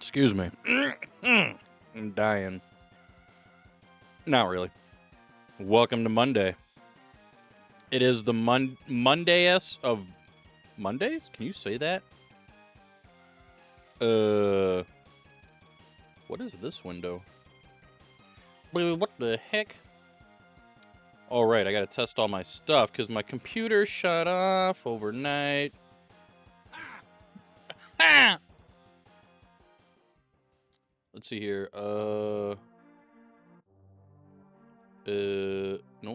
Excuse me. I'm dying. Not really. Welcome to Monday. It is the Mondayest of Mondays? Can you say that? What is this window? What the heck? Alright, I gotta test all my stuff because my computer shut off overnight. Let's see here. Nope,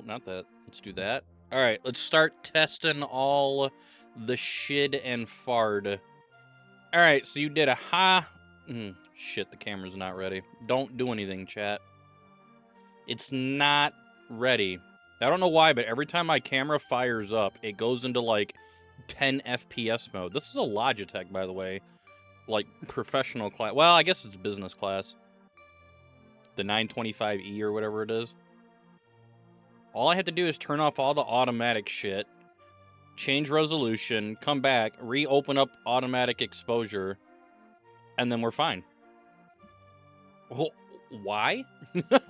not that. Let's do that. Alright, let's start testing all the shit and fard. Alright, so you did a shit, the camera's not ready. Don't do anything, chat. It's not ready. I don't know why, but every time my camera fires up, it goes into like 10 FPS mode. This is a Logitech, by the way. Like professional class. Well, I guess it's business class. The 925E or whatever it is. All I have to do is turn off all the automatic shit, change resolution, come back, reopen up automatic exposure, and then we're fine. Well, why?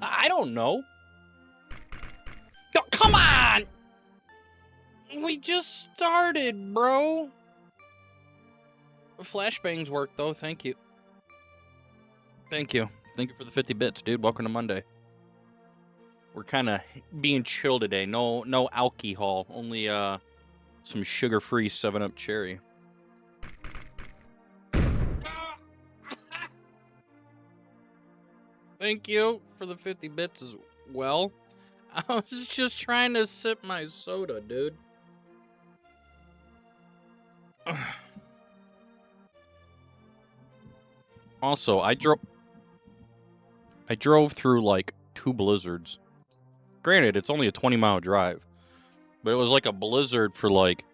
I don't know. Come on! We just started, bro. Flashbangs work, though. Thank you. Thank you. Thank you for the 50 bits, dude. Welcome to Monday. We're kind of being chill today. No alcohol. Only some sugar-free 7-Up cherry. Thank you for the 50 bits as well. I was just trying to sip my soda, dude. Also, I drove through like 2 blizzards. Granted, it's only a 20-mile drive, but it was like a blizzard for like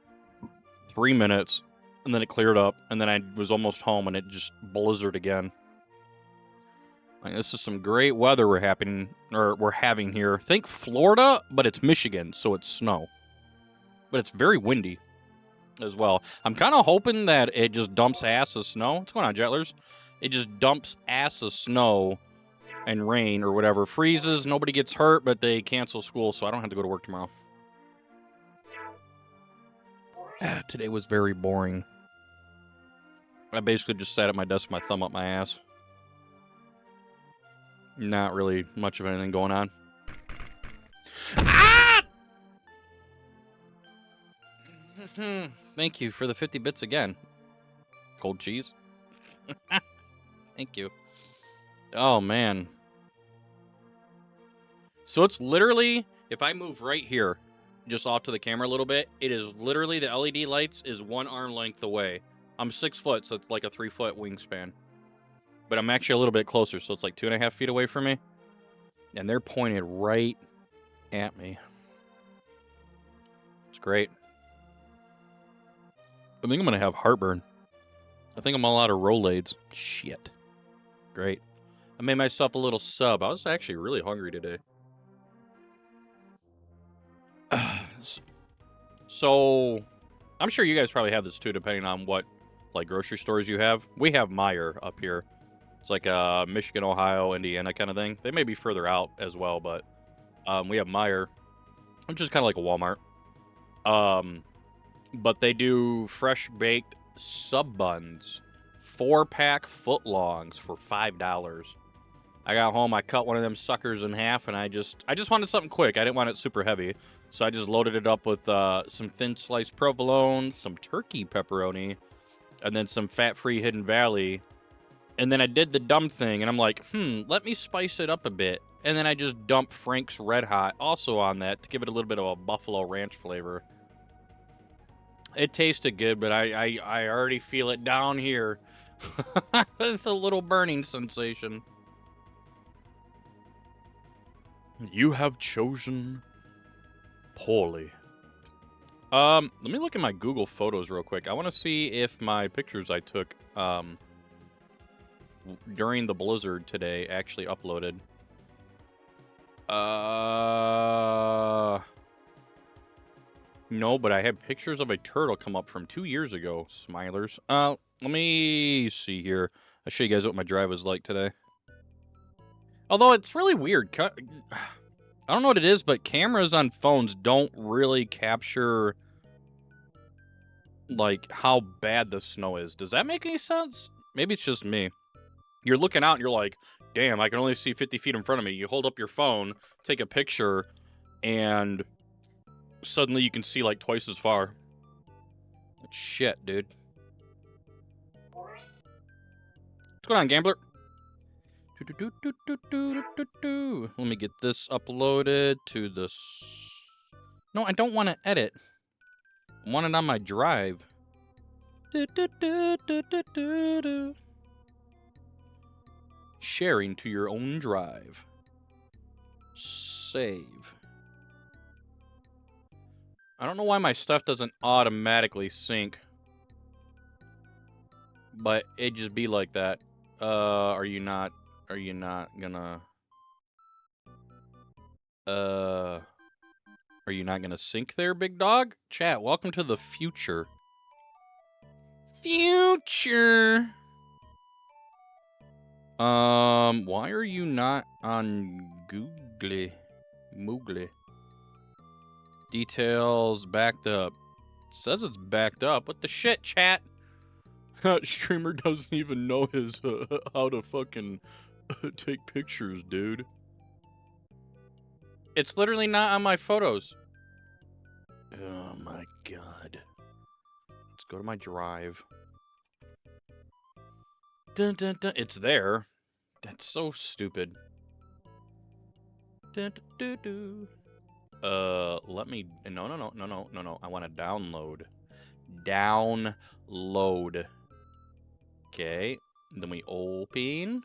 3 minutes, and then it cleared up, and then I was almost home, and it just blizzard again. Like, this is some great weather we're having here. Think Florida, but it's Michigan, so it's snow. But it's very windy as well. I'm kind of hoping that it just dumps ass of snow. What's going on, Jetlers? It just dumps ass of snow and rain or whatever. Freezes, nobody gets hurt, but they cancel school, so I don't have to go to work tomorrow. Today was very boring. I basically just sat at my desk with my thumb up my ass. Not really much of anything going on. Ah! Thank you for the 50 bits again. Cold cheese. Thank you. Oh, man. So it's literally, if I move right here, just off to the camera a little bit, it is literally, the LED lights is 1 arm length away. I'm 6 foot, so it's like a 3-foot wingspan. But I'm actually a little bit closer, so it's like 2.5 feet away from me. And they're pointed right at me. It's great. I think I'm going to have heartburn. I think I'm all out of Rolaids. Shit. Great. I made myself a little sub. I was actually really hungry today. So, I'm sure you guys probably have this too, depending on what like grocery stores you have. We have Meijer up here. It's like a Michigan, Ohio, Indiana kind of thing. They may be further out as well, but we have Meijer, which is kind of like a Walmart. But they do fresh baked sub buns, 4-pack footlongs for $5. I got home, I cut one of them suckers in half, and I just wanted something quick. I didn't want it super heavy, so I just loaded it up with some thin sliced provolone, some turkey pepperoni, and then some fat-free Hidden Valley. And then I did the dumb thing, and I'm like, let me spice it up a bit. And then I just dumped Frank's Red Hot also on that to give it a little bit of a buffalo ranch flavor. It tasted good, but I already feel it down here. It's a little burning sensation. You have chosen poorly. Let me look at my Google Photos real quick. I want to see if my pictures I took during the blizzard today actually uploaded. No, but I had pictures of a turtle come up from 2 years ago, Smilers. Let me see here. I'll show you guys what my drive was like today. Although it's really weird. I don't know what it is, but cameras on phones don't really capture like how bad the snow is. Does that make any sense? Maybe it's just me. You're looking out and you're like, damn, I can only see 50 feet in front of me. You hold up your phone, take a picture, and suddenly you can see like twice as far. Shit, dude. What's going on, gambler? Let me get this uploaded to this. No, I don't want to edit. I want it on my drive. Sharing to your own drive. Save. I don't know why my stuff doesn't automatically sync. But it just be like that. Are you not gonna sync there, big dog? Chat, welcome to the future. Future. Why are you not on Google? Moogly. Details backed up. It says it's backed up. What the shit, chat? Streamer doesn't even know his how to fucking take pictures, dude. It's literally not on my photos. Oh my god. Let's go to my drive. Dun, dun, dun. It's there. That's so stupid. Dun, dun, dun, dun. Let me. No. I want to download. Download. Okay. Then we open.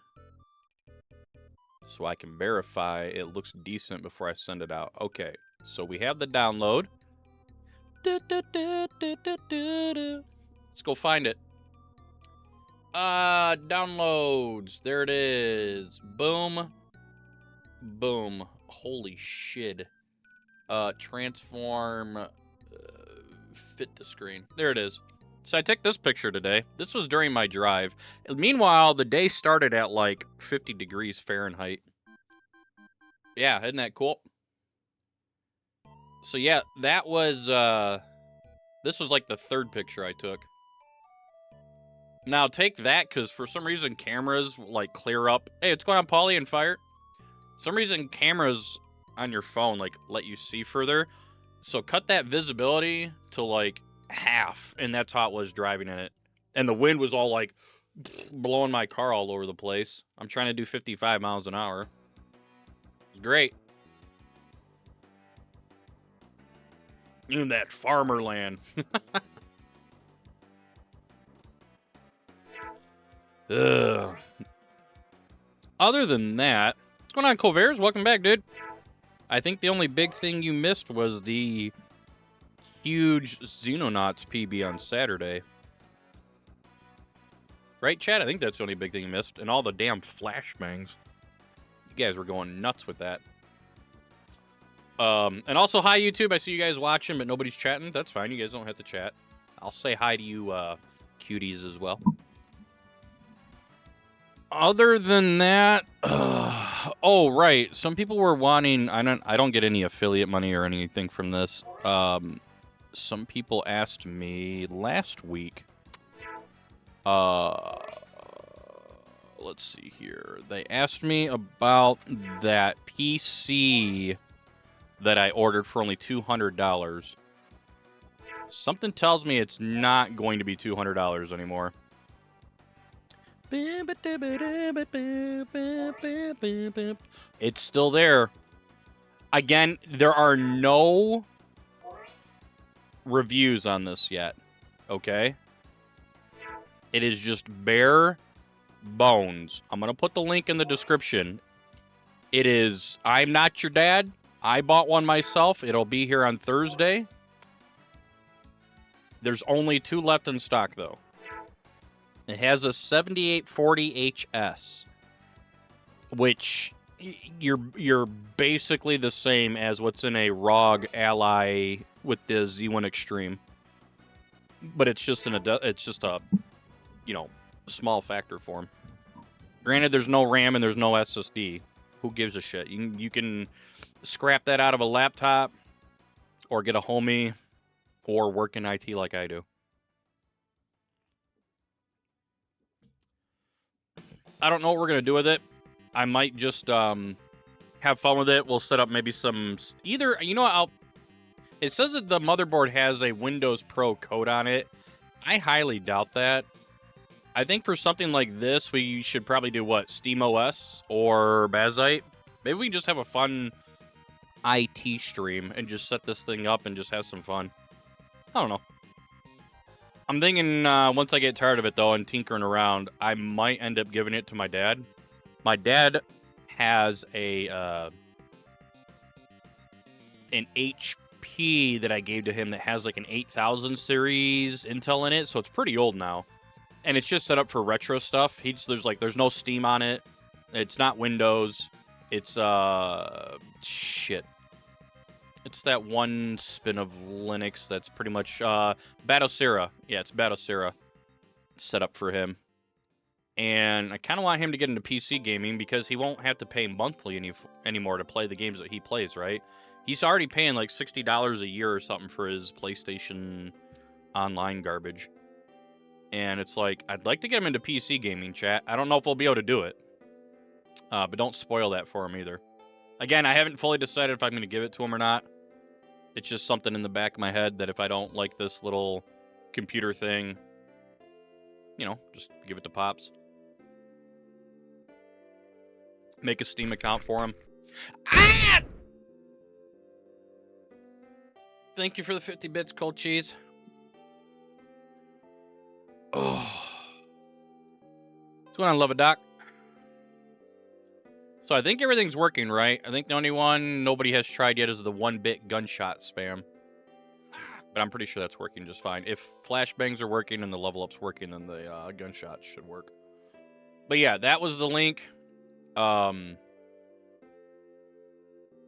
So I can verify it looks decent before I send it out. Okay. So we have the download. Let's go find it. Downloads. There it is. Boom. Boom. Holy shit. Transform. Fit the screen. There it is. So I took this picture today. This was during my drive. Meanwhile, the day started at like 50 degrees Fahrenheit. Yeah, isn't that cool? So yeah, that was, this was like the third picture I took. Now take that, because for some reason cameras like clear up. Hey, what's going on, Paulie and Fire? Some reason cameras on your phone like let you see further. So cut that visibility to like half, and that's how it was driving in it. And the wind was all like blowing my car all over the place. I'm trying to do 55 miles an hour. Great. In that farmer land. Ugh. Other than that, what's going on, Colvers? Welcome back, dude. I think the only big thing you missed was the huge Xenonauts PB on Saturday. Right, Chad? I think that's the only big thing you missed. And all the damn flashbangs. You guys were going nuts with that. And also, hi, YouTube. I see you guys watching, but nobody's chatting. That's fine. You guys don't have to chat. I'll say hi to you, cuties, as well. Other than that, oh right, some people were wanting. I don't get any affiliate money or anything from this. Some people asked me last week. Let's see here. They asked me about that PC that I ordered for only $200. Something tells me it's not going to be $200 anymore. It's still there. Again, there are no reviews on this yet. Okay? It is just bare bones. I'm going to put the link in the description. It is I'm Not Your Dad. I bought one myself. It'll be here on Thursday. There's only 2 left in stock, though. It has a 7840 HS, which you're basically the same as what's in a ROG Ally with the Z1 Extreme, but it's just a small factor form. Granted, there's no RAM and there's no SSD. Who gives a shit? You can scrap that out of a laptop or get a homie or work in IT like I do. I don't know what we're going to do with it. I might just have fun with it. We'll set up maybe some... Either, you know what, it says that the motherboard has a Windows Pro code on it. I highly doubt that. I think for something like this, we should probably do, what, SteamOS or Bazite? Maybe we can just have a fun IT stream and just set this thing up and just have some fun. I don't know. I'm thinking once I get tired of it, though, and tinkering around, I might end up giving it to my dad. My dad has an HP that I gave to him that has like an 8000 series Intel in it, so it's pretty old now. And it's just set up for retro stuff. There's no Steam on it. It's not Windows. It's shit. It's that one spin of Linux that's pretty much Batocera. Yeah, it's Batocera. Set up for him. And I kind of want him to get into PC gaming because he won't have to pay monthly anymore to play the games that he plays, right? He's already paying like $60 a year or something for his PlayStation Online garbage. And it's like, I'd like to get him into PC gaming, chat. I don't know if we'll be able to do it. But don't spoil that for him either. Again, I haven't fully decided if I'm going to give it to him or not. It's just something in the back of my head that if I don't like this little computer thing, you know, just give it to Pops. Make a Steam account for him. Ah! Thank you for the 50 bits, cold cheese. Oh. What's going on, Love-A-Doc? So I think everything's working right. I think the only one nobody has tried yet is the 1-bit gunshot spam. But I'm pretty sure that's working just fine. If flashbangs are working and the level up's working, then the gunshots should work. But yeah, that was the link.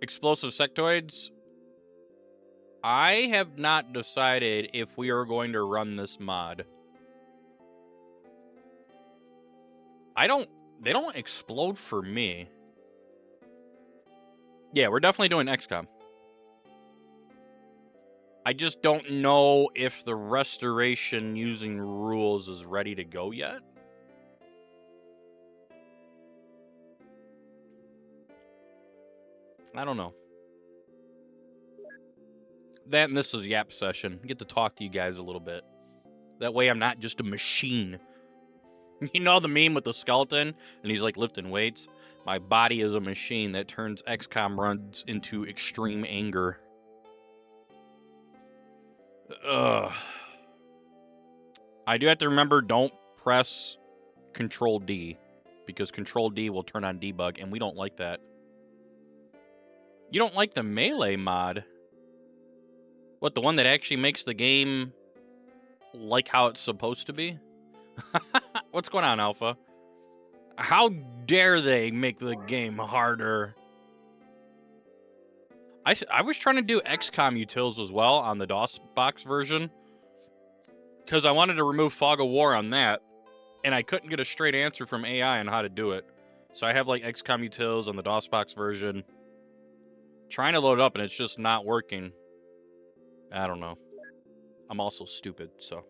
Explosive sectoids. I have not decided if we are going to run this mod. They don't explode for me. Yeah, we're definitely doing XCOM. I just don't know if the restoration using rules is ready to go yet. I don't know. That and this is Yap Session. I get to talk to you guys a little bit. That way I'm not just a machine. You know the meme with the skeleton? And he's like lifting weights? My body is a machine that turns XCOM runs into extreme anger. Ugh. I do have to remember, don't press Control D. Because Control D will turn on debug, and we don't like that. You don't like the melee mod? What, the one that actually makes the game like how it's supposed to be? What's going on, Alpha? How dare they make the game harder? I was trying to do XCOM utils as well on the DOSBox version. Because I wanted to remove Fog of War on that. And I couldn't get a straight answer from AI on how to do it. So I have like XCOM utils on the DOSBox version. Trying to load up and it's just not working. I don't know. I'm also stupid, so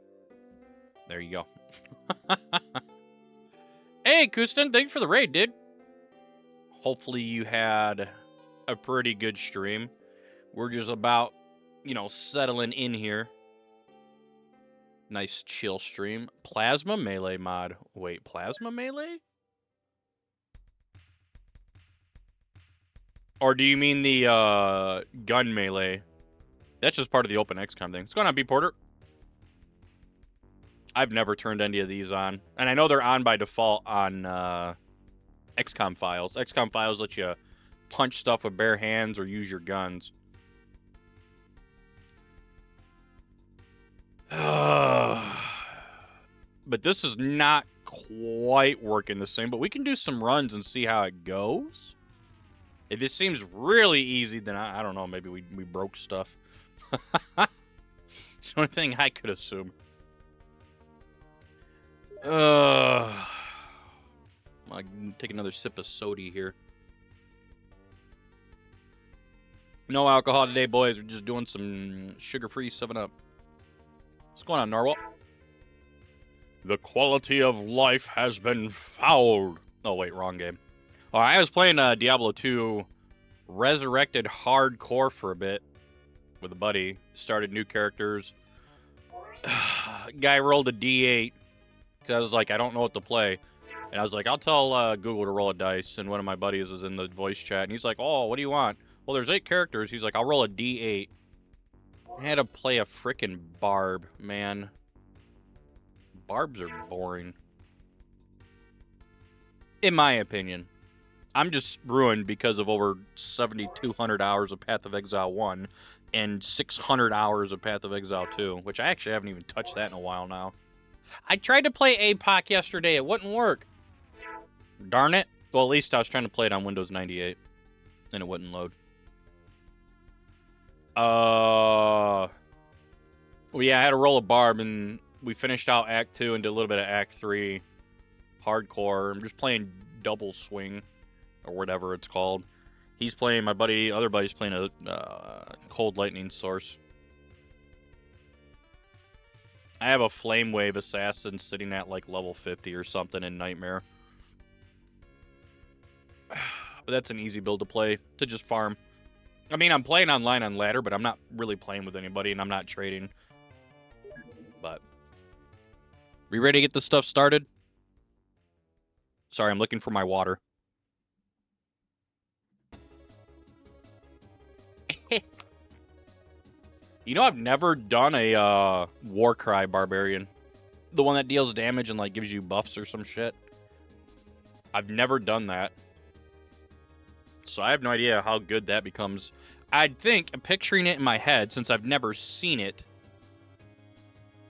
there you go. Hey, Kustin, thanks for the raid, dude. Hopefully you had a pretty good stream. We're just about, you know, settling in here. Nice chill stream. Plasma melee mod. Wait, plasma melee? Or do you mean the gun melee? That's just part of the open XCOM thing. What's going on, B Porter? I've never turned any of these on. And I know they're on by default on XCOM files. XCOM files let you punch stuff with bare hands or use your guns. But this is not quite working the same. But we can do some runs and see how it goes. If it seems really easy, then I don't know. Maybe we broke stuff. It's the only thing I could assume. I can take another sip of sody here. No alcohol today, boys. We're just doing some sugar-free 7-Up. What's going on, Narwhal? The quality of life has been fouled. Oh, wait, wrong game. Oh, I was playing Diablo 2 Resurrected Hardcore for a bit with a buddy. Started new characters. Guy rolled a D8 because I was like, I don't know what to play. And I was like, I'll tell Google to roll a dice. And one of my buddies was in the voice chat. And he's like, oh, what do you want? Well, there's 8 characters. He's like, I'll roll a D8. I had to play a frickin' barb, man. Barbs are boring. In my opinion. I'm just ruined because of over 7,200 hours of Path of Exile 1 and 600 hours of Path of Exile 2, which I actually haven't even touched that in a while now. I tried to play APOC yesterday. It wouldn't work. Darn it. Well, at least I was trying to play it on Windows 98, and it wouldn't load. Well, yeah, I had to roll a barb, and we finished out Act 2 and did a little bit of Act 3 hardcore. I'm just playing double swing, or whatever it's called. He's playing, my other buddy's playing a Cold Lightning Source. I have a Flame Wave Assassin sitting at like level 50 or something in Nightmare. But that's an easy build to play, to just farm. I mean, I'm playing online on ladder, but I'm not really playing with anybody, and I'm not trading. But we ready to get this stuff started? Sorry, I'm looking for my water. You know, I've never done a Warcry Barbarian. The one that deals damage and like gives you buffs or some shit. I've never done that. So I have no idea how good that becomes. I'd think, picturing it in my head, since I've never seen it,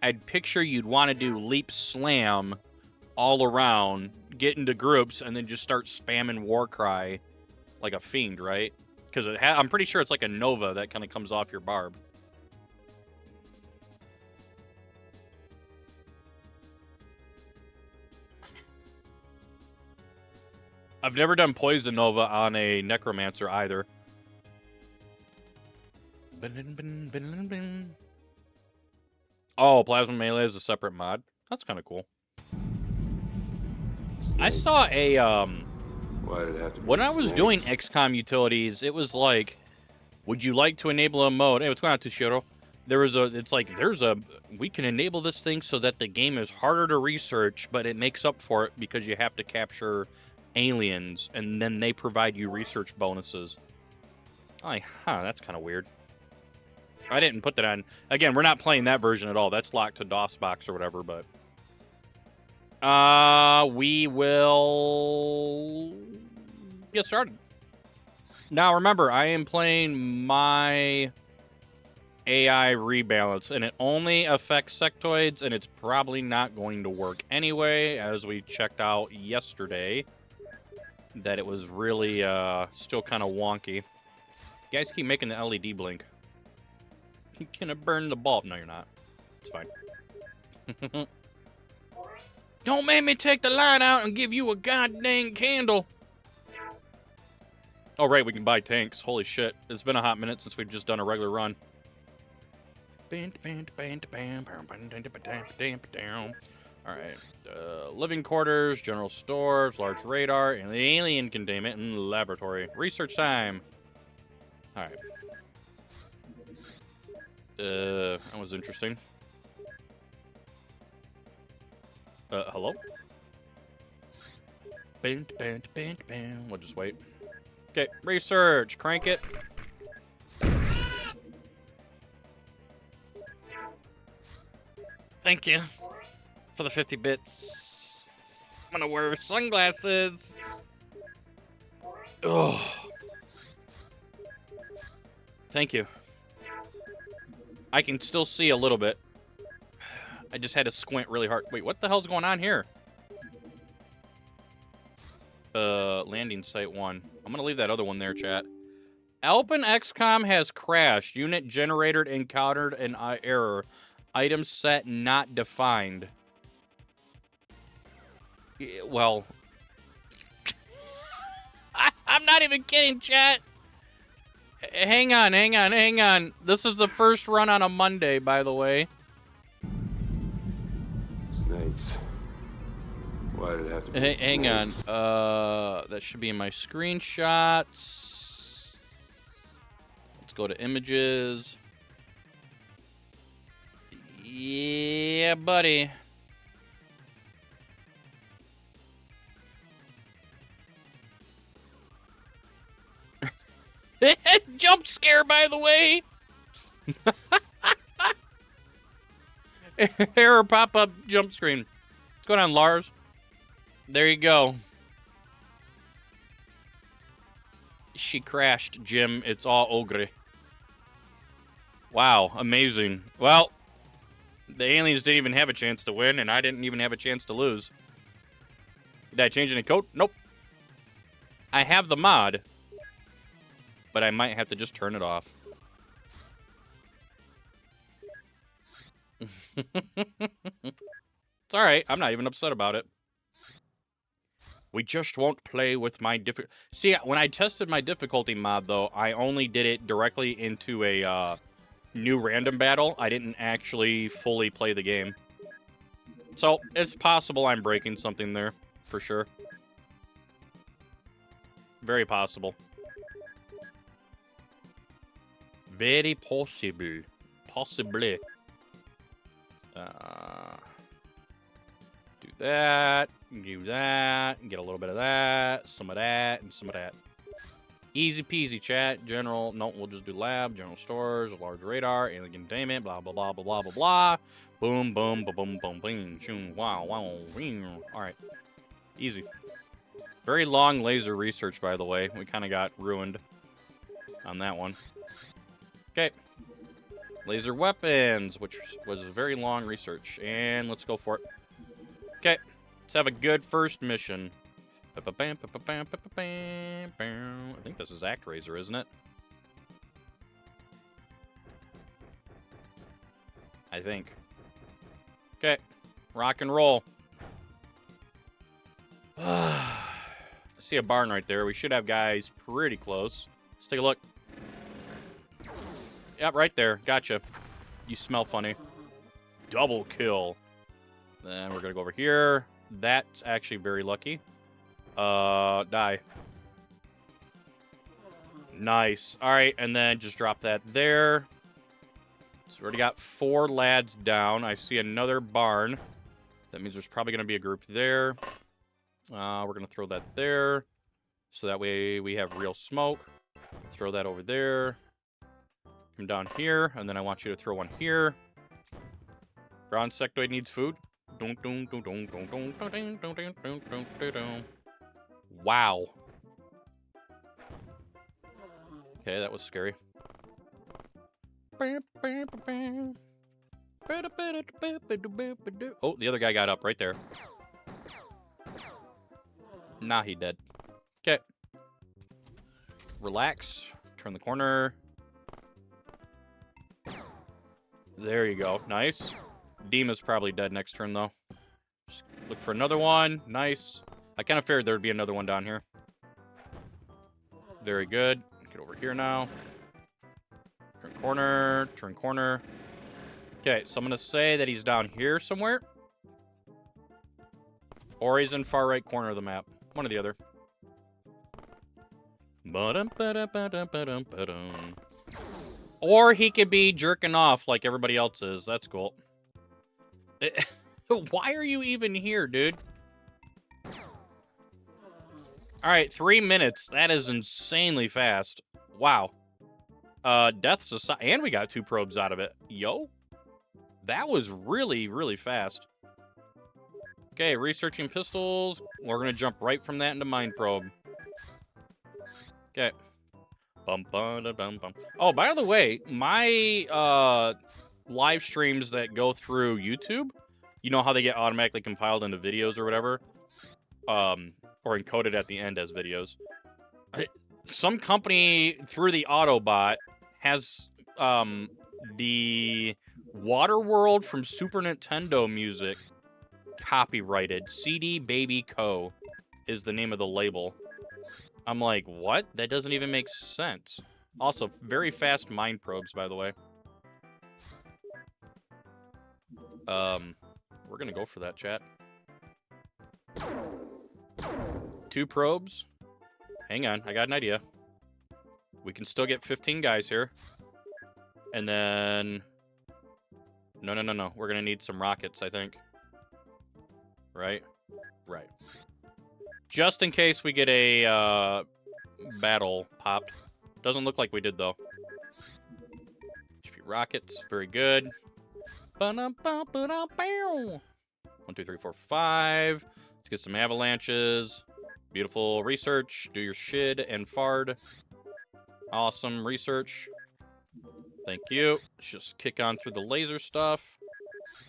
I'd picture you'd want to do leap slam all around, get into groups, and then just start spamming Warcry like a fiend, right? Because I'm pretty sure it's like a Nova that kind of comes off your barb. I've never done Poison Nova on a Necromancer either. Oh, Plasma Melee is a separate mod. That's kind of cool. I saw a Why did it have to be when I was doing snakes? XCOM utilities, it was like, would you like to enable a mode? Hey, what's going on, Toshiro? We can enable this thing so that the game is harder to research, but it makes up for it because you have to capture aliens, and then they provide you research bonuses. Like, huh, that's kind of weird. I didn't put that on. Again, we're not playing that version at all. That's locked to DOSBox or whatever, but we will get started. Now, remember, I am playing my AI rebalance, and it only affects sectoids, and it's probably not going to work anyway, as we checked out yesterday, that it was really still kind of wonky. You guys keep making the LED blink. You're gonna burn the bulb. No, you're not. It's fine. Don't make me take the light out and give you a goddamn candle. Oh, right, we can buy tanks. Holy shit. It's been a hot minute since we've just done a regular run. Alright. Living quarters, general stores, large radar, and the alien containment and laboratory. Research time. Alright. That was interesting. Hello? We'll just wait. Okay, research. Crank it. Thank you for the 50 bits. I'm gonna wear sunglasses. Oh. Thank you. I can still see a little bit. I just had to squint really hard. Wait, what the hell's going on here? Landing site 1. I'm gonna leave that other one there, chat. Alpin XCOM has crashed. Unit generator encountered an error. Item set not defined. Well, I'm not even kidding, chat. Hang on. This is the first run on a Monday, by the way. Snakes. Why did it have to be Hang on. snakes? That should be in my screenshots. Let's go to images. Yeah, buddy. Jump scare, by the way. Error pop-up jump screen. What's going on, Lars? There you go. She crashed, Jim. It's all ogre. Wow, amazing. Well, the aliens didn't even have a chance to win, and I didn't even have a chance to lose. Did I change any code? Nope. I have the mod, but I might have to just turn it off. It's alright. I'm not even upset about it. We just won't play with my See, when I tested my difficulty mod, though, I only did it directly into a new random battle. I didn't actually fully play the game. So, it's possible I'm breaking something there, for sure. Very possible. Very possible. Possibly. Do that, do that, and get a little bit of that, some of that, and some of that. Easy peasy, chat. General, no, we'll just do lab, general stores, a large radar, alien containment, blah, blah, blah, blah, blah, blah, blah. Boom, boom, boom, boom, boom, boom, shoom, wow, wow, wow. Alright. Easy. Very long laser research, by the way. We kind of got ruined on that one. Okay. Laser weapons, which was a very long research. And let's go for it. Okay. Let's have a good first mission. I think this is ActRaiser, isn't it? I think. Okay. Rock and roll. I see a barn right there. We should have guys pretty close. Let's take a look. Yep, right there. Gotcha. You smell funny. Double kill. Then we're gonna go over here. That's actually very lucky. Die. Nice. Alright, and then just drop that there. So we already got 4 lads down. I see another barn. That means there's probably gonna be a group there. We're gonna throw that there. So that way we have real smoke. Throw that over there. Come down here, and then I want you to throw one here. Ground sectoid needs food. Wow. Okay, that was scary. Oh, the other guy got up right there. Nah, he dead. Okay. Relax. Turn the corner. There you go. Nice. Dima's probably dead next turn, though. Just look for another one. Nice. I kind of figured there would be another one down here. Very good. Get over here now. Turn corner. Turn corner. Okay, so I'm going to say that he's down here somewhere. Or he's in far right corner of the map. One or the other. Or he could be jerking off like everybody else is. That's cool. Why are you even here, dude? Alright, 3 minutes. That is insanely fast. Wow. Death Society. And we got 2 probes out of it. Yo. That was really, really fast. Okay, researching pistols. We're going to jump right from that into Mind Probe. Okay. Bum, bum, bum, bum. Oh, by the way, my live streams that go through YouTube, you know how they get automatically compiled into videos or whatever? Or encoded at the end as videos. Some company, through the Autobot, has the Waterworld from Super Nintendo music copyrighted. CD Baby Co. is the name of the label. I'm like, what? That doesn't even make sense. Also, very fast mind probes, by the way. We're gonna go for that, chat. 2 probes. Hang on, I got an idea. We can still get 15 guys here. And then... No. We're gonna need some rockets, I think. Right? Right. Just in case we get a battle popped. Doesn't look like we did, though. HP rockets, very good. 1, 2, 3, 4, 5. Let's get some avalanches. Beautiful research. Do your shid and fard. Awesome research. Thank you. Let's just kick on through the laser stuff.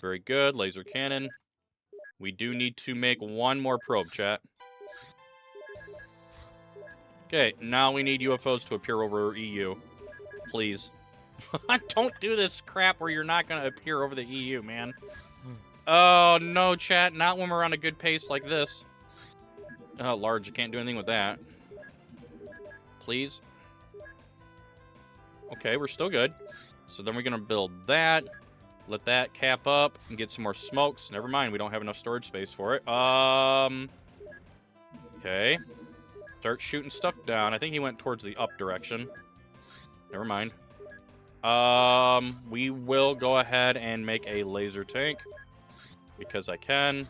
Very good. Laser cannon. We do need to make 1 more probe, chat. Okay, now we need UFOs to appear over EU. Please. Don't do this crap where you're not going to appear over the EU, man. Oh, no, chat. Not when we're on a good pace like this. Oh, large. I can't do anything with that. Please. Okay, we're still good. So then we're going to build that. Let that cap up and get some more smokes. Never mind, we don't have enough storage space for it. Okay. Start shooting stuff down. I think he went towards the up direction. Never mind. We will go ahead and make a laser tank. Because I can.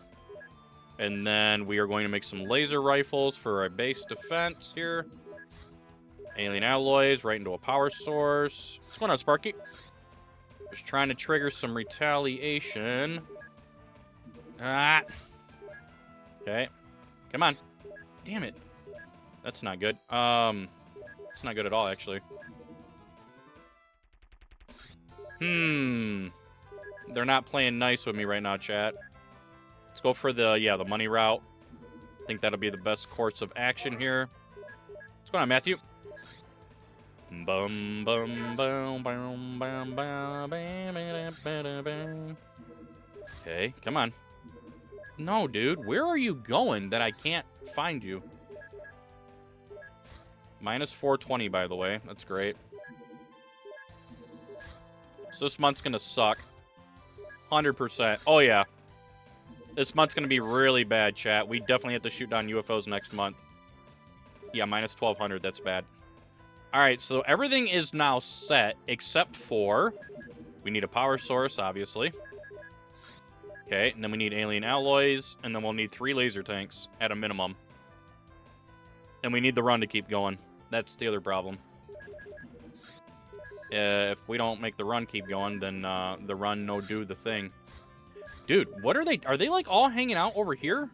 And then we are going to make some laser rifles for our base defense here. Alien alloys right into a power source. What's going on, Sparky? Just trying to trigger some retaliation. Ah. Okay. Come on. Damn it. That's not good. It's not good at all, actually. They're not playing nice with me right now, chat. Let's go for the, the money route. I think that'll be the best course of action here. What's going on, Matthew? Bum bum bum bum bum bum bum. Okay, come on. No, dude, where are you going that I can't find you? Minus 420, by the way. That's great. So this month's gonna suck. 100%. Oh, yeah. This month's gonna be really bad, chat. We definitely have to shoot down UFOs next month. Yeah, minus 1200. That's bad. Alright, so everything is now set, except for... We need a power source, obviously. Okay, and then we need alien alloys, and then we'll need 3 laser tanks, at a minimum. And we need the run to keep going. That's the other problem. If we don't make the run keep going, then the run no do the thing. Dude, what are they? Are they, like, all hanging out over here?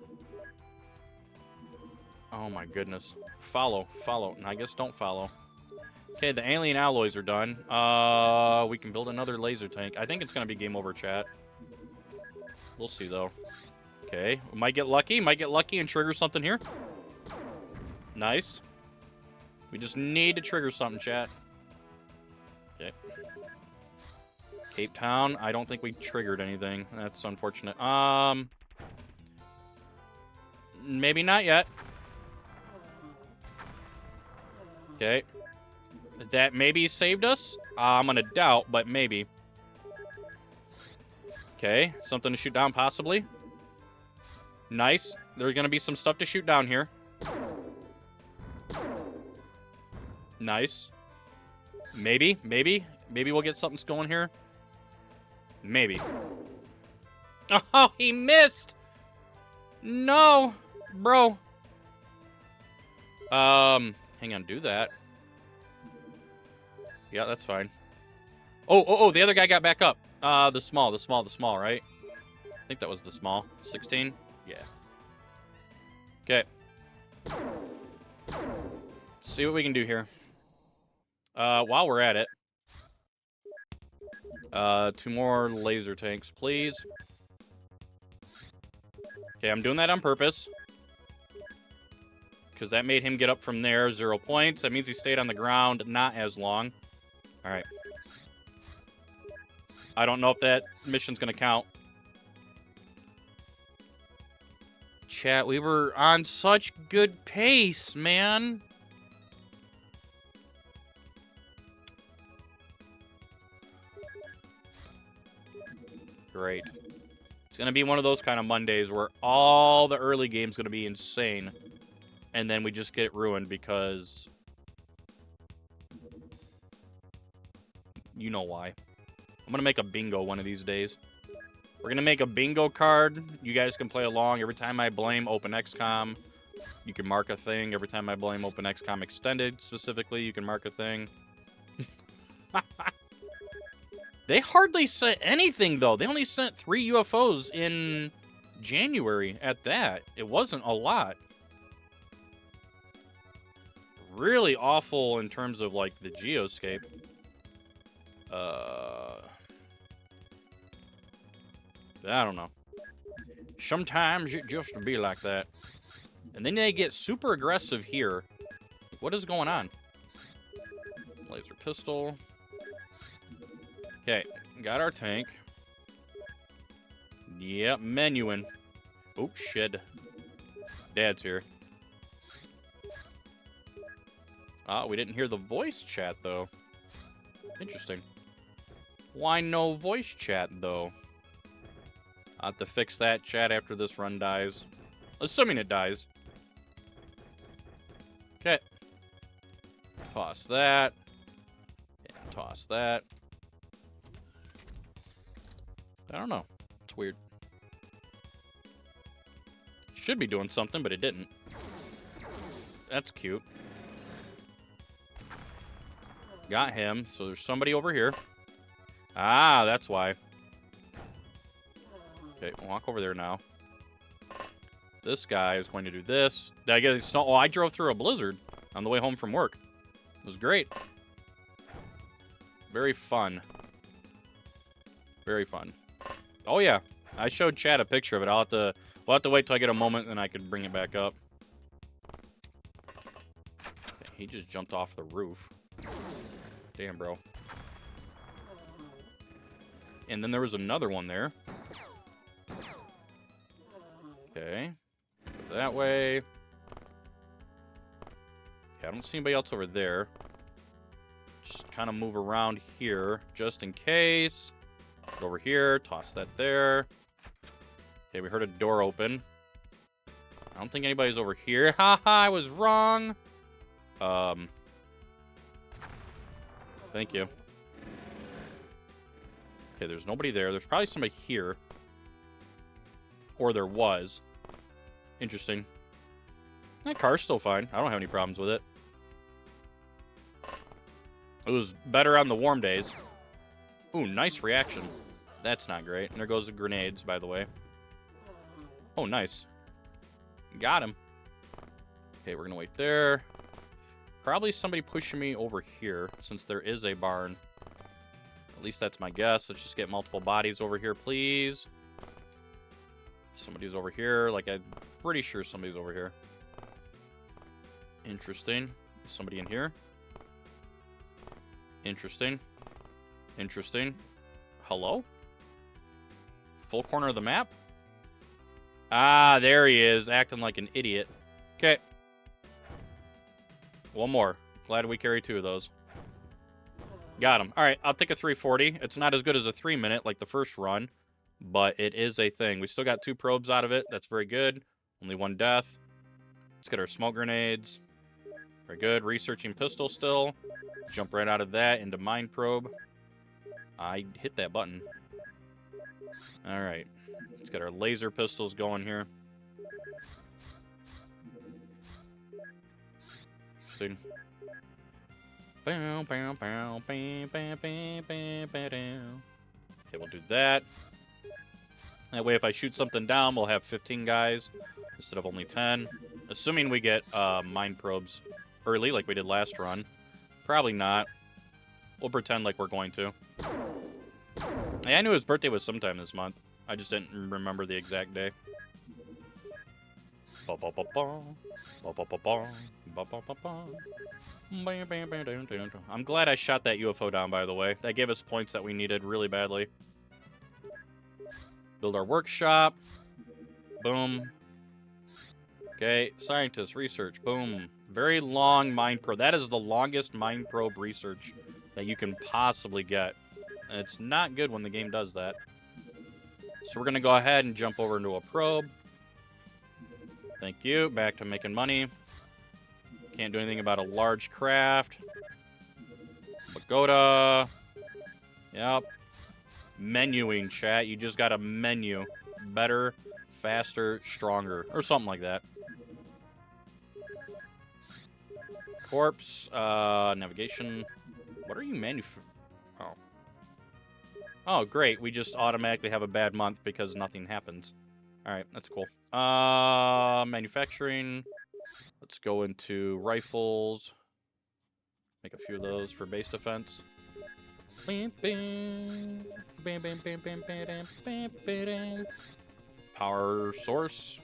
Oh, my goodness. Follow. I guess don't follow. Okay, the alien alloys are done. We can build another laser tank. I think it's going to be game over, chat. We'll see, though. Okay, we might get lucky. And trigger something here. Nice. We just need to trigger something, chat. Okay. Cape Town. I don't think we triggered anything. That's unfortunate. Maybe not yet. Okay. That maybe saved us? I'm gonna doubt, but maybe. Okay, something to shoot down, possibly. Nice. There's gonna be some stuff to shoot down here. Nice. Maybe we'll get something going here. Maybe. Oh, he missed! No! Bro. Hang on, do that. Yeah, that's fine. Oh, the other guy got back up. The small, right? I think that was the small. 16? Yeah. Okay. Let's see what we can do here. While we're at it. 2 more laser tanks, please. Okay, I'm doing that on purpose. Because that made him get up from there, 0 points. That means he stayed on the ground not as long. Alright. I don't know if that mission's gonna count. Chat, we were on such good pace, man. Great. It's going to be one of those kind of Mondays where all the early game's going to be insane. And then we just get ruined because... You know why. I'm going to make a bingo one of these days. We're going to make a bingo card. You guys can play along. Every time I blame OpenXCom, you can mark a thing. Every time I blame OpenXCom Extended, specifically, you can mark a thing. They hardly sent anything, though. They only sent 3 UFOs in January at that. It wasn't a lot. Really awful in terms of, like, the geoscape. I don't know. Sometimes it just be like that. And then they get super aggressive here. What is going on? Laser pistol. Okay, got our tank. Yep, menuing. Oh, shit. Dad's here. Ah, we didn't hear the voice chat, though. Interesting. Why no voice chat, though? I'll have to fix that chat after this run dies. Assuming it dies. Okay. Toss that. And toss that. I don't know. It's weird. Should be doing something, but it didn't. That's cute. Got him. So there's somebody over here. Ah, that's why. Okay, walk over there now. This guy is going to do this. Did I get snow? Oh, I drove through a blizzard on the way home from work. It was great. Very fun. Very fun. Oh yeah, I showed Chad a picture of it. We'll have to wait till I get a moment and I can bring it back up. Okay, he just jumped off the roof. Damn, bro. And then there was another one there. Okay. Go that way. Okay, I don't see anybody else over there. Just kind of move around here, just in case. Go over here, toss that there. Okay, we heard a door open. I don't think anybody's over here. Haha, I was wrong. Thank you. Okay, there's nobody there. There's probably somebody here. Or there was. Interesting. That car's still fine. I don't have any problems with it. It was better on the warm days. Ooh, nice reaction. That's not great. And there goes the grenades, by the way. Oh, nice. Got him. Okay, we're gonna wait there. Probably somebody pushing me over here, since there is a barn. At least that's my guess. Let's just get multiple bodies over here, please. Somebody's over here. Like, I'm pretty sure somebody's over here. Interesting. Somebody in here. Interesting. Interesting. Hello? Full corner of the map? Ah, there he is, acting like an idiot. Okay. One more. Glad we carry 2 of those. Got him. Alright, I'll take a 340. It's not as good as a 3-minute like the first run, but it is a thing. We still got 2 probes out of it. That's very good. Only 1 death. Let's get our smoke grenades. Very good. Researching pistol still. Jump right out of that into mine probe. I hit that button. Alright. Let's get our laser pistols going here. Interesting. Okay, we'll do that. That way if I shoot something down, we'll have 15 guys instead of only 10. Assuming we get mine probes early like we did last run. Probably not. We'll pretend like we're going to. Hey, I knew his birthday was sometime this month. I just didn't remember the exact day. I'm glad I shot that UFO down, by the way. That gave us points that we needed really badly. Build our workshop. Boom. Okay, scientist, research. Boom. Very long mine probe. That is the longest mine probe research that you can possibly get. And it's not good when the game does that. So we're gonna go ahead and jump over into a probe. Thank you. Back to making money. Can't do anything about a large craft. Pagoda. Yep. Menuing, chat. You just got a menu. Better, faster, stronger. Or something like that. Corpse. Navigation. What are you Oh. Oh, great. We just automatically have a bad month because nothing happens. Alright, that's cool. Manufacturing. Let's go into rifles. Make a few of those for base defense. Power source.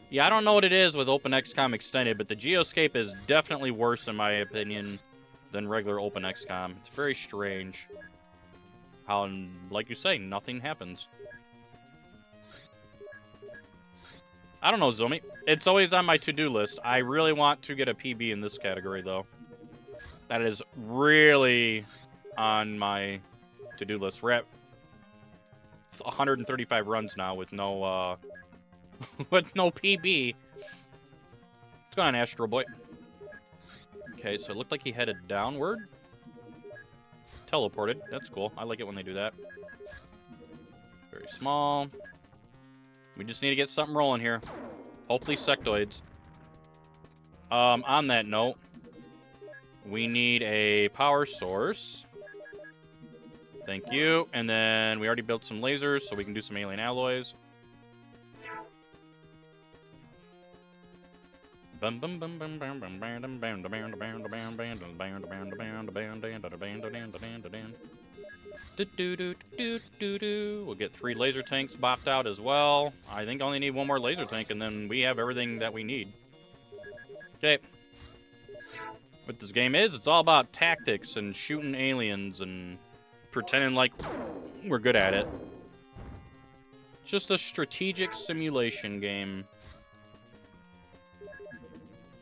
Yeah, I don't know what it is with OpenXCOM Extended, but the Geoscape is definitely worse, in my opinion, than regular OpenXCOM. It's very strange how, like you say, nothing happens. I don't know, Zomi. It's always on my to-do list. I really want to get a PB in this category, though. That is really on my to-do list. We're at 135 runs now with no, with no PB. What's going on, Astro Boy? Okay, so it looked like he headed downward. Teleported. That's cool. I like it when they do that. Very small. We just need to get something rolling here. Hopefully sectoids. On that note, we need a power source. Thank you. And then we already built some lasers, so we can do some alien alloys. We'll get 3 laser tanks bopped out as well. I think I only need 1 more laser tank, and then we have everything that we need. Okay. What this game is, it's all about tactics and shooting aliens and pretending like we're good at it. It's just a strategic simulation game.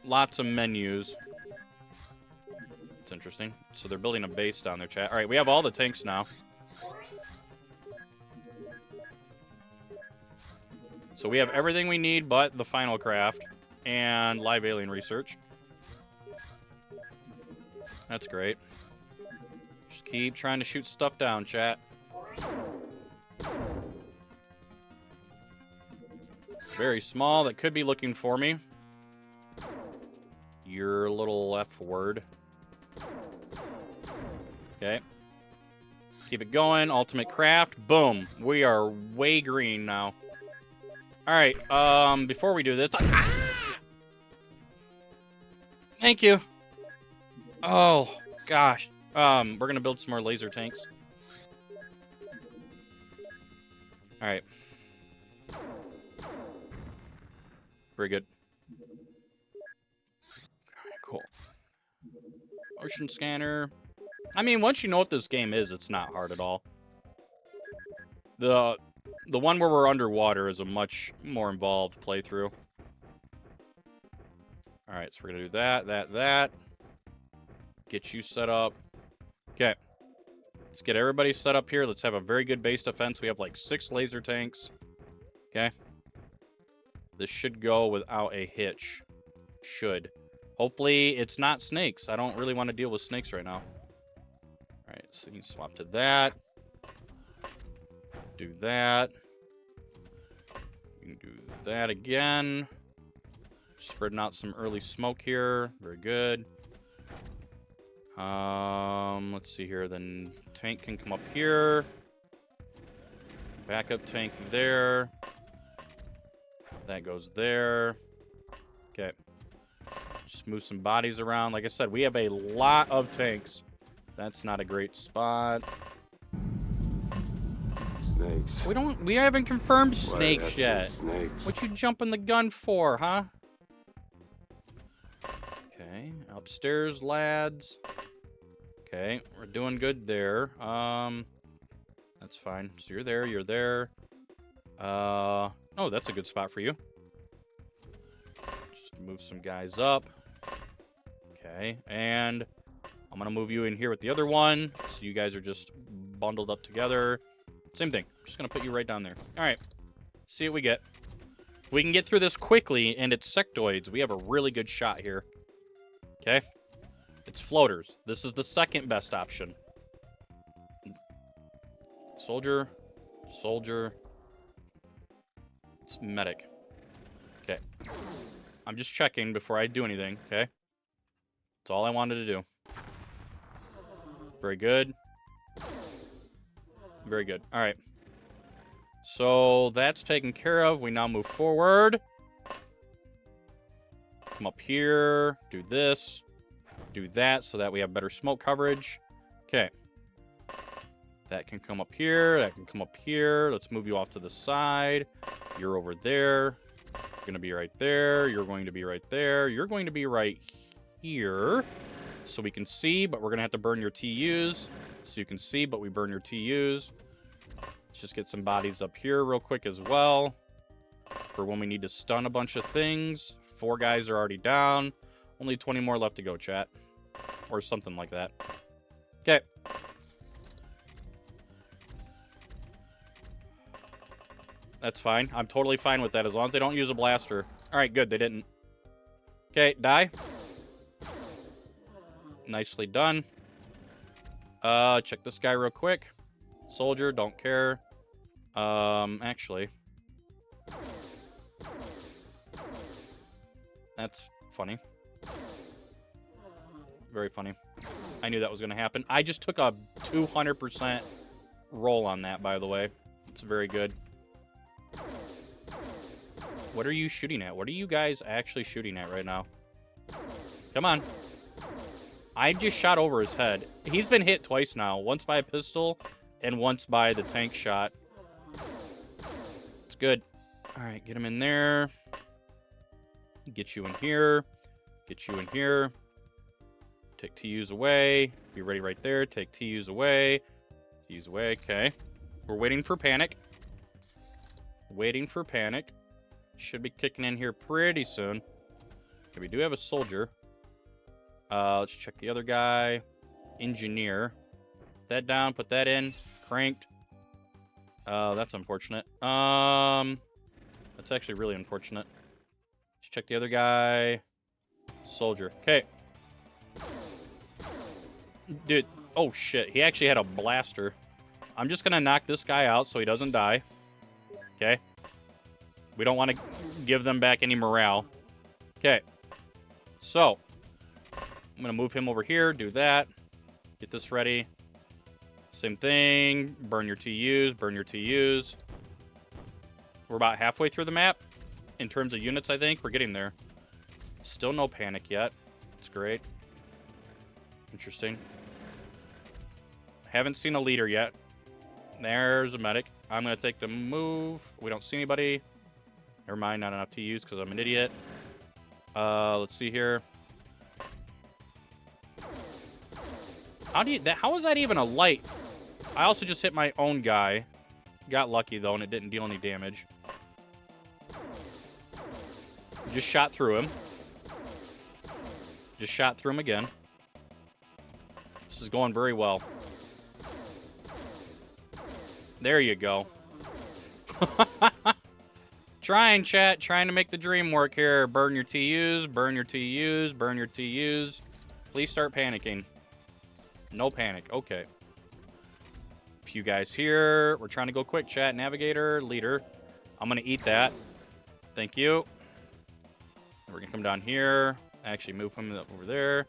Lots of menus. It's interesting. So they're building a base down there, chat. Alright, we have all the tanks now. So we have everything we need but the final craft and live alien research. That's great. Just keep trying to shoot stuff down, chat. Very small. That could be looking for me. Your little F word. Okay. Keep it going. Ultimate craft. Boom. We are way green now. Alright, before we do this... Ah! Thank you. Oh, gosh. We're gonna build some more laser tanks. Alright. Very good. Cool. Ocean scanner. I mean, once you know what this game is, it's not hard at all. The one where we're underwater is a much more involved playthrough. Alright, so we're gonna do that. Get you set up. Okay. Let's get everybody set up here. Let's have a very good base defense. We have like 6 laser tanks. Okay. This should go without a hitch. Should. Hopefully it's not snakes. I don't really want to deal with snakes right now. Alright, so you can swap to that. Do that. You can do that again. Spreading out some early smoke here. Very good. Let's see here. Then tank can come up here. Backup tank there. That goes there. Okay. Just move some bodies around. Like I said, we have a lot of tanks. That's not a great spot. Snakes. We haven't confirmed snakes yet. Snakes. What you jumping the gun for, huh? Okay, upstairs, lads. Okay, we're doing good there. That's fine. So you're there. Oh, that's a good spot for you. Just move some guys up. Okay, and I'm gonna move you in here with the other one, so you guys are just bundled up together. Same thing. Just gonna put you right down there. All right. See what we get. We can get through this quickly, and it's sectoids. We have a really good shot here. Okay. It's floaters. This is the second best option. Soldier. Soldier. It's medic. Okay. I'm just checking before I do anything, okay? That's all I wanted to do. Very good. Very good. All right. So that's taken care of. We now move forward. Come up here. Do this. Do that so that we have better smoke coverage. Okay. That can come up here. That can come up here. Let's move you off to the side. You're over there. You're going to be right there. You're going to be right there. You're going to be right here. So we can see, but we're going to have to burn your TUs. So you can see, but we burn your TUs. Let's just get some bodies up here real quick as well. For when we need to stun a bunch of things. 4 guys are already down. Only 20 more left to go, chat. Or something like that. Okay. That's fine. I'm totally fine with that as long as they don't use a blaster. Alright, good. They didn't. Okay, die. Nicely done. Check this guy real quick. Soldier, don't care. Actually. That's funny. Very funny. I knew that was going to happen. I just took a 200% roll on that, by the way. It's very good. What are you shooting at? What are you guys actually shooting at right now? Come on. I just shot over his head. He's been hit twice now. Once by a pistol and once by the tank shot. It's good. Alright, get him in there. Get you in here. Get you in here. Take TUs away. Be ready right there. Take TUs away. TUs away. Okay. We're waiting for panic. Waiting for panic. Should be kicking in here pretty soon. Okay, we do have a soldier. Let's check the other guy. Engineer. Put that down. Put that in. Cranked. That's unfortunate. That's actually really unfortunate. Let's check the other guy. Soldier. Okay. Dude. Oh, shit. He actually had a blaster. I'm just going to knock this guy out so he doesn't die. Okay. We don't want to give them back any morale. Okay. So. I'm going to move him over here. Do that. Get this ready. Same thing. Burn your TUs. Burn your TUs. We're about halfway through the map. In terms of units, I think. We're getting there. Still no panic yet. It's great. Interesting. Haven't seen a leader yet. There's a medic. I'm going to take the move. We don't see anybody. Never mind. Not enough TUs because I'm an idiot. Let's see here. How is that even a light? I also just hit my own guy. Got lucky, though, and it didn't deal any damage. Just shot through him. Just shot through him again. This is going very well. There you go. Trying, chat. Trying to make the dream work here. Burn your TUs. Burn your TUs. Burn your TUs. Please start panicking. No panic. Okay. Few guys here. We're trying to go quick, chat. Navigator, leader. I'm going to eat that. Thank you. We're going to come down here. Actually, move him over there.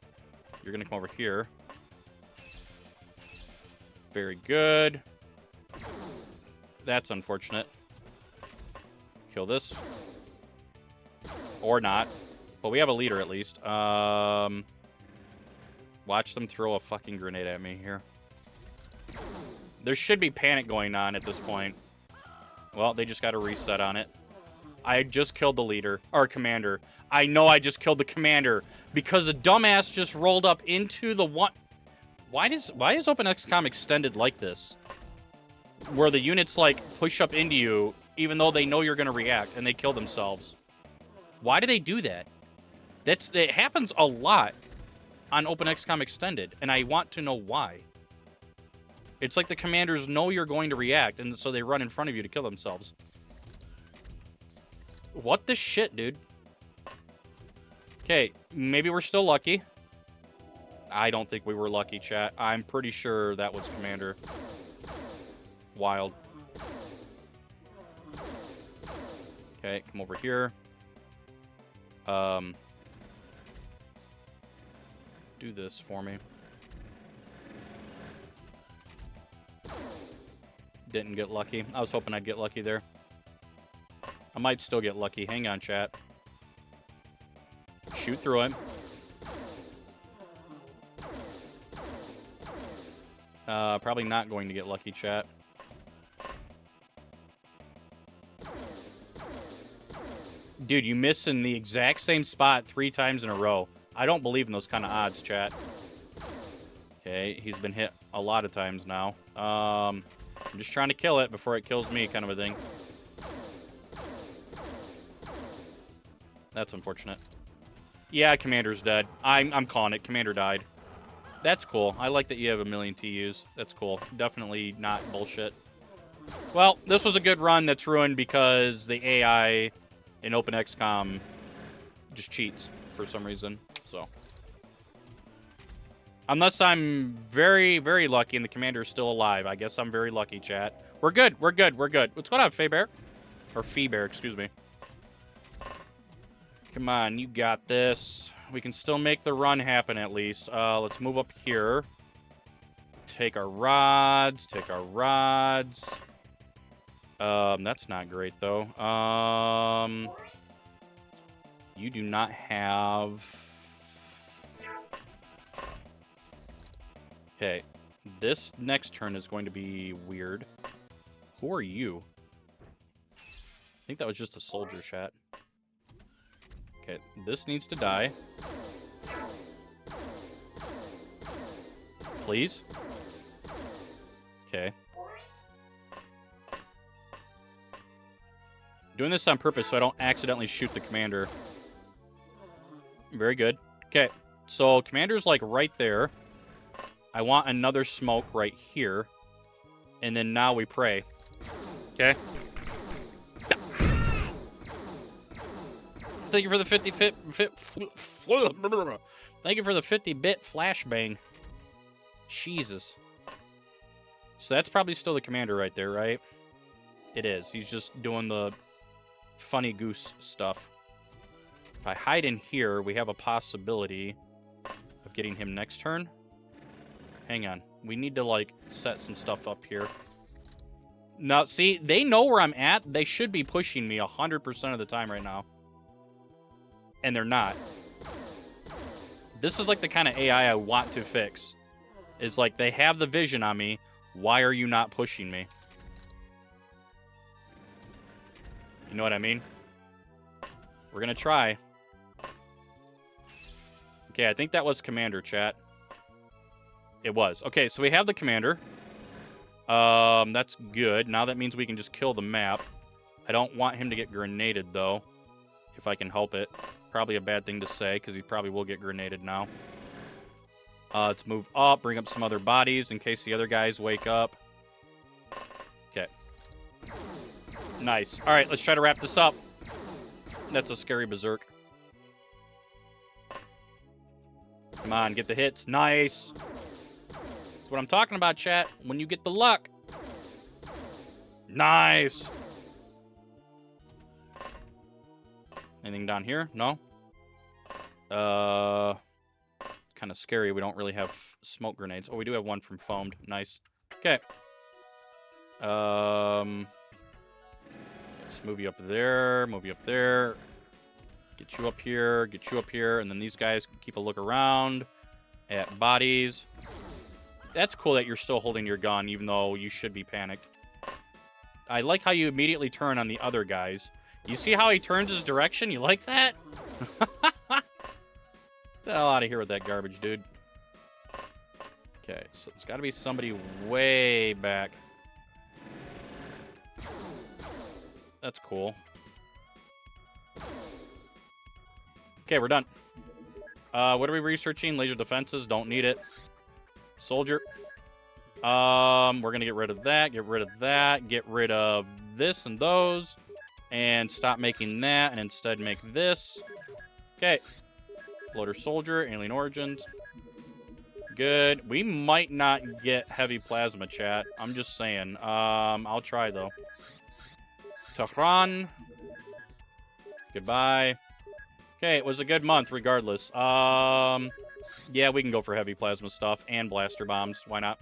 You're going to come over here. Very good. That's unfortunate. Kill this. Or not. But we have a leader at least. Watch them throw a fucking grenade at me here. There should be panic going on at this point. Well, they just got a reset on it. I just killed the leader, or commander. I know I just killed the commander because the dumbass just rolled up into the one. Why is OpenXCom extended like this? Where the units like push up into you even though they know you're going to react and they kill themselves. Why do they do that? It happens a lot on OpenXCom Extended, and I want to know why. It's like the commanders know you're going to react, and so they run in front of you to kill themselves. What the shit, dude? Okay, maybe we're still lucky. I don't think we were lucky, chat. I'm pretty sure that was commander. Wild. Okay, come over here. Do this for me. Didn't get lucky. I was hoping I'd get lucky there. I might still get lucky. Hang on, chat. Shoot through him. Probably not going to get lucky, chat. Dude, you miss in the exact same spot 3 times in a row. I don't believe in those kind of odds, chat. Okay, he's been hit a lot of times now. I'm just trying to kill it before it kills me, kind of a thing. That's unfortunate. Yeah, Commander's dead. I'm calling it. Commander died. That's cool. I like that you have 1,000,000 TUs. That's cool. Definitely not bullshit. Well, this was a good run that's ruined because the AI in OpenXCom just cheats for some reason. So, unless I'm very, very lucky and the commander is still alive, I guess I'm very lucky, chat. We're good. We're good. We're good. What's going on, Feybear? Or Feebear, excuse me. Come on, you got this. We can still make the run happen at least. Let's move up here. Take our rods. Take our rods. That's not great, though. You do not have... Okay. This next turn is going to be weird. Who are you? I think that was just a soldier, chat. Okay, this needs to die. Please? Okay. Doing this on purpose so I don't accidentally shoot the commander. Very good. Okay, so commander's like right there. I want another smoke right here. And then now we pray. Okay. Thank you for the 50-bit Thank you for the 50-bit flashbang. Jesus. So that's probably still the commander right there, right? It is. He's just doing the funny goose stuff. If I hide in here, we have a possibility of getting him next turn. Hang on. We need to, like, set some stuff up here. Now, see, they know where I'm at. They should be pushing me 100% of the time right now. And they're not. This is like the kind of AI I want to fix. It's like, they have the vision on me. Why are you not pushing me? You know what I mean? We're gonna try. Okay, I think that was commander, chat. It was. Okay, so we have the commander. That's good. Now that means we can just kill the map. I don't want him to get grenaded, though. If I can help it. Probably a bad thing to say, because he probably will get grenaded now. Let's move up, bring up some other bodies in case the other guys wake up. Okay. Nice. Alright, let's try to wrap this up. That's a scary berserk. Come on, get the hits. Nice. That's what I'm talking about, chat. When you get the luck. Nice. Anything down here? No? Kind of scary. We don't really have smoke grenades. Oh, we do have one from foamed. Nice. Okay. Let's move you up there. Move you up there. Get you up here. Get you up here. And then these guys can keep a look around at bodies. That's cool that you're still holding your gun, even though you should be panicked. I like how you immediately turn on the other guys. You see how he turns his direction? You like that? Get the hell out of here with that garbage, dude. Okay, so it's got to be somebody way back. That's cool. Okay, we're done. What are we researching? Laser defenses. Don't need it. Soldier. We're gonna get rid of that, get rid of this and those, and stop making that, and instead make this. Okay. Floater Soldier, Alien Origins. Good. We might not get heavy plasma, chat. I'm just saying. I'll try, though. Tehran. Goodbye. Okay, it was a good month, regardless. Yeah, we can go for heavy plasma stuff and blaster bombs. Why not?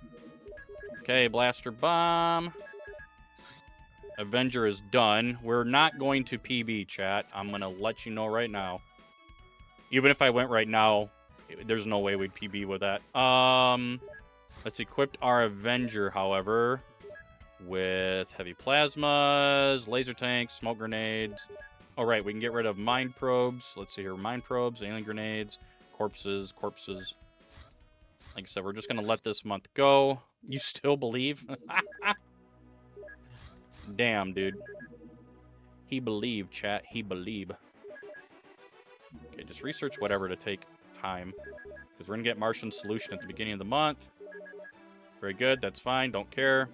Okay, blaster bomb. Avenger is done. We're not going to PB, chat. I'm going to let you know right now. Even if I went right now, there's no way we'd PB with that. Let's equip our Avenger, however, with heavy plasmas, laser tanks, smoke grenades. Oh, right, we can get rid of mine probes. Let's see here. Mine probes, alien grenades, corpses. Like I said, we're just going to let this month go. You still believe? Damn, dude. He believed, chat. He believe. Okay, just research whatever to take time. Because we're going to get Martian Solution at the beginning of the month. Very good. That's fine. Don't care.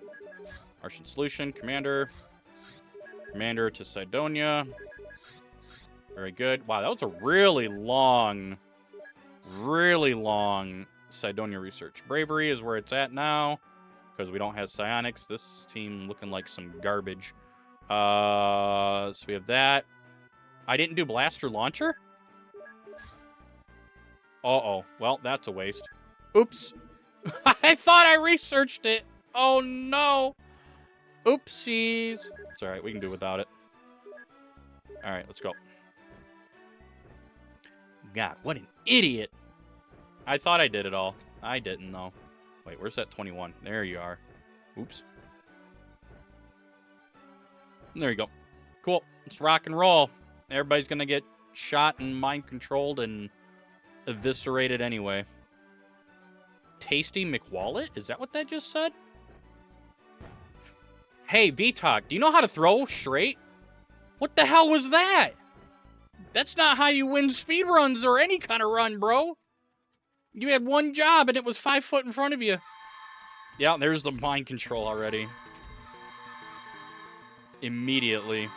Martian Solution. Commander. Commander to Cydonia. Very good. Wow, that was a really long Cydonia research. Bravery is where it's at now. Because we don't have psionics. This team looking like some garbage. So we have that. I didn't do blaster launcher? Uh-oh. Well, that's a waste. Oops. I thought I researched it. Oh, no. Oopsies. It's alright. We can do without it. Alright, let's go. God, what an idiot. I thought I did it all. I didn't, though. Wait, where's that 21? There you are. Oops. There you go. Cool. Let's rock and roll. Everybody's going to get shot and mind-controlled and eviscerated anyway. Tasty McWallet? Is that what that just said? Hey, VTOC, do you know how to throw straight? What the hell was that? That's not how you win speedruns or any kind of run, bro. You had one job and it was 5 foot in front of you. Yeah, there's the mind control already. Immediately.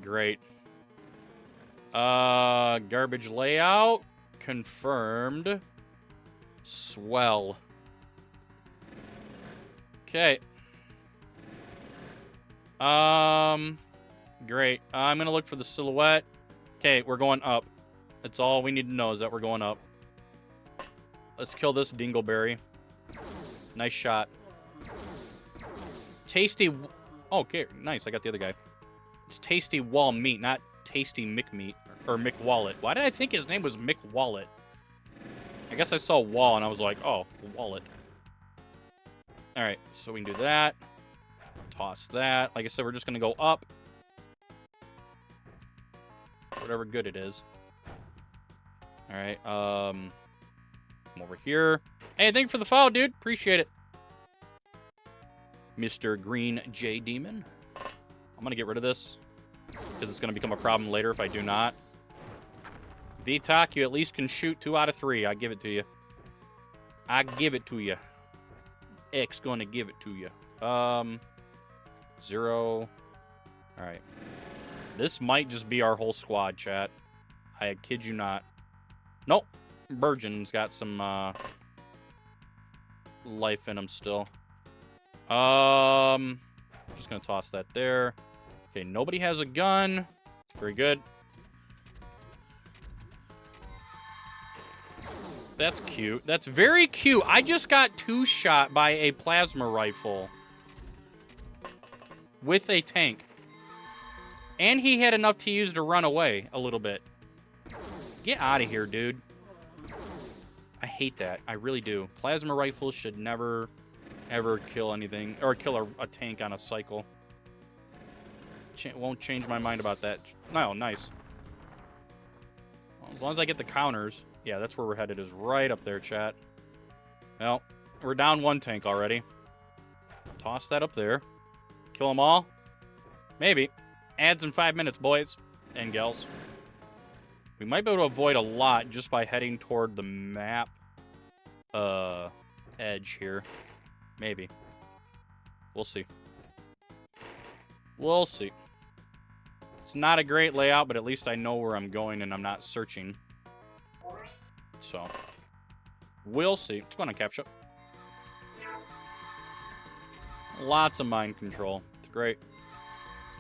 Great. Garbage layout. Confirmed. Swell. Okay. Great. I'm gonna look for the silhouette. Okay, we're going up. That's all we need to know is that we're going up. Let's kill this dingleberry. Nice shot. Tasty. Oh, okay, nice. I got the other guy. It's Tasty Wall Meat, not Tasty McMeat or McWallet. Why did I think his name was McWallet? I guess I saw Wall and I was like, oh, Wallet. All right, so we can do that. Toss that. Like I said, we're just gonna go up. Whatever good it is. All right. I'm over here. Hey, thank you for the follow, dude. Appreciate it. Mr. Green J Demon. I'm going to get rid of this because it's going to become a problem later if I do not. VTOC, you at least can shoot 2 out of 3. I give it to you. I give it to you. X going to give it to you. 0. All right. This might just be our whole squad, chat. I kid you not. Nope. Virgin's got some life in him still. Just gonna toss that there. Okay, nobody has a gun. Very good. That's cute. That's very cute. I just got 2-shot by a plasma rifle with a tank. And he had enough to use to run away a little bit. Get out of here, dude. I hate that. I really do. Plasma rifles should never, ever kill anything. Or kill a tank on a cycle. Won't change my mind about that. No, nice. Well, as long as I get the counters. Yeah, that's where we're headed, is right up there, chat. Well, we're down 1 tank already. Toss that up there. Kill them all? Maybe. Ads in 5 minutes, boys and gals. We might be able to avoid a lot just by heading toward the map edge here. Maybe. We'll see. We'll see. It's not a great layout, but at least I know where I'm going and I'm not searching. So, we'll see. It's fun to catch up. Lots of mind control. It's great.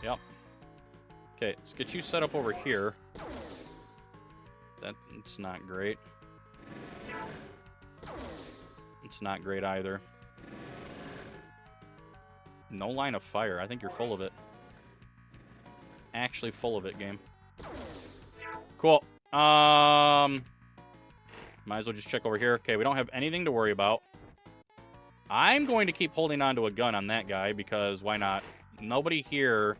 Yep. Okay, let's get you set up over here. That's not great. It's not great either. No line of fire. I think you're full of it. Actually full of it, game. Cool. Might as well just check over here. Okay, we don't have anything to worry about. I'm going to keep holding on to a gun on that guy because why not? Nobody here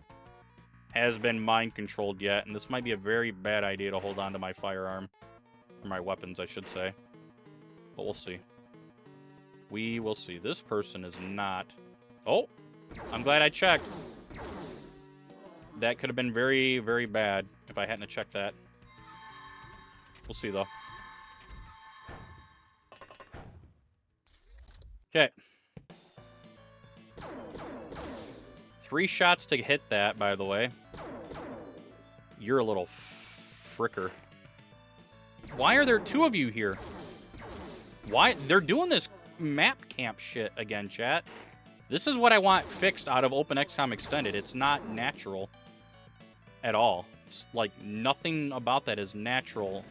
has been mind controlled yet, and this might be a very bad idea to hold on to my firearm. Or my weapons, I should say. But we'll see. We will see. This person is not... Oh! I'm glad I checked. That could have been very, very bad if I hadn't checked that. We'll see, though. Okay. 3 shots to hit that, by the way. You're a little fricker. Why are there 2 of you here? Why? They're doing this map camp shit again, chat. This is what I want fixed out of OpenXCOM Extended. It's not natural at all. It's like nothing about that is natural.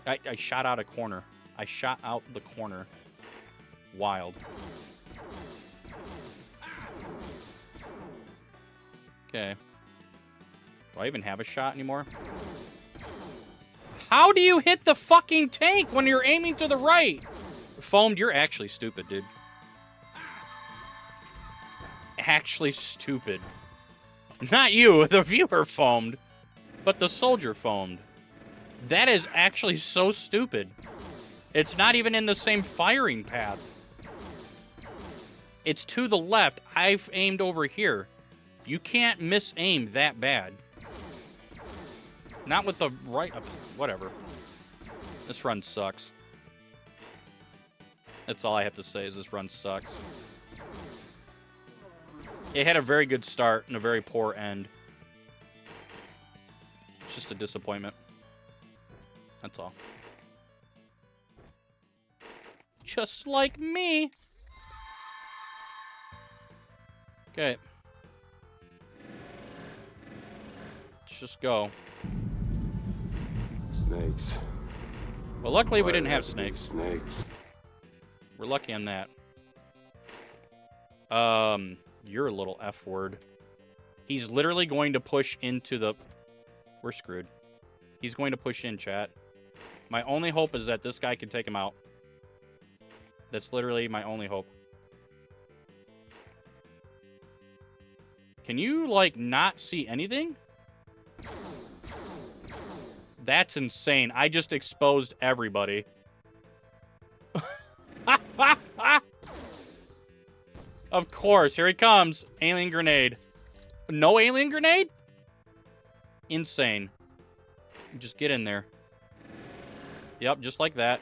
I shot out a corner. I shot out the corner. Wild. Okay. Do I even have a shot anymore? How do you hit the fucking tank when you're aiming to the right? Foamed, you're actually stupid, dude. Actually stupid. Not you, the viewer foamed, but the soldier foamed. That is actually so stupid. It's not even in the same firing path. It's to the left. I've aimed over here. You can't miss-aim that bad. Not with the right... Whatever. This run sucks. That's all I have to say is this run sucks. It had a very good start and a very poor end. It's just a disappointment. That's all. Just like me. Okay. Let's just go. Snakes. Well, luckily we didn't have snakes. Snakes. We're lucky on that. You're a little F word. He's literally going to push into the... We're screwed. He's going to push in, chat. My only hope is that this guy can take him out. That's literally my only hope. Can you, like, not see anything? That's insane. I just exposed everybody. Of course, here he comes. Alien grenade. No alien grenade? Insane. Just get in there. Yep, just like that.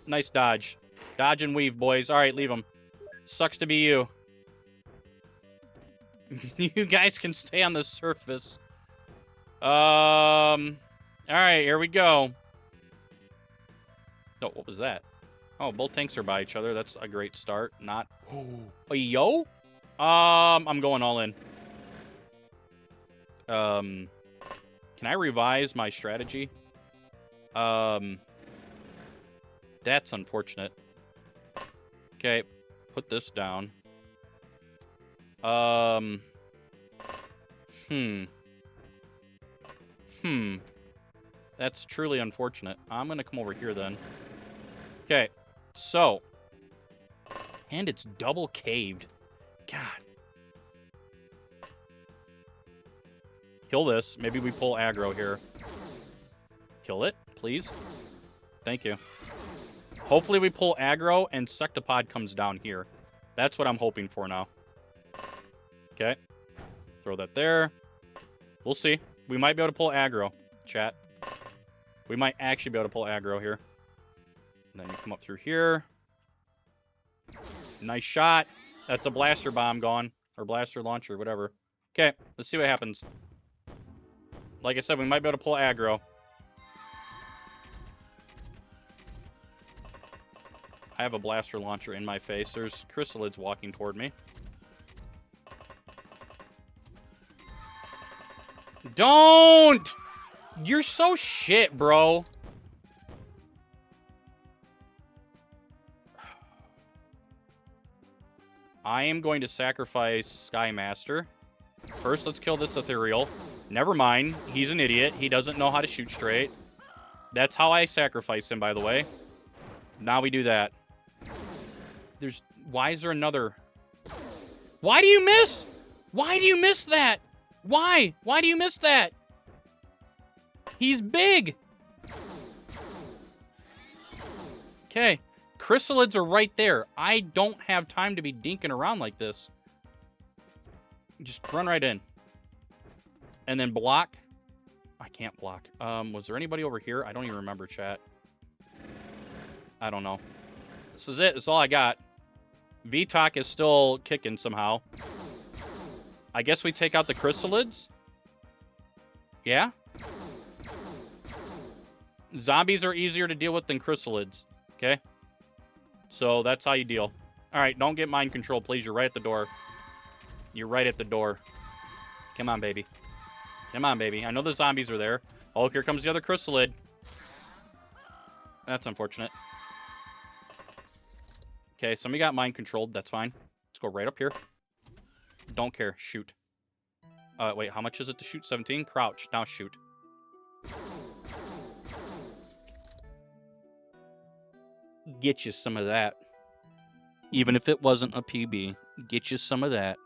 Nice dodge. Dodge and weave, boys. Alright, leave him. Sucks to be you. You guys can stay on the surface. Alright, here we go. Oh, what was that? Oh, both tanks are by each other. That's a great start. Not... Oh, yo? I'm going all in. Can I revise my strategy? That's unfortunate. Okay, put this down. That's truly unfortunate. I'm gonna come over here then. Okay, so. And it's double caved. God. Kill this. Maybe we pull aggro here. Kill it, please. Thank you. Hopefully we pull aggro and Sectopod comes down here. That's what I'm hoping for now. Okay. Throw that there. We'll see. We might be able to pull aggro, chat. We might actually be able to pull aggro here. And then you come up through here. Nice shot. That's a blaster bomb gone. Or blaster launcher, whatever. Okay, let's see what happens. Like I said, we might be able to pull aggro. I have a blaster launcher in my face. There's chrysalids walking toward me. Don't! You're so shit, bro. I am going to sacrifice Skymaster. First, let's kill this ethereal. Never mind. He's an idiot. He doesn't know how to shoot straight. That's how I sacrifice him, by the way. Now we do that. Why is there another? Why do you miss? Why do you miss that? Why? Why do you miss that? He's big. Okay. Chrysalids are right there. I don't have time to be dinking around like this. Just run right in. And then block. I can't block. Was there anybody over here? I don't even remember, chat. I don't know. This is it. That's all I got. VTOC is still kicking somehow. I guess we take out the chrysalids. Yeah? Zombies are easier to deal with than chrysalids. Okay? So that's how you deal. Alright, don't get mind control, please. You're right at the door. You're right at the door. Come on, baby. Come on, baby. I know the zombies are there. Oh, here comes the other chrysalid. That's unfortunate. Okay, somebody got mind controlled. That's fine. Let's go right up here. Don't care. Shoot. Wait, how much is it to shoot? 17? Crouch. Now shoot. Get you some of that. Even if it wasn't a PB. Get you some of that.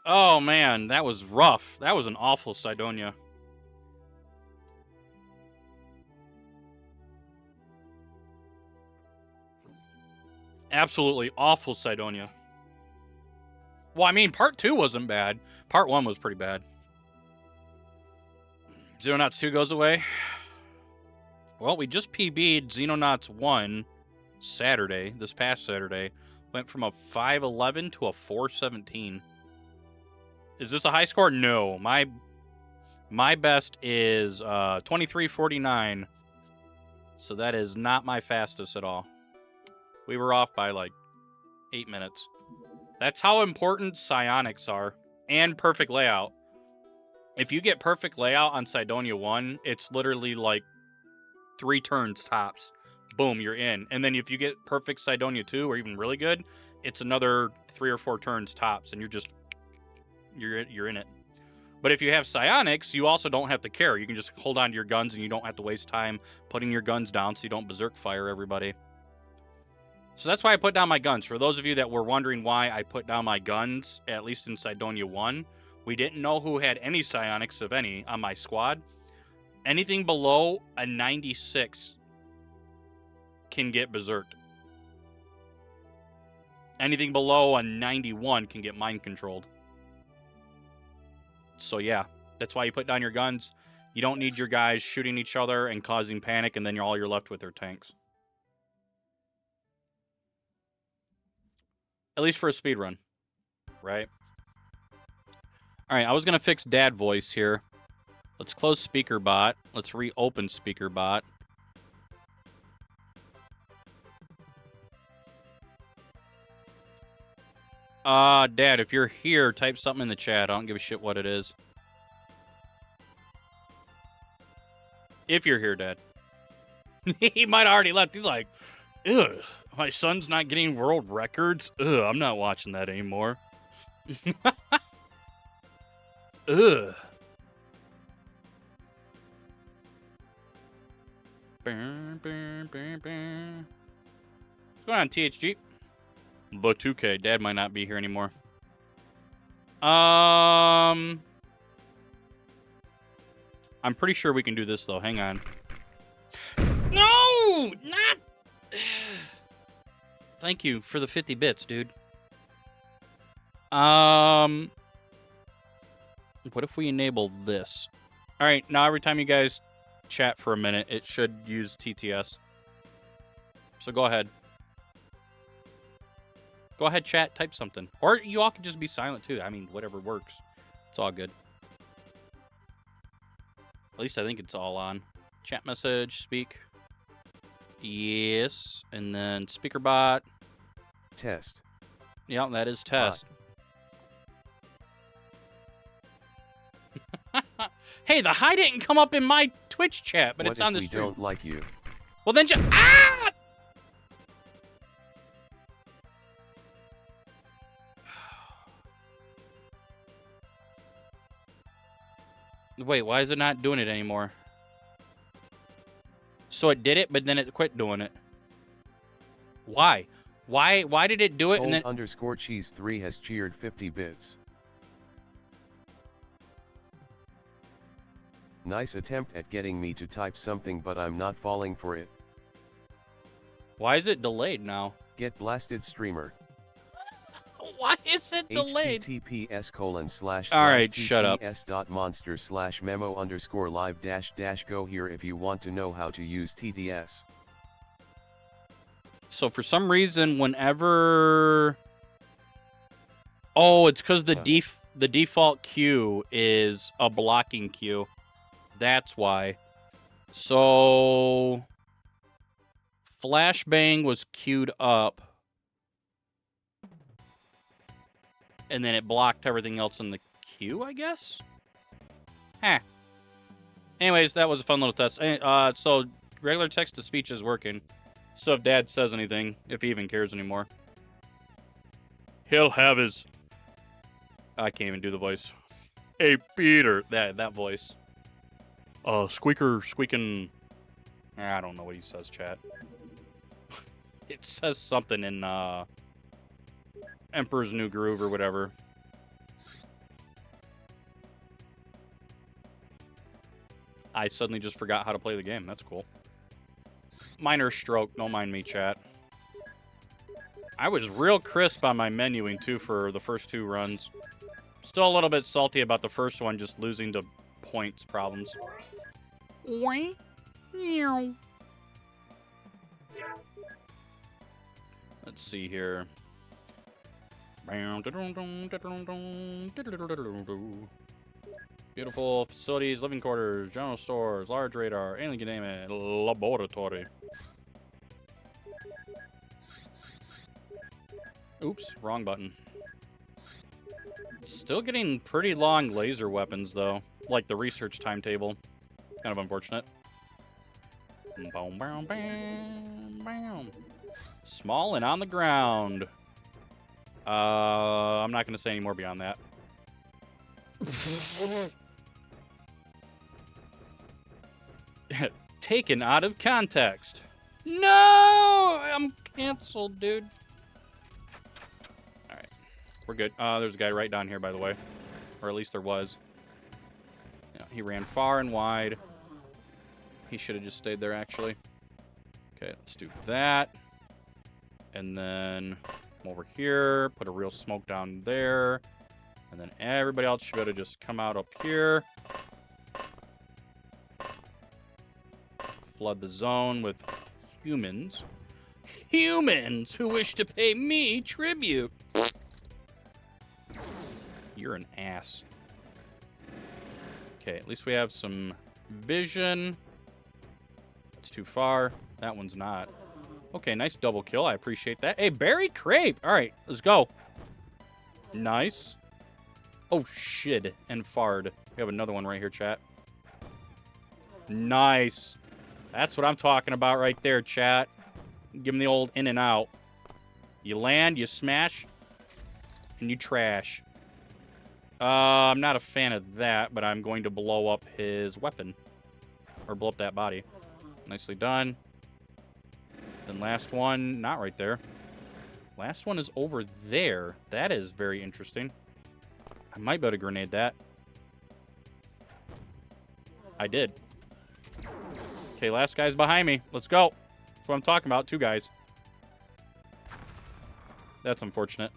Oh, man. That was rough. That was an awful Cydonia. Absolutely awful Cydonia. Well, I mean, part 2 wasn't bad. Part 1 was pretty bad. Xenonauts 2 goes away. Well, we just PB'd Xenonauts 1 Saturday, this past Saturday. Went from a 511 to a 417. Is this a high score? No. My best is 2349. So that is not my fastest at all. We were off by like 8 minutes. That's how important psionics are. And perfect layout. If you get perfect layout on Cydonia 1, it's literally like 3 turns tops. Boom, you're in. And then if you get perfect Cydonia 2, or even really good, it's another 3 or 4 turns tops, and you're in it. But if you have psionics, you also don't have to care. You can just hold on to your guns, and you don't have to waste time putting your guns down so you don't berserk fire everybody. So that's why I put down my guns. For those of you that were wondering why I put down my guns, at least in Cydonia 1, we didn't know who had any psionics, if any, on my squad. Anything below a 96 can get berserked. Anything below a 91 can get mind controlled. So yeah, that's why you put down your guns. You don't need your guys shooting each other and causing panic, and then all you're left with are tanks. At least for a speedrun, right? Alright, I was going to fix dad voice here. Let's close speaker bot. Let's reopen speaker bot. Dad, if you're here, type something in the chat. I don't give a shit what it is. If you're here, Dad. He might have already left. He's like, ugh, my son's not getting world records? Ugh, I'm not watching that anymore. Ugh. What's going on, THG? But 2K, Dad might not be here anymore. I'm pretty sure we can do this, though. Hang on. No! Not... Thank you for the 50 bits, dude. What if we enable this? All right, now every time you guys chat for a minute, it should use TTS. So go ahead. Go ahead, chat, type something. Or you all can just be silent too. I mean, whatever works. It's all good. At least I think it's all on. Chat message, speak. Yes. And then speaker bot. Test. Yeah, that is test. Hey, the hi didn't come up in my Twitch chat, but What it's on if the we stream. don't like you? Well, then just ah! Wait, why is it not doing it anymore? So it did it, but then it quit doing it. Why? Why did it do it and then _ cheese 3 has cheered 50 bits. Nice attempt at getting me to type something, but I'm not falling for it. why is it delayed now? Get blasted, streamer. Why is it delayed? https:// All right, shut up. ts.monster/memo_live -- go here if you want to know how to use TDS. So for some reason, whenever... Oh, it's because the default queue is a blocking queue. That's why. So... Flashbang was queued up. And then it blocked everything else in the queue, I guess? Huh. Anyways, that was a fun little test. So, regular text-to-speech is working. So if Dad says anything, if he even cares anymore, he'll have his... I can't even do the voice. Hey, Peter. That voice. Squeaking... I don't know what he says, chat. It says something in, Emperor's New Groove or whatever. I suddenly just forgot how to play the game. That's cool. Minor stroke. Don't mind me, chat. I was real crisp on my menuing, too, for the first 2 runs. Still a little bit salty about the first one, just losing to points problems. Let's see here. Beautiful facilities, living quarters, general stores, large radar, alien containment, laboratory. Oops, wrong button. Still getting pretty long laser weapons, though. Like the research timetable. Kind of unfortunate. Boom, bam, bam, bam. Small and on the ground. I'm not going to say any more beyond that. Taken out of context. No! I'm canceled, dude. Alright. We're good. There's a guy right down here, by the way. Or at least there was. Yeah, he ran far and wide. He should have just stayed there, actually. Okay, let's do that. And then come over here, put a real smoke down there. And then everybody else should be able to just come out up here. Flood the zone with humans. Humans who wish to pay me tribute. You're an ass. Okay, at least we have some vision. That's too far. That one's not. Okay, nice double kill. I appreciate that. Hey, berry crepe. All right, let's go. Nice. Oh, shit. And fard. We have another one right here, chat. Nice. That's what I'm talking about right there, chat. Give him the old in and out. You land, you smash, and you trash. I'm not a fan of that, but I'm going to blow up his weapon. Or blow up that body. Nicely done. Then last one, not right there. Last one is over there. That is very interesting. I might be able to grenade that. I did. Okay, last guy's behind me. Let's go. That's what I'm talking about. 2 guys. That's unfortunate.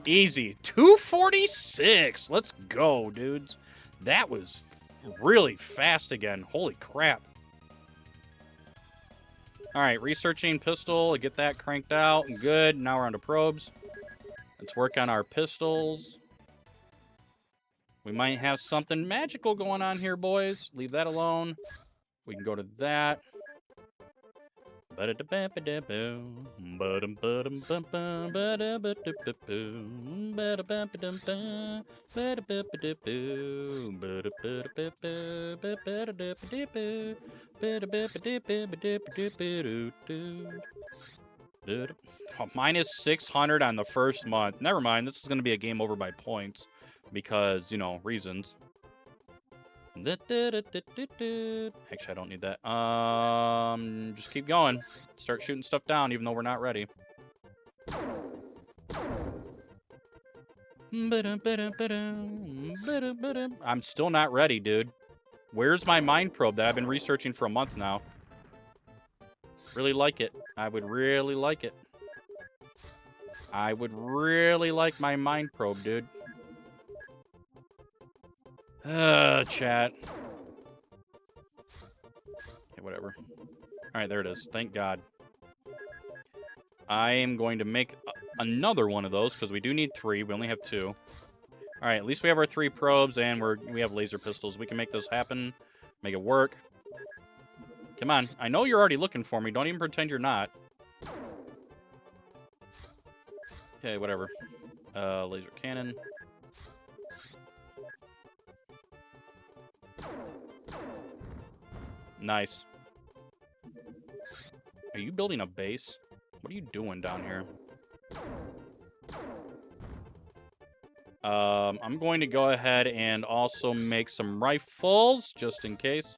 Easy. 246. Let's go, dudes. That was really fast again. Holy crap. Alright, researching pistol. Get that cranked out. Good. Now we're on to probes. Let's work on our pistols. We might have something magical going on here, boys. Leave that alone. We can go to that. Oh, minus 600 on the first month. Never mind, this is going to be a game over by points. Because, you know, reasons. Actually, I don't need that. Just keep going. Start shooting stuff down, even though we're not ready. I'm still not ready, dude. Where's my mind probe that I've been researching for a month now? Really like it. I would really like it. I would really like my mind probe, dude. Chat. Okay, whatever. Alright, there it is. Thank God. I am going to make another one of those, because we do need 3. We only have 2. Alright, at least we have our 3 probes, and we have laser pistols. We can make this happen. Make it work. Come on. I know you're already looking for me. Don't even pretend you're not. Okay, whatever. Laser cannon. Nice. Are you building a base? What are you doing down here? I'm going to go ahead and also make some rifles, just in case.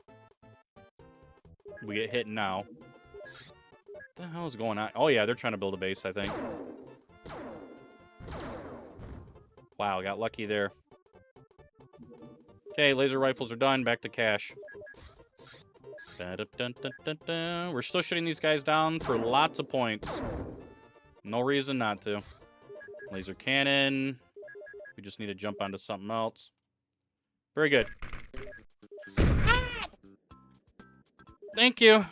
We get hit now. What the hell is going on? Oh yeah, they're trying to build a base, I think. Wow, got lucky there. Okay, laser rifles are done. Back to cash. We're still shooting these guys down for lots of points. No reason not to. Laser cannon. We just need to jump onto something else. Very good. Thank you.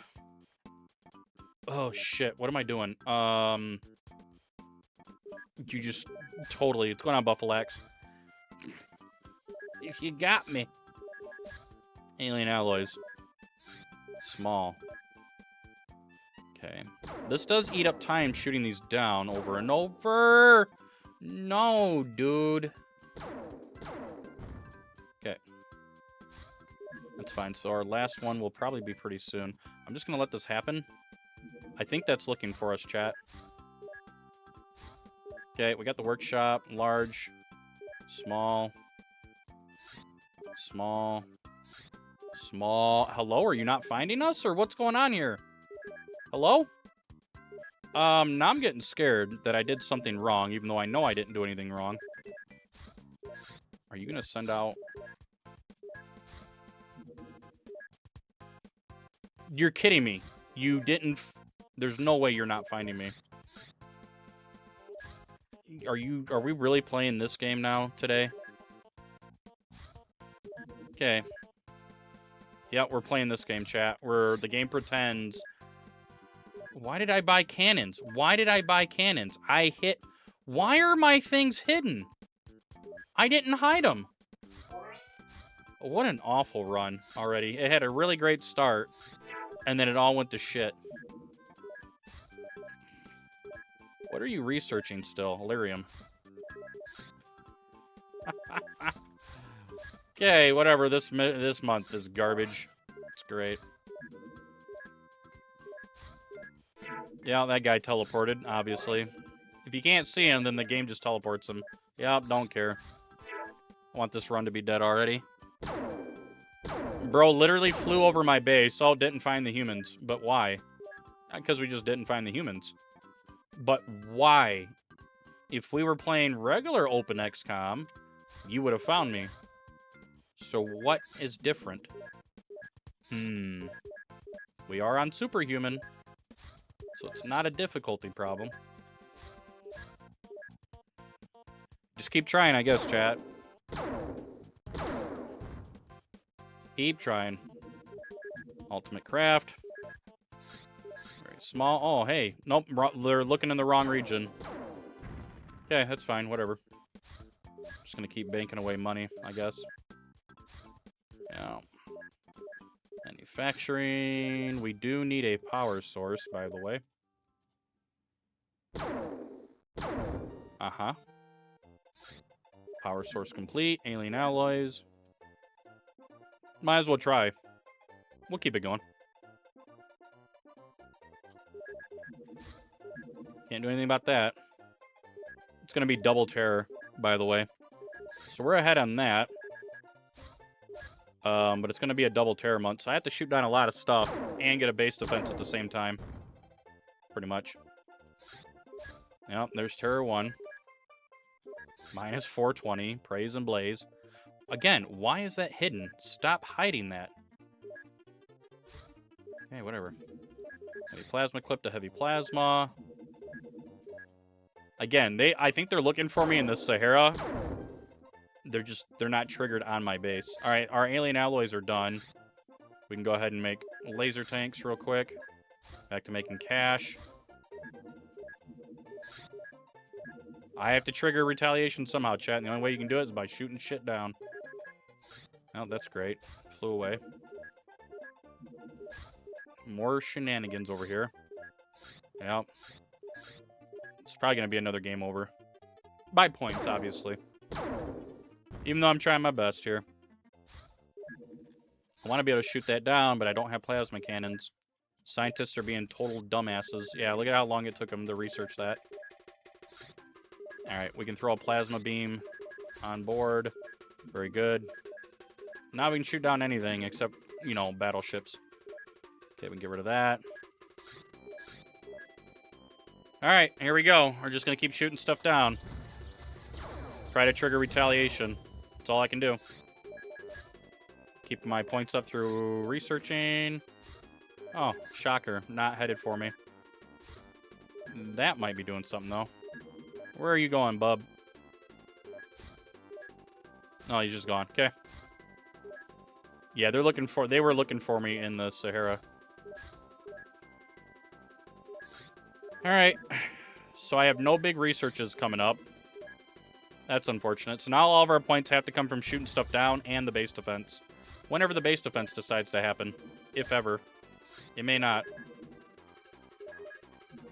Oh shit, what am I doing? You just totally, it's going on Buffalax. If you got me. Alien alloys. Small. Okay. This does eat up time shooting these down over and over. No, dude. Okay. That's fine. So our last one will probably be pretty soon. I'm just going to let this happen. I think that's looking for us, chat. Okay, we got the workshop. Large. Small. Small. Small. Hello, are you not finding us? Or what's going on here? Hello? Now I'm getting scared that I did something wrong, even though I know I didn't do anything wrong. Are you gonna send out... You're kidding me. You didn't... There's no way you're not finding me. Are we really playing this game now, today? Okay. Yeah, we're playing this game, chat. Where the game pretends... Why did I buy cannons? Why did I buy cannons? I hit... Why are my things hidden? I didn't hide them. What an awful run already. It had a really great start, and then it all went to shit. What are you researching still? Illyrium. Okay, whatever. This month is garbage. It's great. Yeah, that guy teleported, obviously. If you can't see him, then the game just teleports him. Yep, don't care. I want this run to be dead already. Bro literally flew over my base. Oh, didn't find the humans. But why? Not because we just didn't find the humans. But why? If we were playing regular Open XCOM, you would have found me. So what is different? We are on Superhuman. So it's not a difficulty problem. Just keep trying, I guess, chat. Keep trying. Ultimate craft. Very small. Oh, hey. Nope, they're looking in the wrong region. Okay, that's fine. Whatever. Just gonna keep banking away money, I guess. Yeah. Manufacturing. We do need a power source, by the way. Uh-huh. Power source complete. Alien alloys. Might as well try. We'll keep it going. Can't do anything about that. It's going to be double terror, by the way. So we're ahead on that. But it's going to be a double terror month. So I have to shoot down a lot of stuff and get a base defense at the same time. Pretty much. Yep, there's terror 1. Minus 420. Praise and blaze. Again, why is that hidden? Stop hiding that. Okay, whatever. Heavy plasma clip to heavy plasma. Again, I think they're looking for me in the Sahara. They're not triggered on my base. All right, our alien alloys are done. We can go ahead and make laser tanks real quick. Back to making cash. I have to trigger retaliation somehow, chat. And the only way you can do it is by shooting shit down. Oh, that's great. Flew away. More shenanigans over here. Yep. It's probably going to be another game over. By points, obviously. Even though I'm trying my best here. I want to be able to shoot that down, but I don't have plasma cannons. Scientists are being total dumbasses. Yeah, look at how long it took them to research that. Alright, we can throw a plasma beam on board. Very good. Now we can shoot down anything except, you know, battleships. Okay, we can get rid of that. Alright, here we go. We're just going to keep shooting stuff down. Try to trigger retaliation. That's all I can do. Keep my points up through researching. Oh, shocker. Not headed for me. That might be doing something, though. Where are you going, bub? Oh, he's just gone. Okay. Yeah, they were looking for me in the Sahara. Alright. So I have no big researches coming up. That's unfortunate. So now all of our points have to come from shooting stuff down and the base defense. Whenever the base defense decides to happen. If ever. It may not.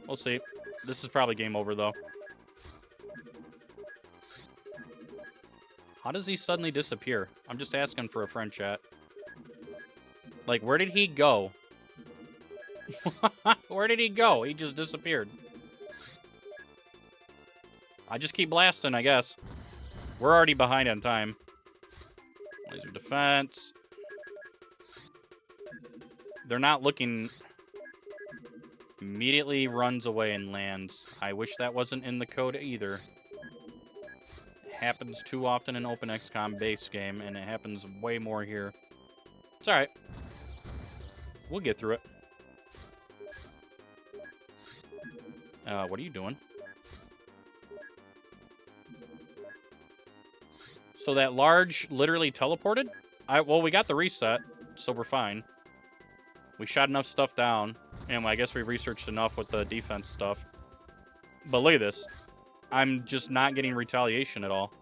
We'll see. This is probably game over, though. How does he suddenly disappear? I'm just asking for a friend, chat. Like, where did he go? Where did he go? He just disappeared. I just keep blasting, I guess. We're already behind on time. Laser defense. They're not looking... Immediately runs away and lands. I wish that wasn't in the code either. It happens too often in Open XCOM base game, and it happens way more here. It's alright. We'll get through it. What are you doing? So that large literally teleported? Well, we got the reset, so we're fine. We shot enough stuff down, and I guess we researched enough with the defense stuff. But look at this. I'm just not getting retaliation at all.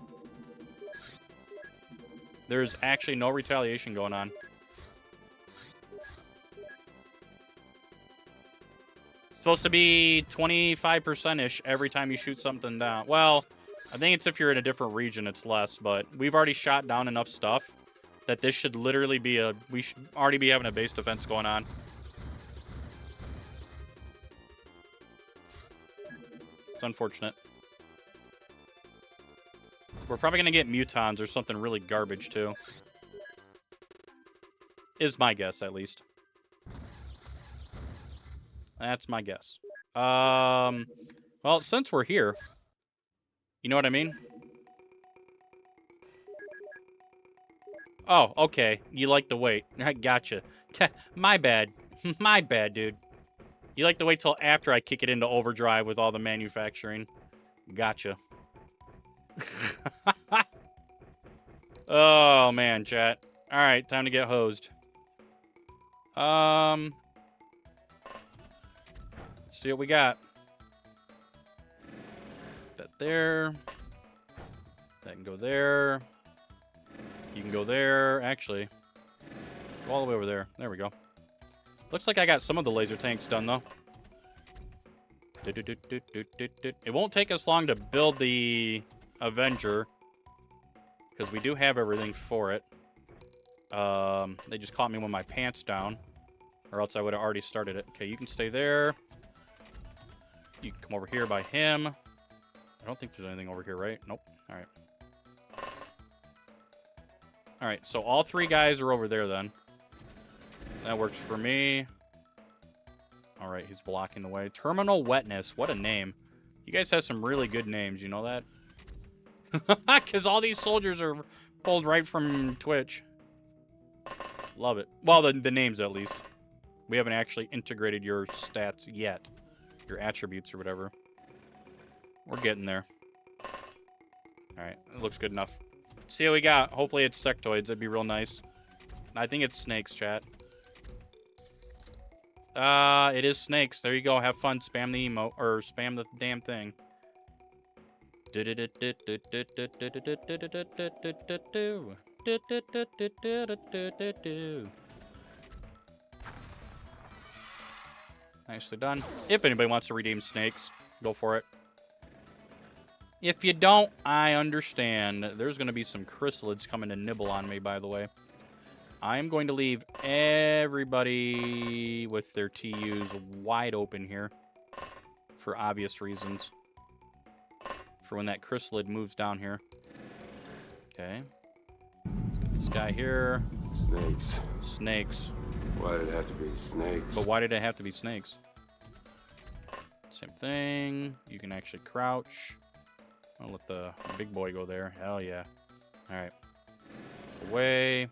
There's actually no retaliation going on. It's supposed to be 25%-ish every time you shoot something down. Well, I think it's if you're in a different region, it's less, but we've already shot down enough stuff that this should literally be we should already be having a base defense going on. It's unfortunate. We're probably going to get mutons or something really garbage, too. Is my guess, at least. That's my guess. Well, since we're here, you know what I mean? Oh, okay. You like to wait. I gotcha. My bad. My bad, dude. You like to wait till after I kick it into overdrive with all the manufacturing. Gotcha. Oh, man, chat. Alright, time to get hosed. Let's see what we got. That there. That can go there. You can go there. Actually, go all the way over there. There we go. Looks like I got some of the laser tanks done, though. It won't take us long to build the Avenger, because we do have everything for it. They just caught me with my pants down, or else I would have already started it. Okay, you can stay there. You can come over here by him. I don't think there's anything over here, right? Nope. All right. All right, so all three guys are over there then. That works for me. All right, he's blocking the way. Terminal Wetness, what a name. You guys have some really good names, you know that? Because all these soldiers are pulled right from Twitch. Love it. Well, the names at least. We haven't actually integrated your stats yet. Your attributes or whatever. We're getting there. Alright, it looks good enough. See what we got. Hopefully it's sectoids. That'd be real nice. I think it's snakes, chat. It is snakes. There you go. Have fun. Spam the emote. Or spam the damn thing. Nicely done. If anybody wants to redeem snakes, go for it. If you don't, I understand. There's going to be some chrysalids coming to nibble on me, by the way. I'm going to leave everybody with their TUs wide open here. For obvious reasons. For when that chrysalid moves down here. Okay. Get this guy here. Snakes. Snakes. Why did it have to be snakes? But why did it have to be snakes? Same thing. You can actually crouch. I'll let the big boy go there. Hell yeah. Alright. Away.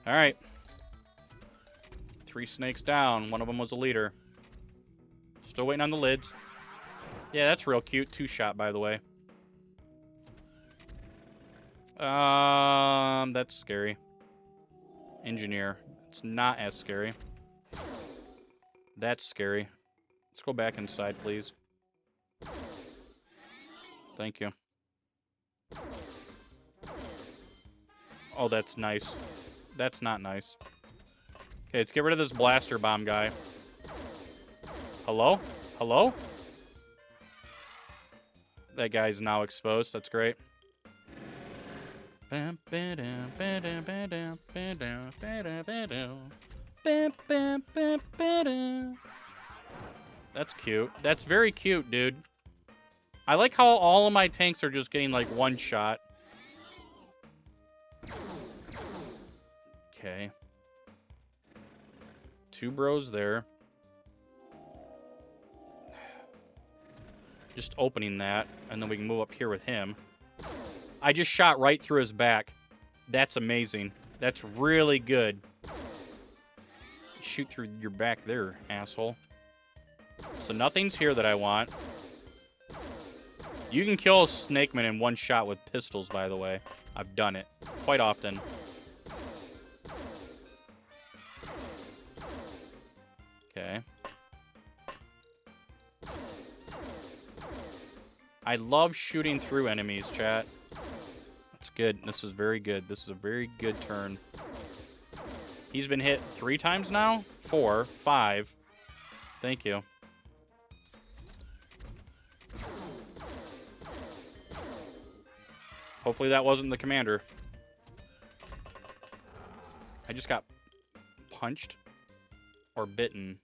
Alright. 3 snakes down. One of them was a leader. Still waiting on the lids. Yeah, that's real cute. 2-shot, by the way. That's scary. Engineer. It's not as scary. That's scary. Let's go back inside, please. Thank you. Oh, that's nice. That's not nice. Okay, let's get rid of this blaster bomb guy. Hello? Hello? That guy's now exposed. That's great. That's cute. That's very cute, dude. I like how all of my tanks are just getting like 1 shot. Okay. 2 bros there. Just opening that, and then we can move up here with him. I just shot right through his back. That's amazing. That's really good. Shoot through your back there, asshole. So nothing's here that I want. You can kill snakemen in 1 shot with pistols, by the way. I've done it quite often. Okay. I love shooting through enemies, chat. That's good. This is very good. This is a very good turn. He's been hit 3 times now? 4, 5. Thank you. Hopefully that wasn't the commander. I just got punched or bitten.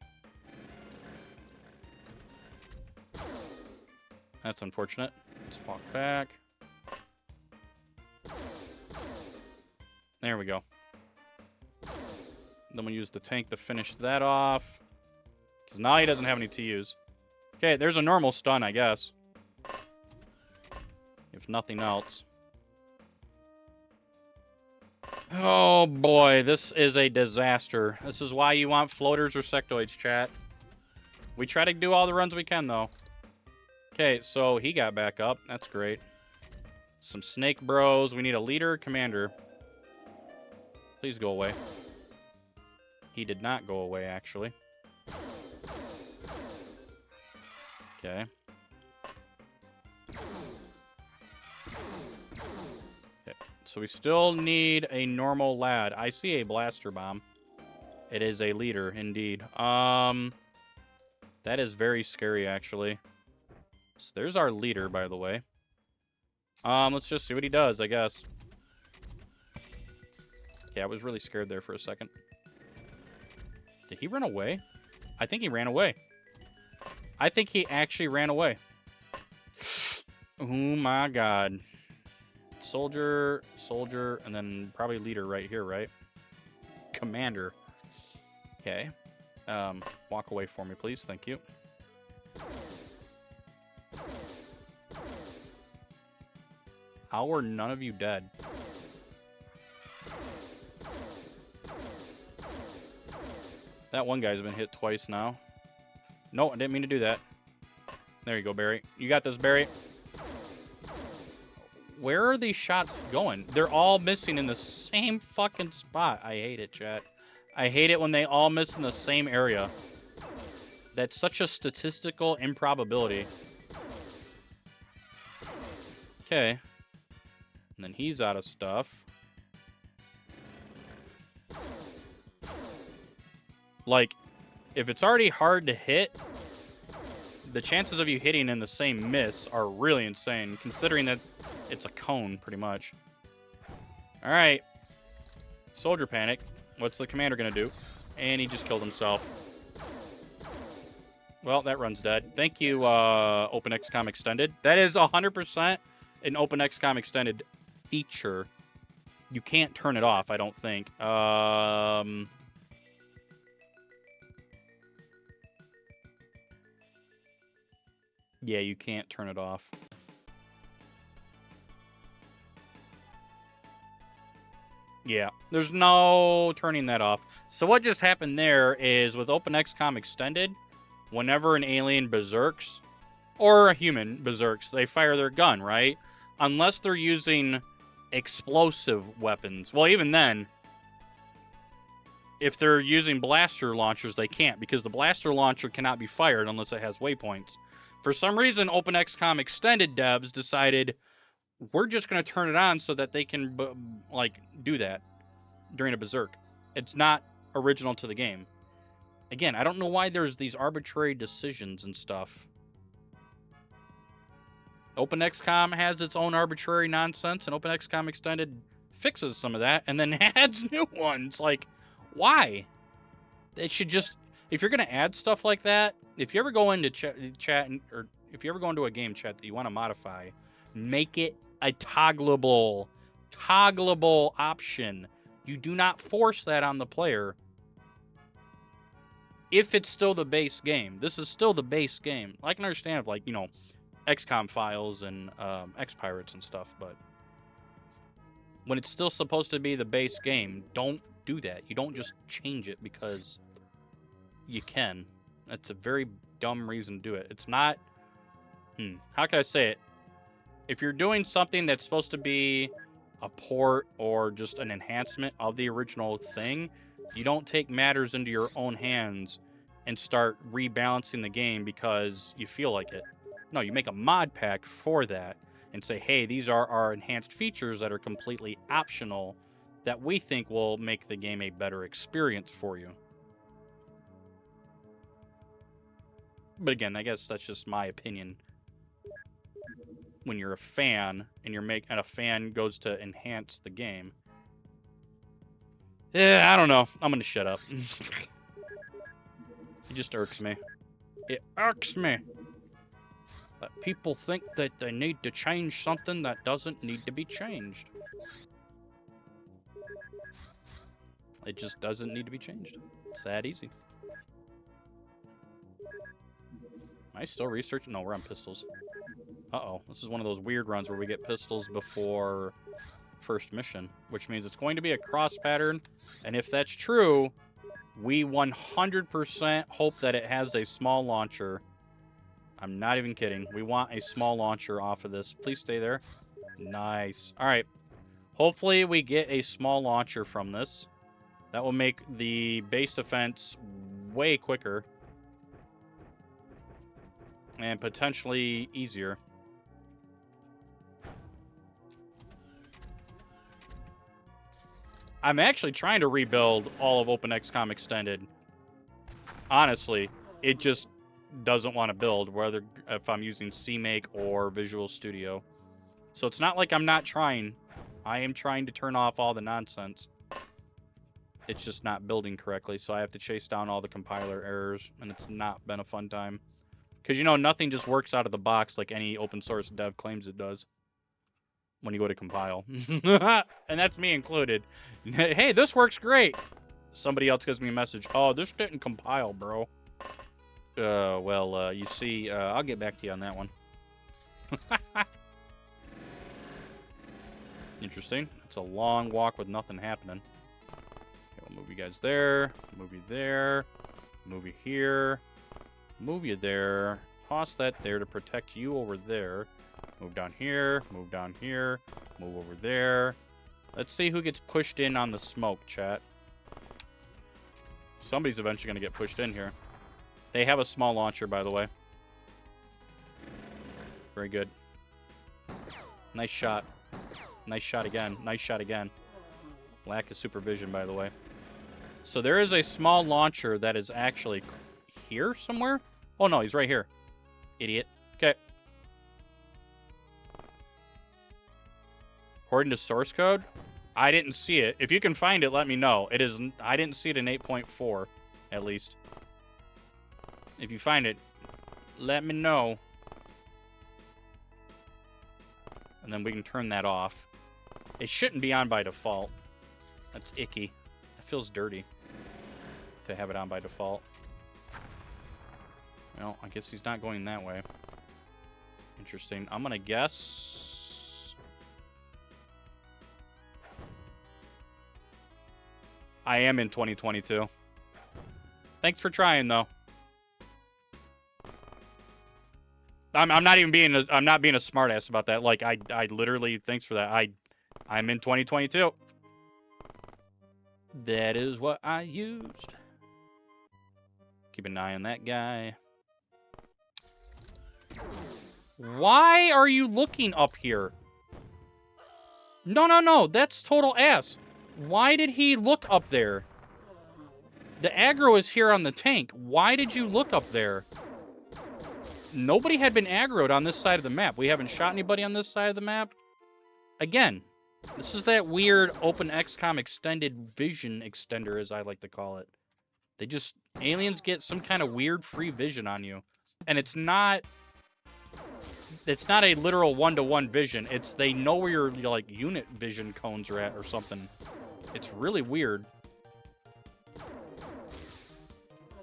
That's unfortunate. Let's walk back. There we go. Then we'll use the tank to finish that off. Because now he doesn't have any TUs. Okay, there's a normal stun, I guess. If nothing else. Oh boy, this is a disaster. This is why you want floaters or sectoids, chat. We try to do all the runs we can, though. Okay, so he got back up. That's great. Some snake bros. We need a leader, commander. Please go away. He did not go away, actually. Okay. So we still need a normal lad. I see a blaster bomb. It is a leader, indeed. That is very scary, actually. So there's our leader, by the way. Let's just see what he does, I guess. Yeah, I was really scared there for a second. Did he run away? I think he ran away. I think he actually ran away. Oh my god. Soldier, soldier, and then probably leader right here, right? Commander. Okay. Walk away for me, please. Thank you. How are none of you dead? That one guy's been hit twice now. No, I didn't mean to do that. There you go, Barry. You got this, Barry. Where are these shots going? They're all missing in the same fucking spot. I hate it, chat. I hate it when they all miss in the same area. That's such a statistical improbability. Okay. And then he's out of stuff. Like, if it's already hard to hit, the chances of you hitting in the same miss are really insane, considering that it's a cone, pretty much. Alright. Soldier panic. What's the commander gonna do? And he just killed himself. Well, that run's dead. Thank you, OpenXCom Extended. That is 100% an OpenXCom Extended feature. You can't turn it off, I don't think. Yeah, you can't turn it off. Yeah, there's no turning that off. So what just happened there is with OpenXCom Extended, whenever an alien berserks, or a human berserks, they fire their gun, right? Unless they're using explosive weapons. Well, even then, if they're using blaster launchers, they can't, because the blaster launcher cannot be fired unless it has waypoints. For some reason, OpenXCom Extended devs decided, we're just going to turn it on so that they can, like, do that during a berserk. It's not original to the game. Again, I don't know why there's these arbitrary decisions and stuff. OpenXCom has its own arbitrary nonsense, and OpenXCom Extended fixes some of that and then adds new ones. Like, why? It should just... If you're going to add stuff like that, if you ever go into chat, or if you ever go into a game chat that you want to modify, make it a toggleable option. You do not force that on the player if it's still the base game. This is still the base game. I can understand, like, you know, XCOM files and X-Pirates and stuff, but when it's still supposed to be the base game, don't do that. You don't just change it because you can. That's a very dumb reason to do it. It's not... how can I say it? If you're doing something that's supposed to be a port or just an enhancement of the original thing, you don't take matters into your own hands and start rebalancing the game because you feel like it. No, you make a mod pack for that and say, hey, these are our enhanced features that are completely optional that we think will make the game a better experience for you. But again, I guess that's just my opinion. When you're a fan and a fan goes to enhance the game. Yeah, I don't know. I'm gonna shut up. It just irks me. It irks me that people think that they need to change something that doesn't need to be changed. It just doesn't need to be changed. It's that easy. Am I still researching? No, we're on pistols. Uh-oh. This is one of those weird runs where we get pistols before first mission, which means it's going to be a cross pattern, and if that's true, we 100% hope that it has a small launcher. I'm not even kidding. We want a small launcher off of this. Please stay there. Nice. All right. Hopefully we get a small launcher from this. That will make the base defense way quicker. And potentially easier. I'm actually trying to rebuild all of OpenXCom Extended. Honestly, it just doesn't want to build, whether if I'm using CMake or Visual Studio. So it's not like I'm not trying. I am trying to turn off all the nonsense. It's just not building correctly, so I have to chase down all the compiler errors, and it's not been a fun time. Because, you know, nothing just works out of the box like any open source dev claims it does when you go to compile. And that's me included. Hey, this works great. Somebody else gives me a message. Oh, this didn't compile, bro. Well, you see, I'll get back to you on that one. Interesting. It's a long walk with nothing happening. Okay, we'll move you guys there. Move you there. Move you here. Move you there. Toss that there to protect you over there. Move down here. Move down here. Move over there. Let's see who gets pushed in on the smoke, chat. Somebody's eventually going to get pushed in here. They have a small launcher, by the way. Very good. Nice shot. Nice shot again. Nice shot again. Lack of supervision, by the way. So there is a small launcher that is actually here somewhere. Oh, no, he's right here. Idiot. Okay. According to source code, I didn't see it. If you can find it, let me know. It is. I didn't see it in 8.4, at least. If you find it, let me know. And then we can turn that off. It shouldn't be on by default. That's icky. It feels dirty to have it on by default. Well, I guess he's not going that way. Interesting. I'm gonna guess... I am in 2022. Thanks for trying, though. I'm not even being I'm not being a smartass about that. Like I literally, thanks for that. I'm in 2022. That is what I used. Keep an eye on that guy. Why are you looking up here? No, that's total ass. Why did he look up there? The aggro is here on the tank. Why did you look up there? Nobody had been aggroed on this side of the map. We haven't shot anybody on this side of the map. Again, this is that weird OpenXCom extended vision extender, as I like to call it. They just... aliens get some kind of weird free vision on you. And it's not a literal one-to-one vision. It's they know where your like unit vision cones are at or something. It's really weird.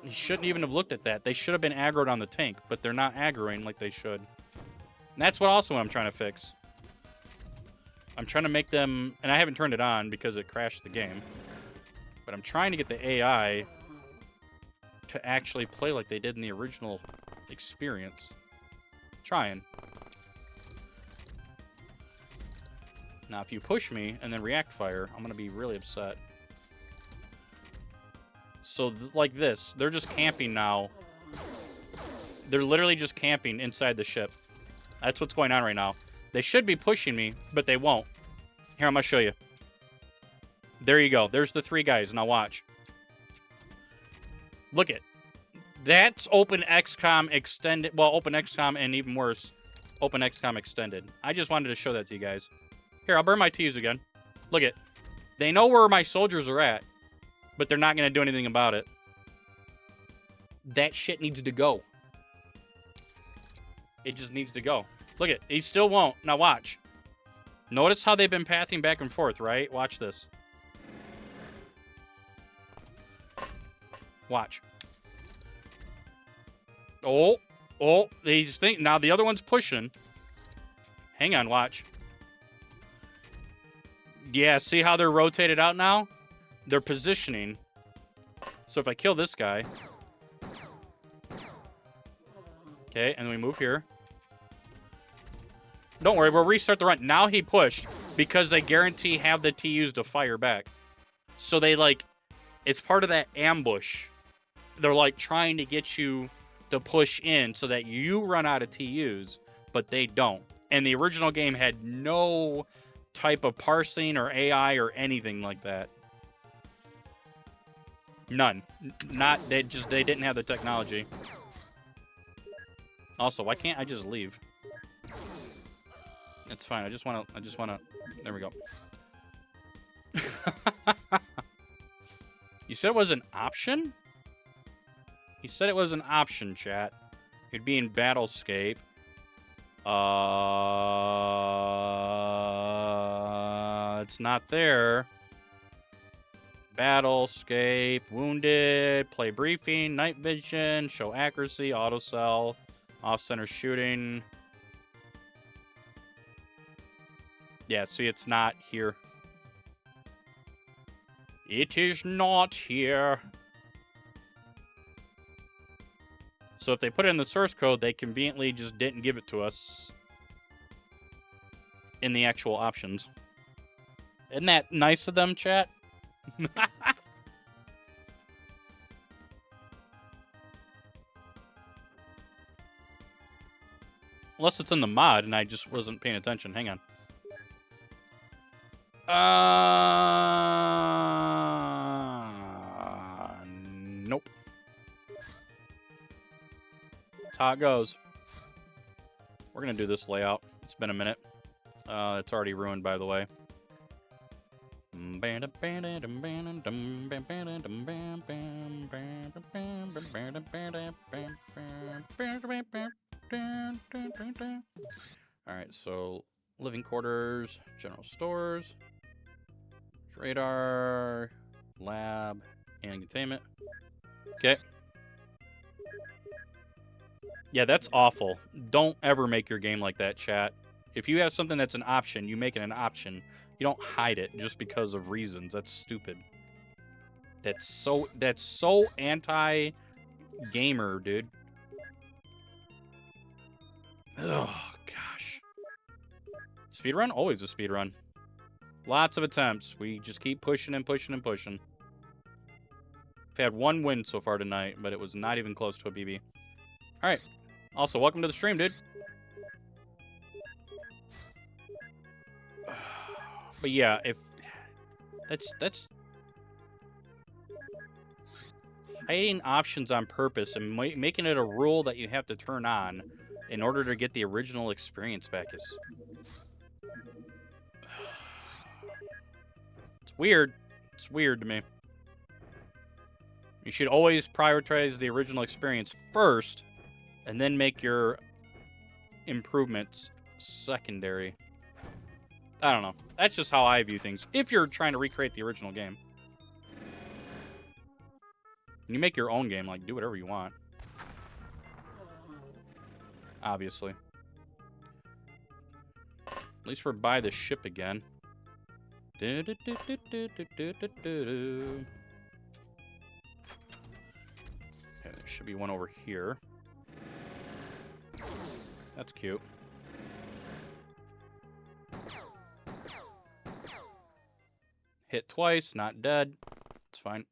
He shouldn't even have looked at that. They should have been aggroed on the tank, but they're not aggroing like they should. And that's what I'm trying to fix. I'm trying to make them... and I haven't turned it on because it crashed the game. But I'm trying to get the AI to actually play like they did in the original experience. Trying. Now, if you push me and then react fire, I'm going to be really upset. So, like this. They're just camping now. They're literally just camping inside the ship. That's what's going on right now. They should be pushing me, but they won't. Here, I'm going to show you. There you go. There's the 3 guys. Now watch. Look it. That's OpenXCom Extended. Well, OpenXCom and even worse, OpenXCom Extended. I just wanted to show that to you guys. Here, I'll burn my T's again. Look it. They know where my soldiers are at, but they're not going to do anything about it. That shit needs to go. It just needs to go. Look it. He still won't. Now watch. Notice how they've been pathing back and forth, right? Watch this. Watch. Oh, they just think now the other one's pushing. Hang on, watch. Yeah, see how they're rotated out now? They're positioning. So if I kill this guy. Okay, and then we move here. Don't worry, we'll restart the run. Now he pushed. because they guarantee have the TUs to fire back. So they like, it's part of that ambush. They're like trying to get you to push in so that you run out of TUs, but they don't. And the original game had no type of parsing or AI or anything like that. None. They didn't have the technology. Also, why can't I just leave? It's fine. I just wanna. There we go. You said it was an option? You said it was an option, chat. It'd be in Battlescape. It's not there. Battlescape, wounded, play briefing, night vision, show accuracy, auto cell, off-center shooting. Yeah, see, it's not here. It is not here. So if they put it in the source code, they conveniently just didn't give it to us in the actual options. Isn't that nice of them, chat? Unless it's in the mod and I just wasn't paying attention. Hang on. Nope. That's how it goes. We're gonna do this layout. It's been a minute. It's already ruined, by the way. Alright, so living quarters, general stores, radar, lab, and containment. Okay. Yeah, that's awful. Don't ever make your game like that, chat. If you have something that's an option, you make it an option. You don't hide it just because of reasons. That's stupid. That's so anti-gamer, dude. Oh, gosh. Speedrun? Always a speedrun. Lots of attempts. We just keep pushing and pushing and pushing. We've had one win so far tonight, but it was not even close to a BB. Alright. Also, welcome to the stream, dude. But yeah, if... That's... hiding options on purpose and making it a rule that you have to turn on in order to get the original experience back is... It's weird. It's weird to me. You should always prioritize the original experience first, and then make your improvements secondary. I don't know. That's just how I view things. If you're trying to recreate the original game. You make your own game, like, do whatever you want. Obviously. At least we're by the ship again. Okay, there should be one over here. That's cute. Hit twice, not dead. It's fine.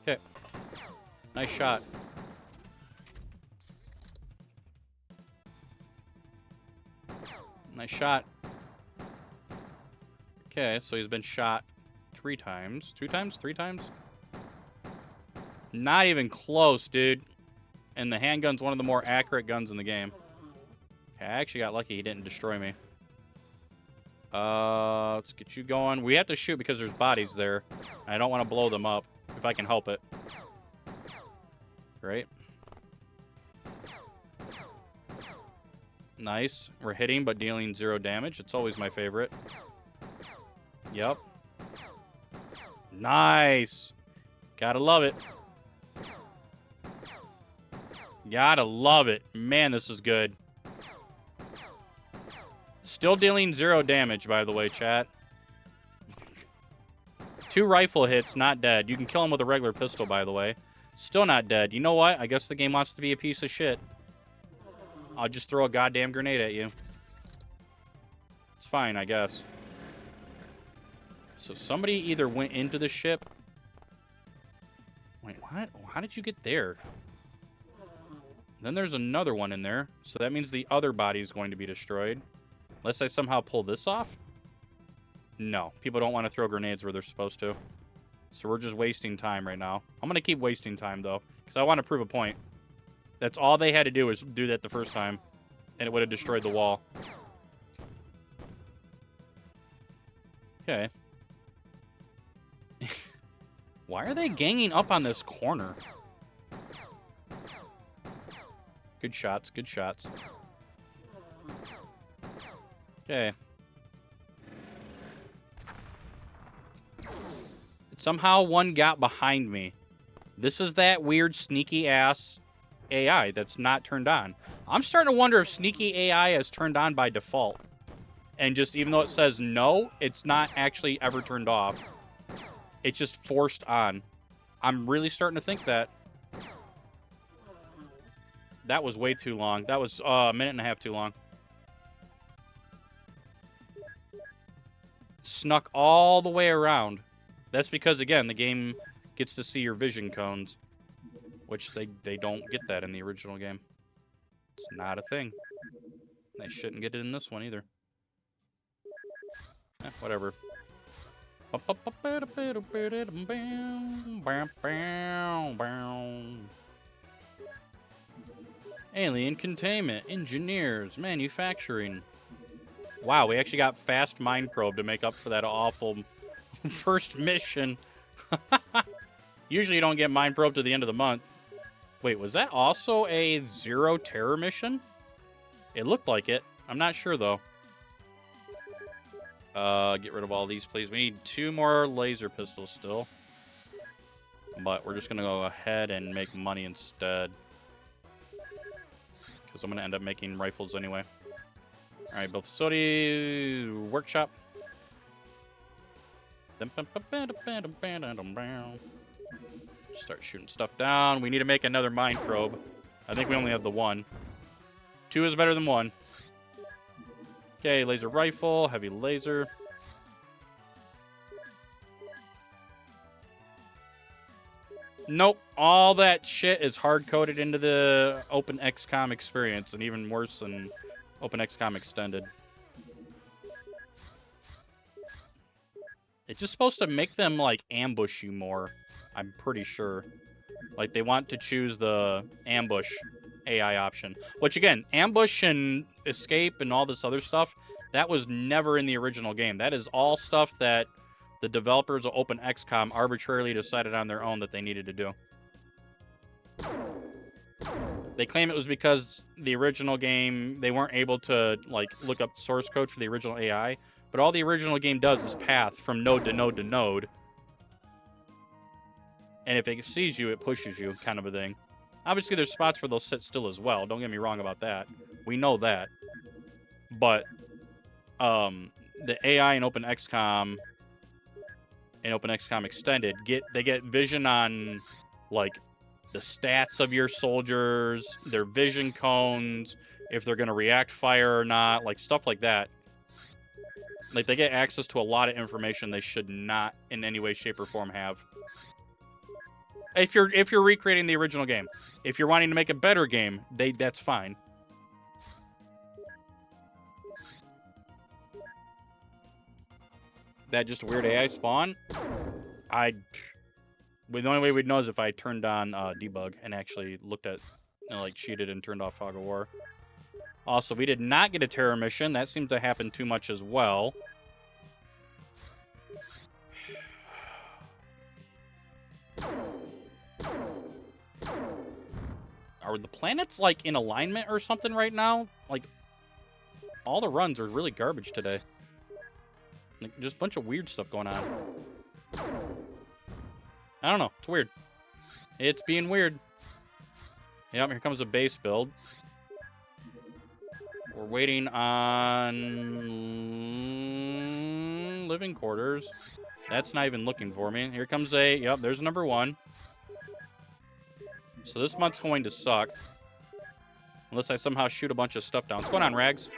Okay. Nice shot. Nice shot. Okay, so he's been shot 3 times. 2 times? 3 times? Not even close, dude. And the handgun's one of the more accurate guns in the game. Okay, I actually got lucky he didn't destroy me. Let's get you going. We have to shoot because there's bodies there. I don't want to blow them up if I can help it. Great. Nice. We're hitting but dealing 0 damage. It's always my favorite. Yep. Nice. Gotta love it. Gotta love it. Man, this is good. Still dealing 0 damage, by the way, chat. 2 rifle hits, not dead. You can kill him with a regular pistol, by the way. Still not dead. You know what? I guess the game wants to be a piece of shit. I'll just throw a goddamn grenade at you. It's fine, I guess. So somebody either went into the ship. Wait, what? How did you get there? Then there's another one in there. So that means the other body is going to be destroyed. Unless I somehow pull this off? No. People don't want to throw grenades where they're supposed to. So we're just wasting time right now. I'm going to keep wasting time, though. Because I want to prove a point. That's all they had to do was do that the first time. And it would have destroyed the wall. Okay. Why are they ganging up on this corner? Good shots, good shots. Okay. Somehow one got behind me. This is that weird sneaky ass AI that's not turned on. I'm starting to wonder if sneaky AI is turned on by default. And just, even though it says no, it's not actually ever turned off. It's just forced on. I'm really starting to think that. That was way too long. That was a minute and a half too long. Snuck all the way around. That's because, again, the game gets to see your vision cones. Which they don't get that in the original game. It's not a thing. They shouldn't get it in this one either. Whatever. Alien containment, engineers, manufacturing. Wow, we actually got fast mind probe to make up for that awful first mission. Usually you don't get mind probe to the end of the month. Wait, was that also a zero terror mission? It looked like it. I'm not sure though. Get rid of all these, please. We need 2 more laser pistols still. But we're just going to go ahead and make money instead. Because I'm going to end up making rifles anyway. Alright, build facility, workshop. Start shooting stuff down. We need to make another mine probe. I think we only have the 1. 2 is better than 1. Okay, laser rifle, heavy laser. Nope, all that shit is hard-coded into the Open XCOM experience, and even worse than Open XCOM Extended. It's just supposed to make them, like, ambush you more, I'm pretty sure. Like, they want to choose the ambush AI option. Which, again, ambush and escape and all this other stuff, that was never in the original game. That is all stuff that the developers of Open XCOM arbitrarily decided on their own that they needed to do. They claim it was because the original game, they weren't able to, like, look up source code for the original AI. But all the original game does is path from node to node to node. And if it sees you, it pushes you, kind of a thing. Obviously, there's spots where they'll sit still as well. Don't get me wrong about that. We know that. But the AI in Open XCOM and Open XCOM Extended they get vision on, like, the stats of your soldiers, their vision cones, if they're going to react fire or not, like stuff like that. Like, they get access to a lot of information they should not in any way, shape, or form have. If you're recreating the original game. If you're wanting to make a better game, that's fine. That just a weird AI spawn? The only way we'd know is if I turned on debug and actually looked at, like, cheated and turned off Fog of War. Also, we did not get a terror mission. That seems to happen too much as well. Are the planets, like, in alignment or something right now? Like, all the runs are really garbage today. Like, just a bunch of weird stuff going on. I don't know. It's weird. It's being weird. Yep, here comes a base build. We're waiting on living quarters. That's not even looking for me. Here comes yep, there's number 1. So this month's going to suck. Unless I somehow shoot a bunch of stuff down. What's going on, Rags?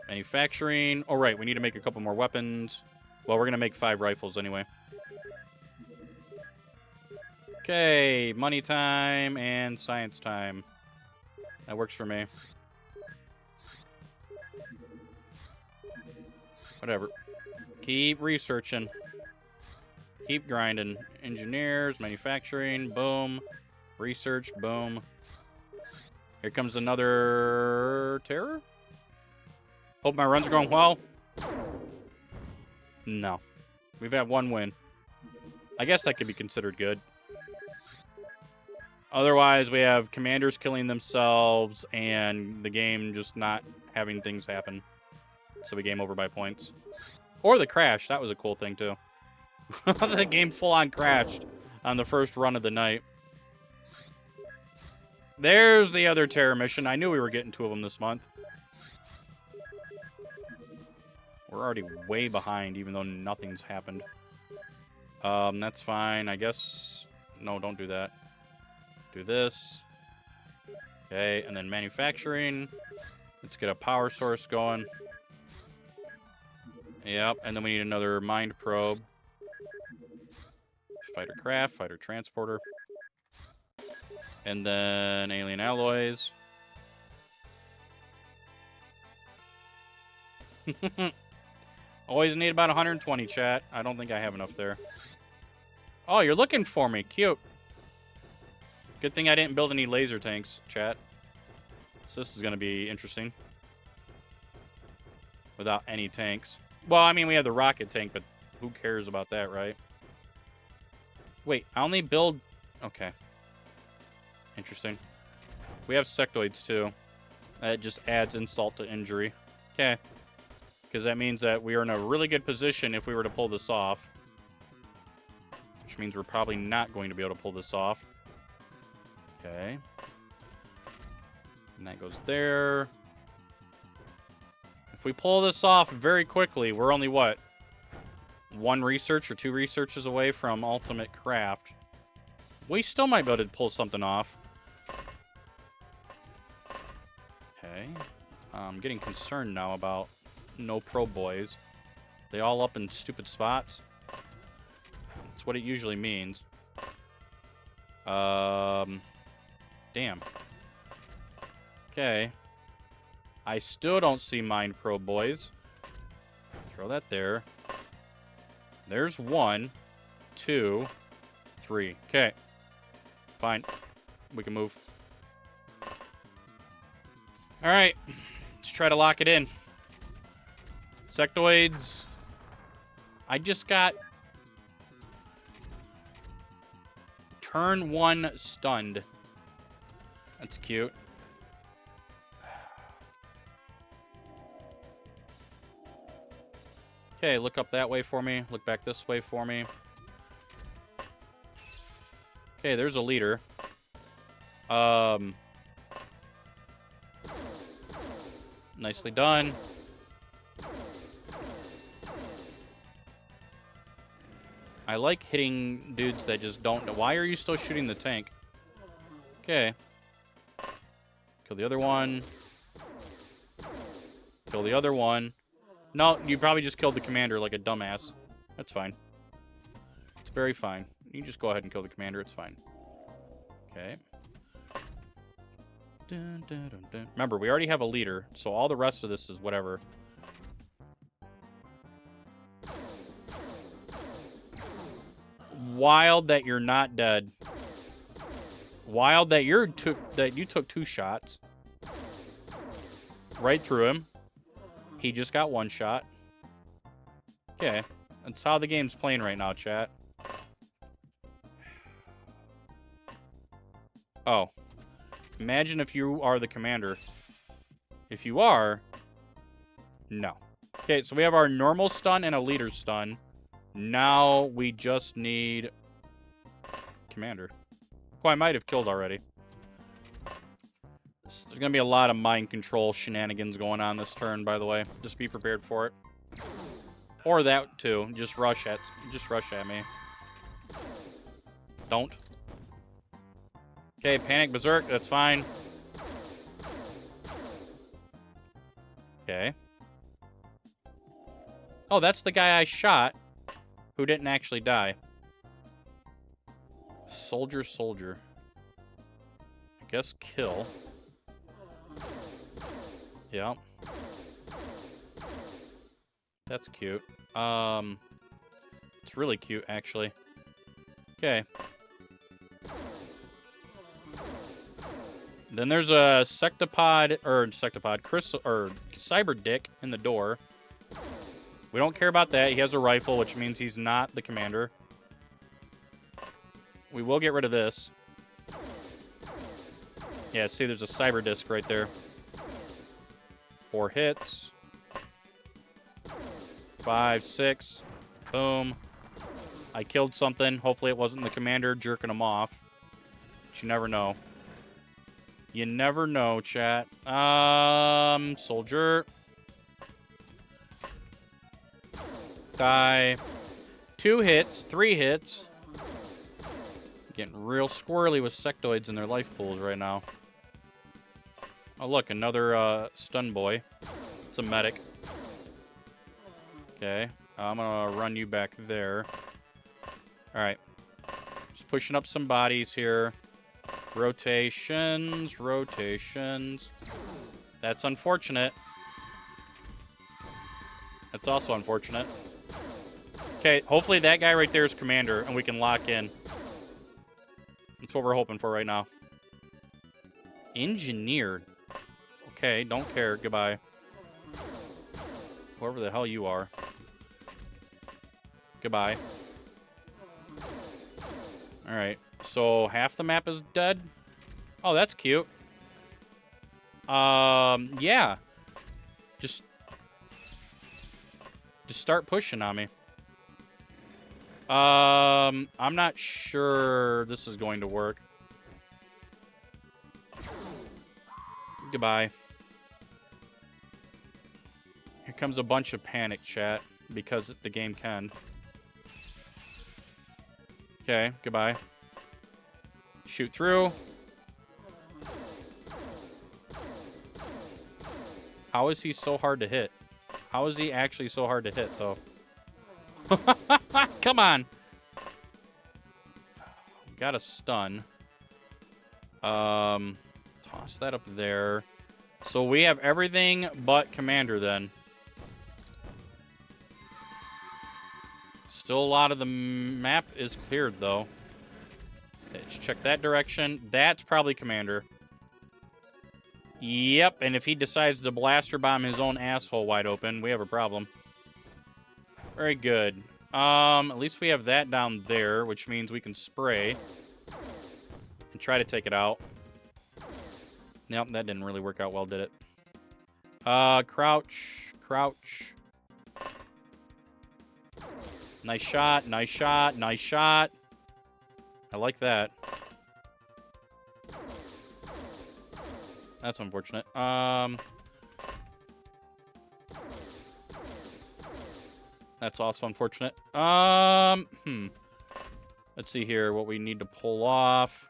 Manufacturing. Oh, right. We need to make a couple more weapons. Well, we're going to make 5 rifles anyway. Okay. Money time and science time. That works for me. Whatever. Keep researching. Keep grinding. Engineers, manufacturing, boom. Research, boom. Here comes another terror. Hope my runs are going well. No. We've had 1 win. I guess that could be considered good. Otherwise, we have commanders killing themselves and the game just not having things happen. So we game over by points. Or the crash. That was a cool thing, too. The game full-on crashed on the first run of the night. There's the other terror mission. I knew we were getting 2 of them this month. We're already way behind, even though nothing's happened. That's fine, I guess. No, don't do that. Do this. Okay, and then manufacturing. Let's get a power source going. Yep, and then we need another mind probe. Fighter craft, fighter transporter. And then alien alloys. Always need about 120, chat. I don't think I have enough there. Oh, you're looking for me. Cute. Good thing I didn't build any laser tanks, chat. So this is going to be interesting. Without any tanks. Well, I mean, we have the rocket tank, but who cares about that, right? Wait, I only build... Okay. Interesting. We have sectoids, too. That just adds insult to injury. Okay. Because that means that we are in a really good position if we were to pull this off. Which means we're probably not going to be able to pull this off. Okay. And that goes there. If we pull this off very quickly, we're only, what? 1 research or 2 researches away from ultimate craft. We still might be able to pull something off. Okay. I'm getting concerned now about no pro boys. They all up in stupid spots. That's what it usually means. Damn. Okay. I still don't see Mind Probe boys. Throw that there. There's 1, 2, 3. Okay. Fine. We can move. Alright. Let's try to lock it in. Sectoids. I just got... Turn 1 stunned. That's cute. Okay, look up that way for me. Look back this way for me. Okay, there's a leader. Nicely done. I like hitting dudes that just don't know. Why are you still shooting the tank? Okay. Kill the other one. Kill the other one. No, you probably just killed the commander like a dumbass. That's fine. It's very fine. You just go ahead and kill the commander. It's fine. Okay. Dun, dun, dun, dun. Remember, we already have a leader, so all the rest of this is whatever. Wild that you're not dead. Wild that you took 2 shots. Right through him. He just got 1 shot. Okay. That's how the game's playing right now, chat. Oh. Imagine if you are the commander. If you are... No. Okay, so we have our normal stun and a leader stun. Now we just need... Commander. Who I might have killed already. There's going to be a lot of mind control shenanigans going on this turn, by the way. Just be prepared for it. Or that too. Just rush at me. Don't. Okay, panic berserk, that's fine. Okay. Oh, that's the guy I shot who didn't actually die. Soldier. I guess kill. Yeah. That's cute. It's really cute, actually. Okay. Then there's a Cyber dick in the door. We don't care about that. He has a rifle, which means he's not the commander. We will get rid of this. Yeah, see, there's a cyber disc right there. 4 hits. 5, 6. Boom. I killed something. Hopefully it wasn't the commander jerking him off. But you never know. You never know, chat. Soldier. Die. 2 hits. 3 hits. Getting real squirrely with sectoids in their life pools right now. Oh, look, another stun boy. It's a medic. Okay. I'm gonna run you back there. Alright. Just pushing up some bodies here. Rotations. That's unfortunate. That's also unfortunate. Okay, hopefully that guy right there is commander, and we can lock in. That's what we're hoping for right now. Engineered. Okay, don't care. Goodbye. Whoever the hell you are. Goodbye. Alright, so half the map is dead. Oh, that's cute. Yeah. Just start pushing on me. I'm not sure this is going to work. Goodbye. Here comes a bunch of panic, chat, because the game can. Okay, goodbye. Shoot through. How is he so hard to hit? How is he actually so hard to hit, though? Come on. Got a stun. Toss that up there. So we have everything but commander then. Still a lot of the map is cleared though. Let's check that direction. That's probably commander. Yep, and if he decides to blaster bomb his own asshole wide open, we have a problem. Very good. At least we have that down there, which means we can spray and try to take it out. Nope, that didn't really work out well, did it? Crouch. Nice shot. I like that. That's unfortunate. That's also unfortunate. Let's see here what we need to pull off.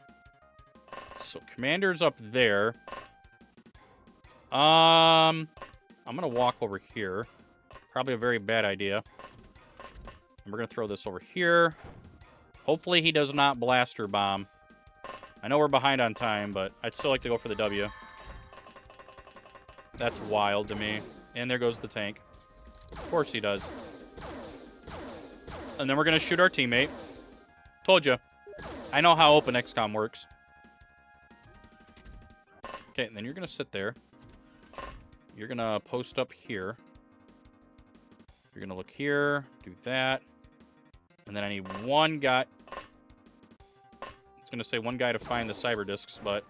So commander's up there. I'm gonna walk over here. Probably a very bad idea. And we're gonna throw this over here. Hopefully he does not blaster bomb. I know we're behind on time, but I'd still like to go for the W. That's wild to me. And there goes the tank. Of course he does. And then we're going to shoot our teammate. Told you. I know how open XCOM works. Okay, and then you're going to sit there. You're going to post up here. You're going to look here. Do that. And then I need one guy. It's going to say one guy to find the cyber discs, but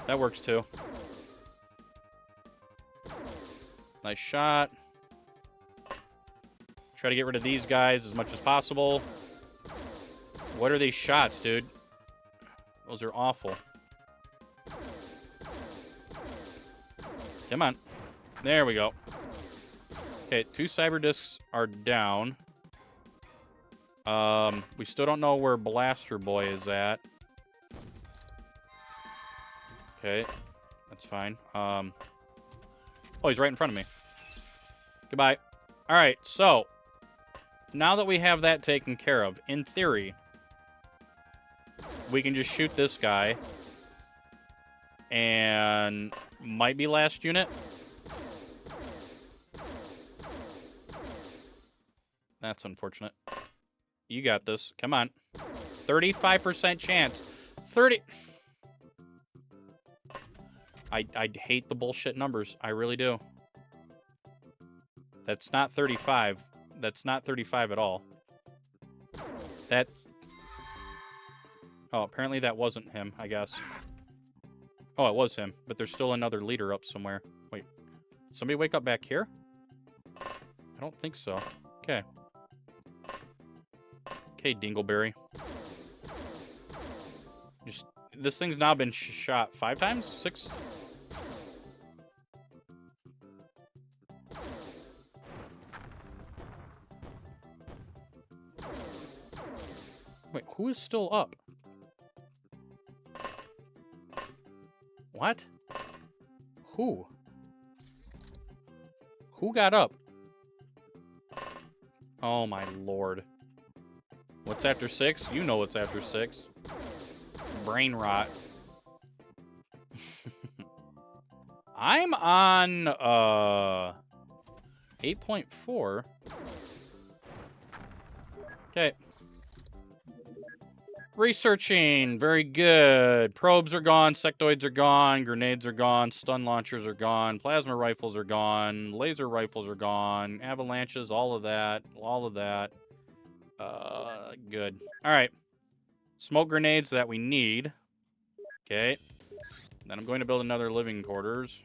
that works too. Nice shot. Try to get rid of these guys as much as possible. What are these shots, dude? Those are awful. Come on. There we go. Okay, 2 cyber discs are down. We still don't know where Blaster Boy is at. Okay, that's fine. Oh, he's right in front of me. Goodbye. All right, so now that we have that taken care of, in theory, we can just shoot this guy. And might be last unit. That's unfortunate. You got this. Come on. 35% chance. 30. I hate the bullshit numbers. I really do. That's not 35. That's not 35 at all. That's... Oh, apparently that wasn't him, I guess. Oh, it was him. But there's still another leader up somewhere. Wait. Somebody wake up back here? I don't think so. Okay. Okay, Dingleberry. Just... This thing's now been shot 5 times? 6? Wait, who is still up? What? Who? Who got up? Oh my lord. What's after 6? You know what's after 6. Brain rot. I'm on 8.4. Okay. Researching, very good. Probes are gone, sectoids are gone, grenades are gone, stun launchers are gone, plasma rifles are gone, laser rifles are gone, avalanches, all of that. Good. All right. Smoke grenades that we need. Okay. Then I'm going to build another living quarters.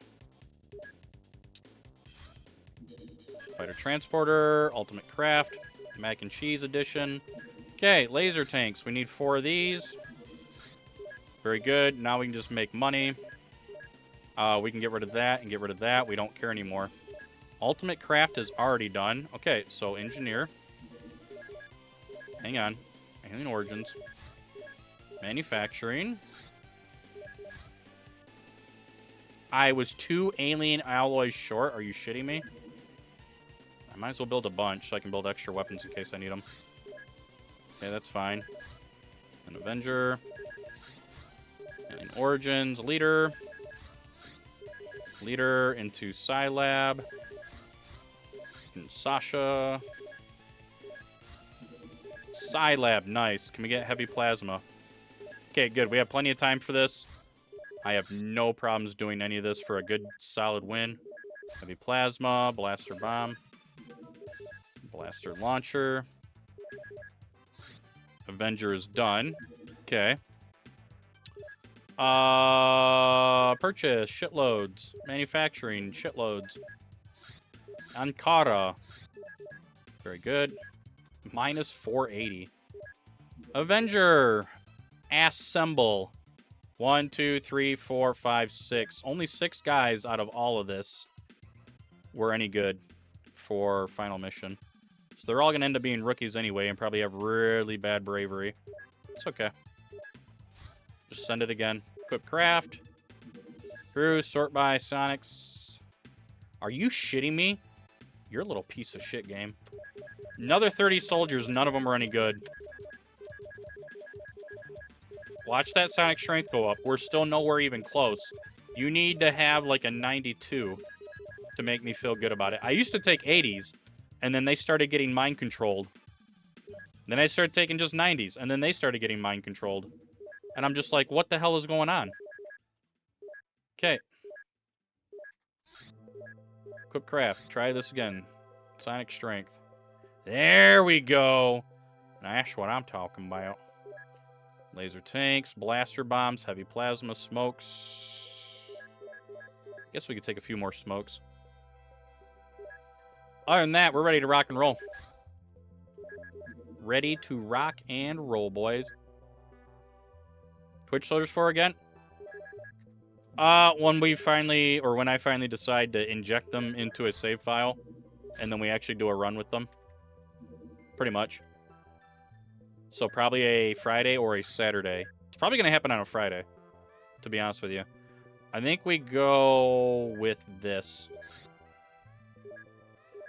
Fighter transporter, ultimate craft, mac and cheese edition. Okay, laser tanks. We need 4 of these. Very good. Now we can just make money. We can get rid of that and get rid of that. We don't care anymore. Ultimate craft is already done. Okay, so engineer. Hang on. Alien origins. Manufacturing. I was 2 alien alloys short. Are you shitting me? I might as well build a bunch so I can build extra weapons in case I need them. Okay, that's fine. An Avenger. Alien Origins. Leader. Leader into Scilab. And Sasha. Scilab, nice. Can we get heavy plasma? Okay, good. We have plenty of time for this. I have no problems doing any of this for a good, solid win. Heavy plasma. Blaster bomb. Blaster launcher. Avenger is done. Okay. Purchase, shitloads. Manufacturing, shitloads. Ankara. Very good. Minus 480. Avenger. Assemble. 1, 2, 3, 4, 5, 6. Only 6 guys out of all of this were any good for final mission. So they're all going to end up being rookies anyway and probably have really bad bravery. It's okay. Just send it again. Equip craft. Crew, sort by Sonics. Are you shitting me? You're a little piece of shit, game. Another 30 soldiers. None of them are any good. Watch that Sonic strength go up. We're still nowhere even close. You need to have like a 92 to make me feel good about it. I used to take 80s. And then they started getting mind controlled. Then I started taking just 90s. And then they started getting mind controlled. And I'm just like, what the hell is going on? Okay. Equip craft. Try this again. Sonic strength. There we go. That's what I'm talking about. Laser tanks, blaster bombs, heavy plasma, smokes. Guess we could take a few more smokes. Other than that, we're ready to rock and roll. Ready to rock and roll, boys. Twitch Soldiers 4 again? When I finally decide to inject them into a save file, and then we actually do a run with them. Pretty much. So probably a Friday or a Saturday. It's probably going to happen on a Friday, to be honest with you. I think we go with this.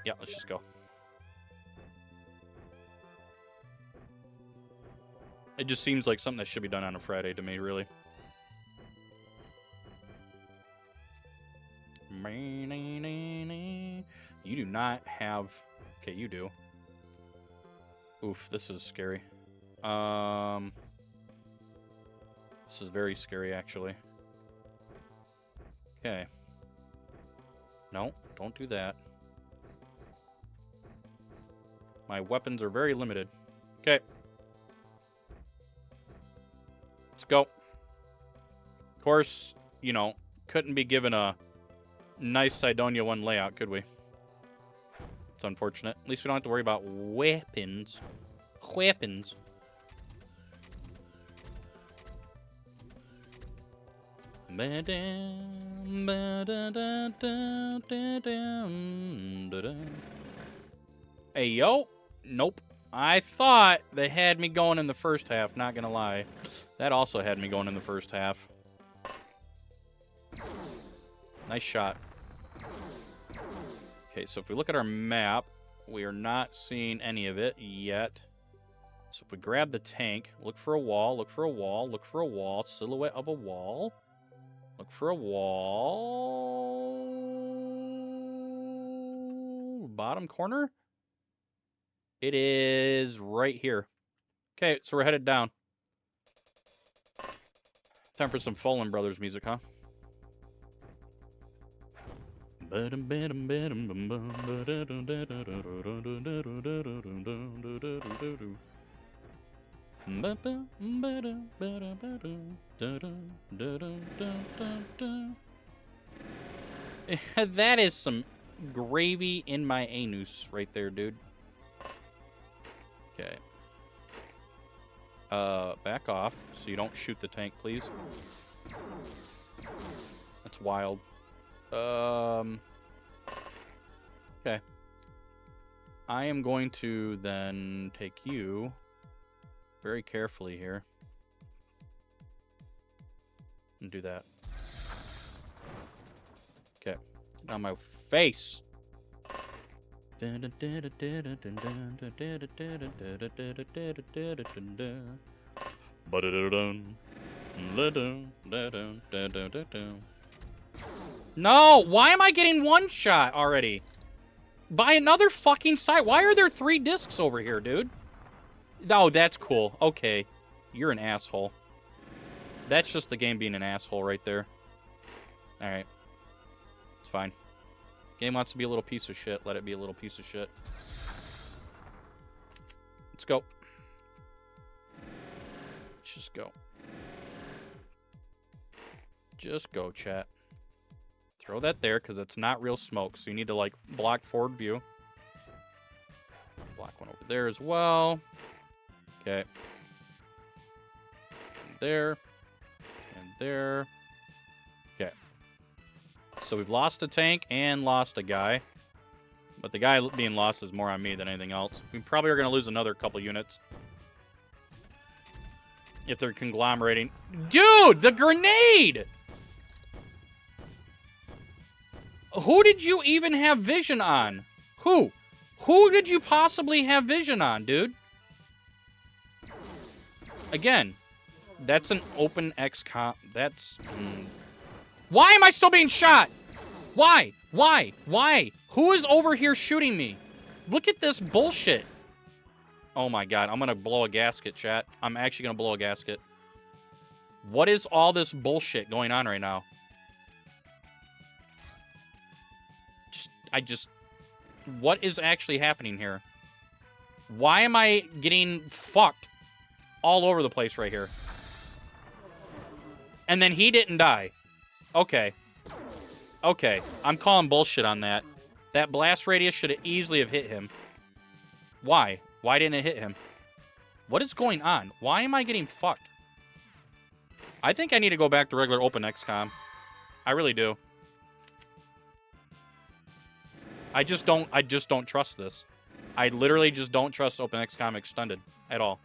Yeah, let's just go. It just seems like something that should be done on a Friday to me, really. You do not have... Okay, you do. Oof, this is scary. This is very scary, actually. Okay. No, don't do that. My weapons are very limited. Okay. Let's go. Of course, you know, couldn't be given a nice Cydonia 1 layout, could we? It's unfortunate. At least we don't have to worry about weapons. Weapons. Hey, yo. Nope. I thought they had me going in the first half, not gonna lie. That also had me going in the first half. Nice shot. Okay, so if we look at our map, we are not seeing any of it yet. So if we grab the tank, look for a wall, look for a wall, look for a wall, silhouette of a wall. Look for a wall. Bottom corner? It is right here. Okay, so we're headed down. Time for some Fallen Brothers music, huh? That is some gravy in my anus right there, dude. Okay. Back off so you don't shoot the tank, please. That's wild. Okay. I am going to then take you very carefully here and do that. Okay. On my face. No! Why am I getting one shot already? By another fucking site. Why are there 3 discs over here, dude? Oh, that's cool. Okay. You're an asshole. That's just the game being an asshole right there. Alright. It's fine. Game wants to be a little piece of shit. Let it be a little piece of shit. Let's go. Let's just go. Just go, chat. Throw that there, because it's not real smoke, so you need to, like, block forward view. Block one over there as well. Okay. And there. And there. Okay. So we've lost a tank and lost a guy. But the guy being lost is more on me than anything else. We probably are going to lose another couple units. If they're conglomerating. Dude, the grenade! Who did you even have vision on? Who? Who did you possibly have vision on, dude? Again, that's an open XCOM. That's... Why am I still being shot? Why? Why? Why? Who is over here shooting me? Look at this bullshit. Oh my god, I'm gonna blow a gasket, chat. I'm actually gonna blow a gasket. What is all this bullshit going on right now? What is actually happening here? Why am I getting fucked all over the place right here? And then he didn't die. Okay. Okay, I'm calling bullshit on that. That blast radius should have easily have hit him. Why? Why didn't it hit him? What is going on? Why am I getting fucked? I think I need to go back to regular open XCOM. I really do. I just don't trust this. I literally just don't trust OpenXCom Extended at all.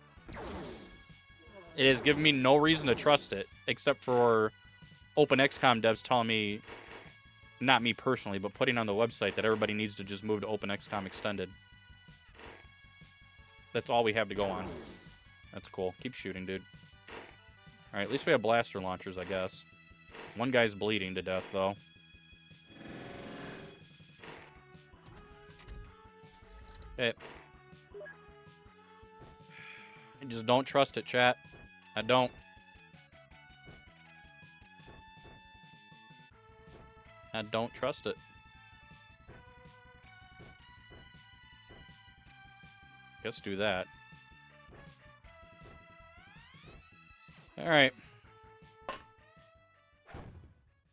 It has given me no reason to trust it, except for OpenXCom devs telling me, not me personally, but putting on the website that everybody needs to just move to OpenXCom Extended. That's all we have to go on. That's cool. Keep shooting, dude. Alright, at least we have blaster launchers, I guess. One guy's bleeding to death, though. Okay. I just don't trust it, chat. I don't. I don't trust it. Let's do that. Alright.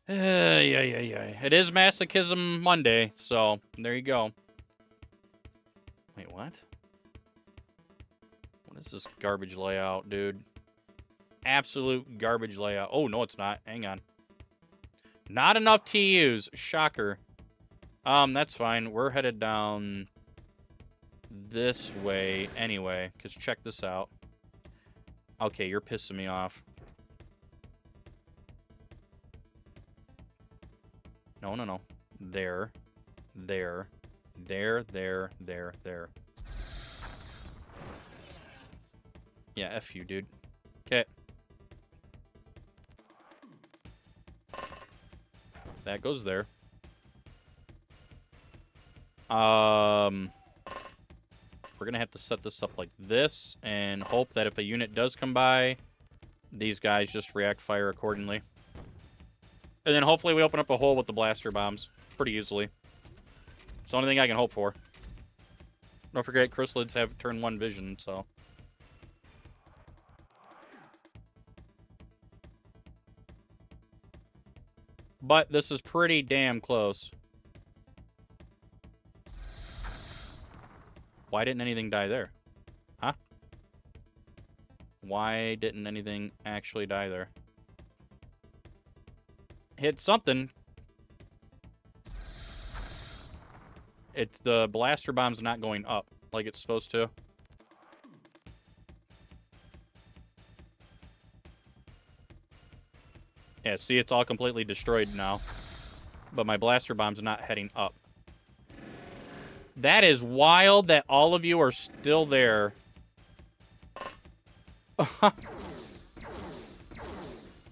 Yeah. It is Masochism Monday, so there you go. Wait, what? What is this garbage layout, dude? Absolute garbage layout. Oh, no, it's not. Hang on. Not enough TUs. Shocker. That's fine. We're headed down this way anyway, because check this out. Okay, you're pissing me off. No. There. Yeah, F you, dude. Okay. That goes there. We're gonna have to set this up like this and hope that if a unit does come by, these guys just react fire accordingly. And then hopefully we open up a hole with the blaster bombs pretty easily. It's the only thing I can hope for. Don't forget, chrysalids have turn 1 vision, so. But this is pretty damn close. Why didn't anything die there? Huh? Why didn't anything actually die there? Hit something. It's the blaster bomb's not going up like it's supposed to. Yeah, see, it's all completely destroyed now. But my blaster bomb's not heading up. That is wild that all of you are still there.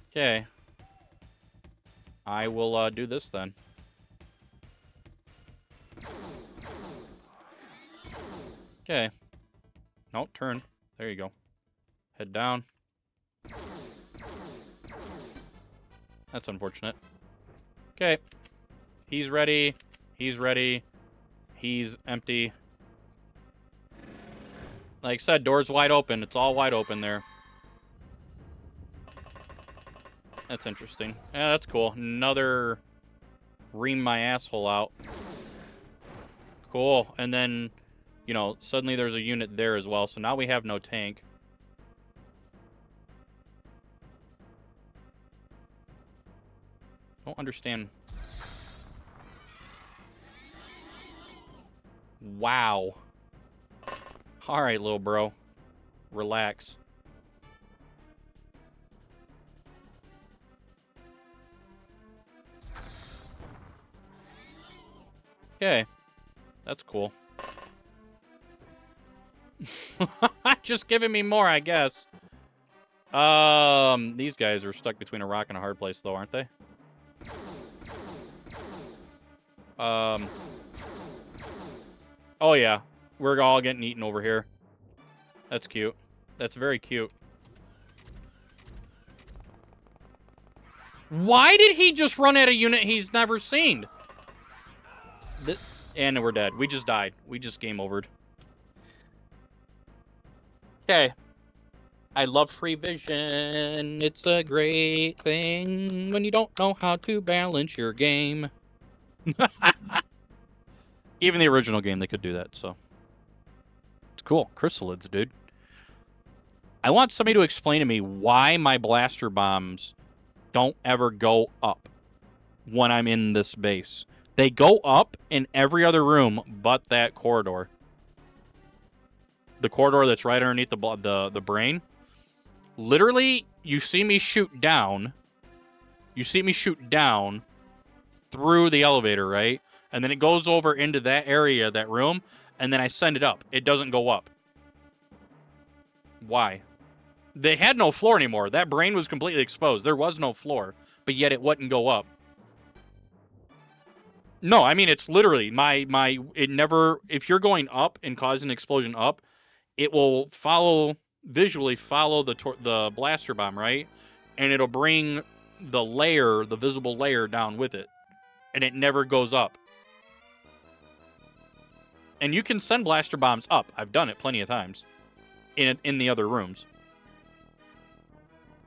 Okay. I will do this then. Okay. No, turn. There you go. Head down. That's unfortunate. Okay. He's ready. He's ready. He's empty. Like I said, door's wide open. It's all wide open there. That's interesting. Yeah, that's cool. Another ream my asshole out. Cool. And then, you know, suddenly there's a unit there as well. So now we have no tank. Don't understand. Wow. Alright, little bro. Relax. Okay. That's cool. Just giving me more, I guess. These guys are stuck between a rock and a hard place, though, aren't they? Oh, yeah. We're all getting eaten over here. That's cute. That's very cute. Why did he just run at a unit he's never seen? And we're dead. We just died. We just game overed. Okay. I love free vision. It's a great thing when you don't know how to balance your game. Even the original game, they could do that, so. It's cool. Chrysalids, dude. I want somebody to explain to me why my blaster bombs don't ever go up when I'm in this base. They go up in every other room but that corridor. The corridor that's right underneath the brain. Literally, you see me shoot down. You see me shoot down through the elevator, right? And then it goes over into that area, that room, and then I send it up. It doesn't go up. Why? They had no floor anymore. That brain was completely exposed. There was no floor, but yet it wouldn't go up. No, I mean, it's literally it never, if you're going up and causing an explosion up, it will visually follow the blaster bomb, right? And it'll bring the visible layer down with it. And it never goes up. And you can send blaster bombs up. I've done it plenty of times in the other rooms.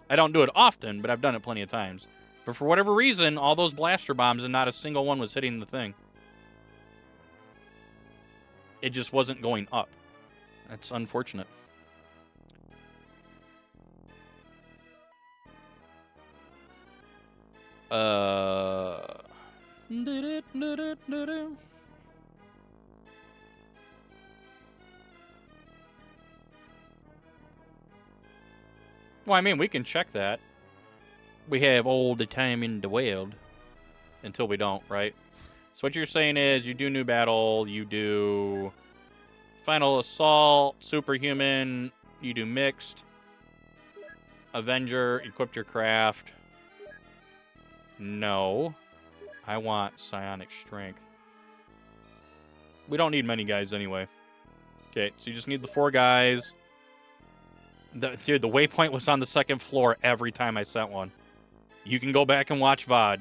I don't do it often, but I've done it plenty of times. But for whatever reason, all those blaster bombs and not a single one was hitting the thing. It just wasn't going up. That's unfortunate. Well, I mean, we can check that. We have all the time in the world. Until we don't, right? So what you're saying is you do New Battle, you do Final Assault, Superhuman, you do Mixed, Avenger, Equip Your Craft. No. I want Psionic Strength. We don't need many guys anyway. Okay, so you just need the 4 guys. Dude, the waypoint was on the 2nd floor every time I sent one. You can go back and watch VOD.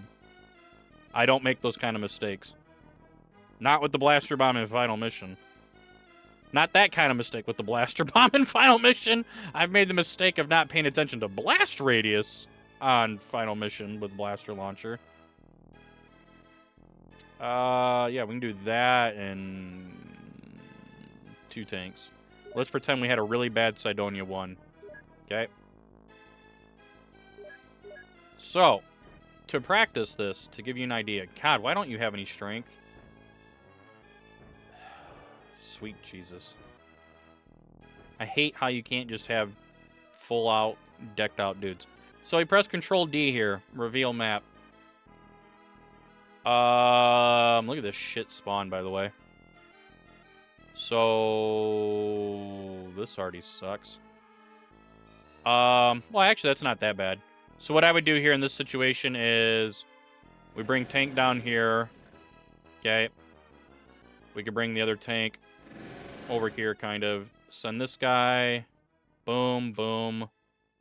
I don't make those kind of mistakes. Not with the blaster bomb in Final Mission. Not that kind of mistake with the blaster bomb in Final Mission. I've made the mistake of not paying attention to blast radius on Final Mission with blaster launcher. Yeah, we can do that and 2 tanks. Let's pretend we had a really bad Cydonia 1. Okay. So, to practice this, to give you an idea. God, why don't you have any strength? Sweet Jesus. I hate how you can't just have full out, decked out dudes. So we press Control D here. Reveal map. Look at this shit spawn, by the way. So this already sucks. Well, actually, that's not that bad. So what I would do here in this situation is we bring tank down here. Okay. We could bring the other tank over here, kind of. Send this guy. Boom, boom,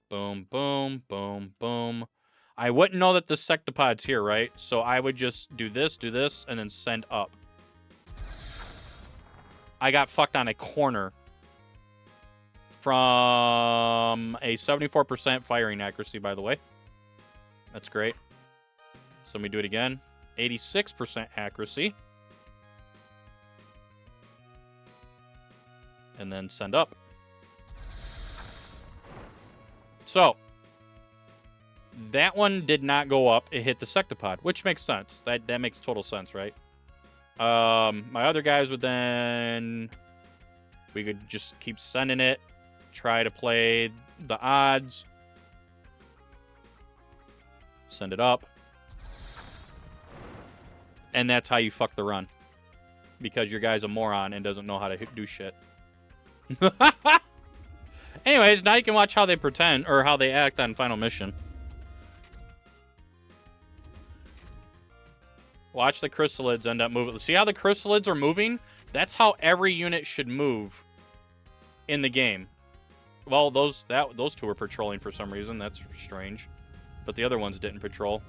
boom, boom, boom, boom. I wouldn't know that the sectopod's here, right? So I would just do this, and then send up. I got fucked on a corner from a 74% firing accuracy, by the way. That's great. So let me do it again. 86% accuracy. And then send up. So, that one did not go up. It hit the sectopod, which makes sense. That makes total sense, right? My other guys would then... We could just keep sending it. Try to play the odds. Send it up. And that's how you fuck the run. Because your guy's a moron and doesn't know how to do shit. Anyways, now you can watch how they pretend, or how they act on Final Mission. Watch the chrysalids end up moving. See how the chrysalids are moving? That's how every unit should move in the game. Well, those 2 were patrolling for some reason. That's strange. But the other ones didn't patrol.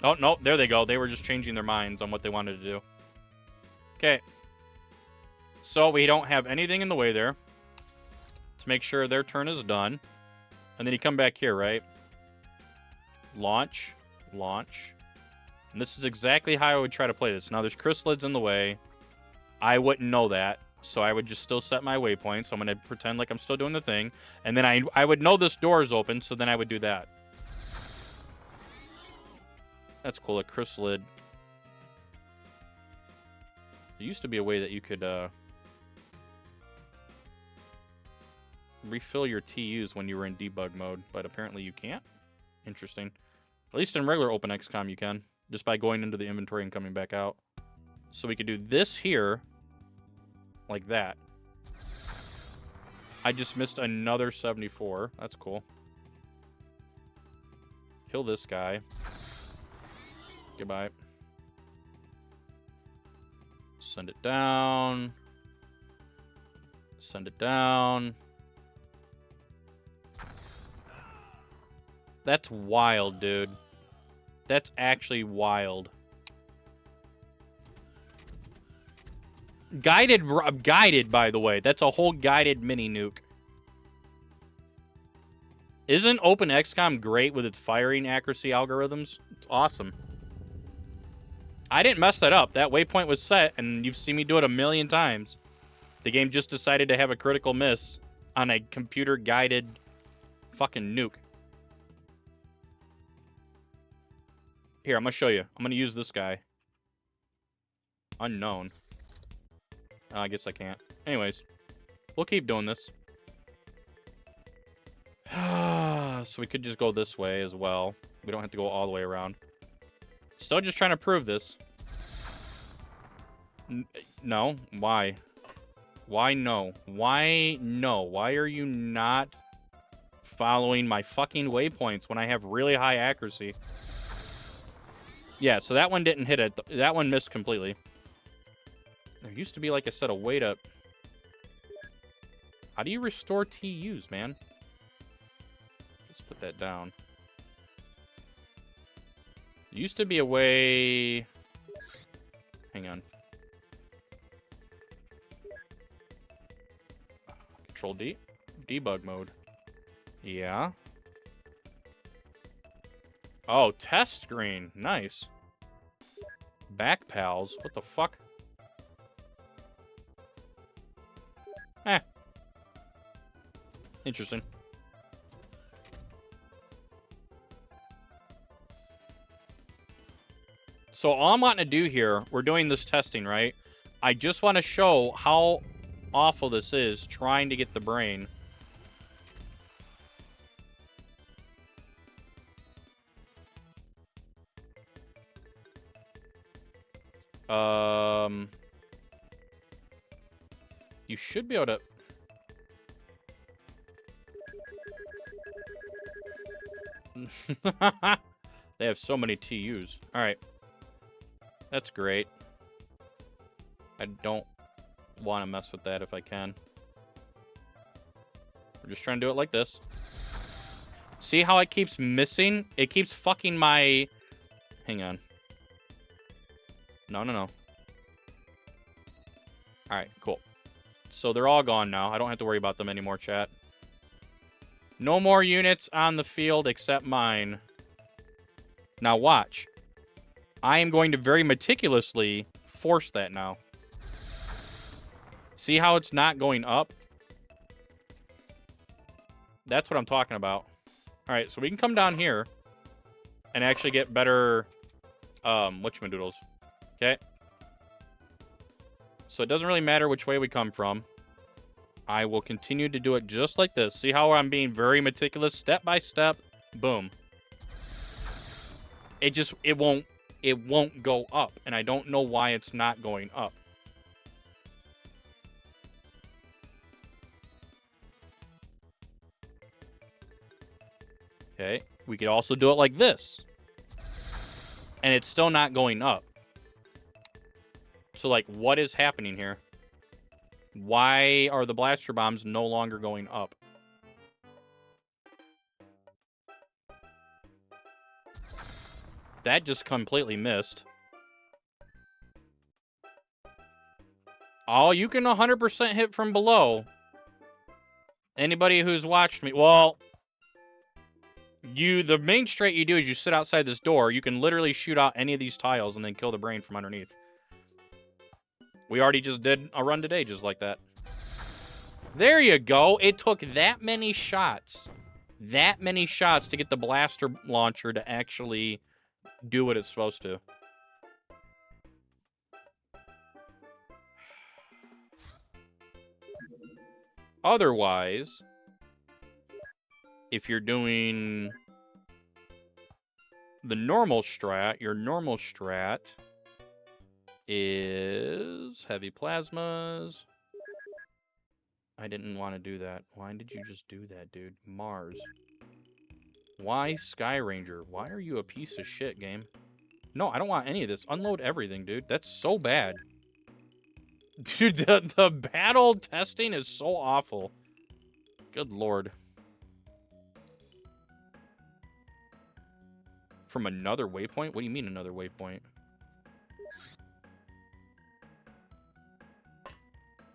Oh, no, there they go. They were just changing their minds on what they wanted to do. Okay. So we don't have anything in the way there. To make sure their turn is done. And then you come back here, right? Launch. Launch. And this is exactly how I would try to play this. Now, there's chrysalids in the way. I wouldn't know that. So I would just still set my waypoint. So I'm going to pretend like I'm still doing the thing. And then I would know this door is open, so then I would do that. That's cool, a chrysalid. There used to be a way that you could refill your TUs when you were in debug mode, but apparently you can't. Interesting. At least in regular OpenXCOM you can, just by going into the inventory and coming back out. So we could do this here, like that. I just missed another 74. That's cool. Kill this guy. Goodbye. Send it down. Send it down. That's wild, dude. That's actually wild. Guided, by the way. That's a whole guided mini nuke. Isn't OpenXCOM great with its firing accuracy algorithms? It's awesome. I didn't mess that up. That waypoint was set, and you've seen me do it a million times. The game just decided to have a critical miss on a computer-guided fucking nuke. Here, I'm going to show you. I'm going to use this guy. Unknown. Oh, I guess I can't. Anyways, we'll keep doing this. So we could just go this way as well. We don't have to go all the way around. Still just trying to prove this. No. Why? Why no? Why no? Why are you not following my fucking waypoints when I have really high accuracy? Yeah, so that one didn't hit it. That one missed completely. There used to be, like I said, a way to... How do you restore TUs, man? Let's put that down. There used to be a way... Hang on. Control D. Debug mode. Yeah. Oh, test screen. Nice. Back pals. What the fuck? Eh. Interesting. So all I'm wanting to do here, we're doing this testing, right? I just want to show how awful this is trying to get the brain. You should be able to... They have so many TUs. Alright. That's great. I don't want to mess with that if I can. We're just trying to do it like this. See how it keeps missing? It keeps fucking my... Hang on. No. Alright, cool. So they're all gone now. I don't have to worry about them anymore, chat. No more units on the field except mine. Now watch. I am going to very meticulously force that now. See how it's not going up? That's what I'm talking about. Alright, so we can come down here and actually get better whatchamadoodles. Okay? So it doesn't really matter which way we come from. I will continue to do it just like this. See how I'm being very meticulous, step by step. Boom. It won't go up, and I don't know why it's not going up. Okay, we could also do it like this. And it's still not going up. So, like, what is happening here? Why are the blaster bombs no longer going up? That just completely missed. Oh, you can 100% hit from below. Anybody who's watched me... Well, the main strat you do is you sit outside this door. You can literally shoot out any of these tiles and then kill the brain from underneath. We already just did a run today just like that. There you go. It took that many shots. That many shots to get the blaster launcher to actually do what it's supposed to. Otherwise, if you're doing the normal strat, your normal strat is heavy plasmas. I didn't want to do that. Why did you just do that, dude? Mars. Why Sky Ranger? Why are you a piece of shit, game? No, I don't want any of this. Unload everything, dude. That's so bad. Dude, the battle testing is so awful. Good lord. From another waypoint? What do you mean another waypoint?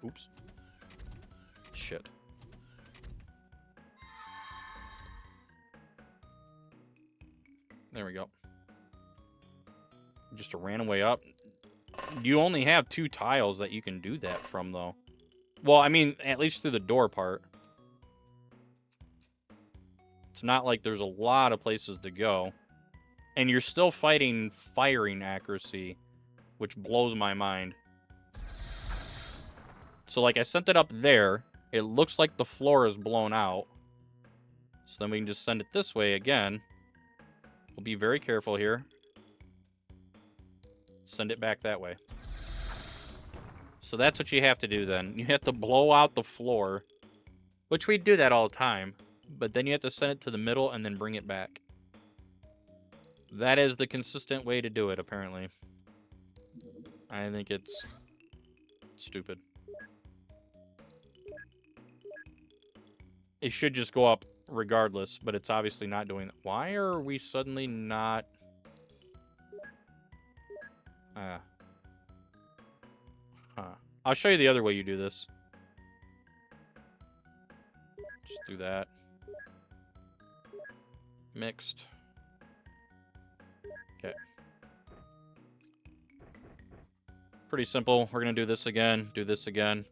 Oops. Shit. There we go. Just ran away up. You only have 2 tiles that you can do that from, though. Well, I mean, at least through the door part. It's not like there's a lot of places to go. And you're still fighting firing accuracy, which blows my mind. So, like, I sent it up there. It looks like the floor is blown out. So then we can just send it this way again. We'll be very careful here. Send it back that way. So that's what you have to do then. You have to blow out the floor, which we do that all the time. But then you have to send it to the middle and then bring it back. That is the consistent way to do it, apparently. I think it's stupid. It should just go up regardless, but it's obviously not doing that. Why are we suddenly not... Huh. I'll show you the other way you do this. Just do that. Mixed. Okay. Pretty simple. We're going to do this again, do this again.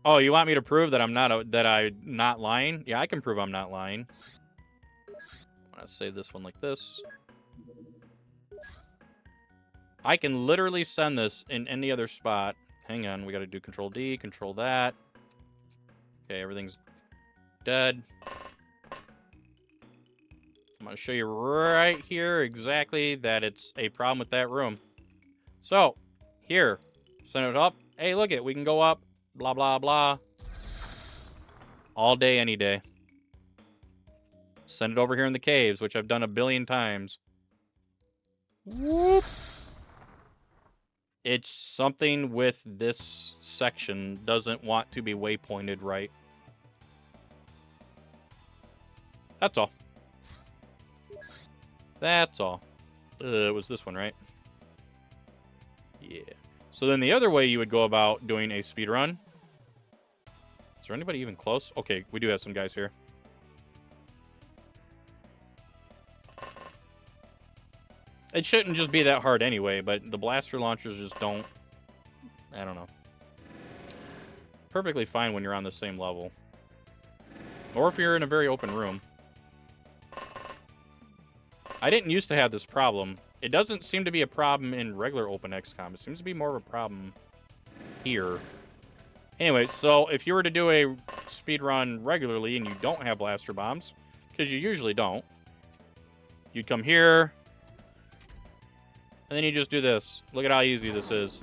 Oh, you want me to prove that I'm not lying? Yeah, I can prove I'm not lying. I'm gonna save this one like this. I can literally send this in any other spot. Hang on, we gotta do Control D, Control that. Okay, everything's dead. I'm gonna show you right here exactly that it's a problem with that room. So, here, send it up. Hey, look it, we can go up. Blah, blah, blah. All day, any day. Send it over here in the caves, which I've done a billion times. Whoop. It's something with this section doesn't want to be waypointed right. That's all. That's all. It was this one, right? Yeah. So then the other way you would go about doing a speedrun. Is there anybody even close? Okay, we do have some guys here. It shouldn't just be that hard anyway, but the blaster launchers just don't... I don't know. Perfectly fine when you're on the same level. Or if you're in a very open room. I didn't used to have this problem. It doesn't seem to be a problem in regular Open XCOM. It seems to be more of a problem here. Anyway, so if you were to do a speedrun regularly and you don't have blaster bombs, because you usually don't, you'd come here, and then you just do this. Look at how easy this is.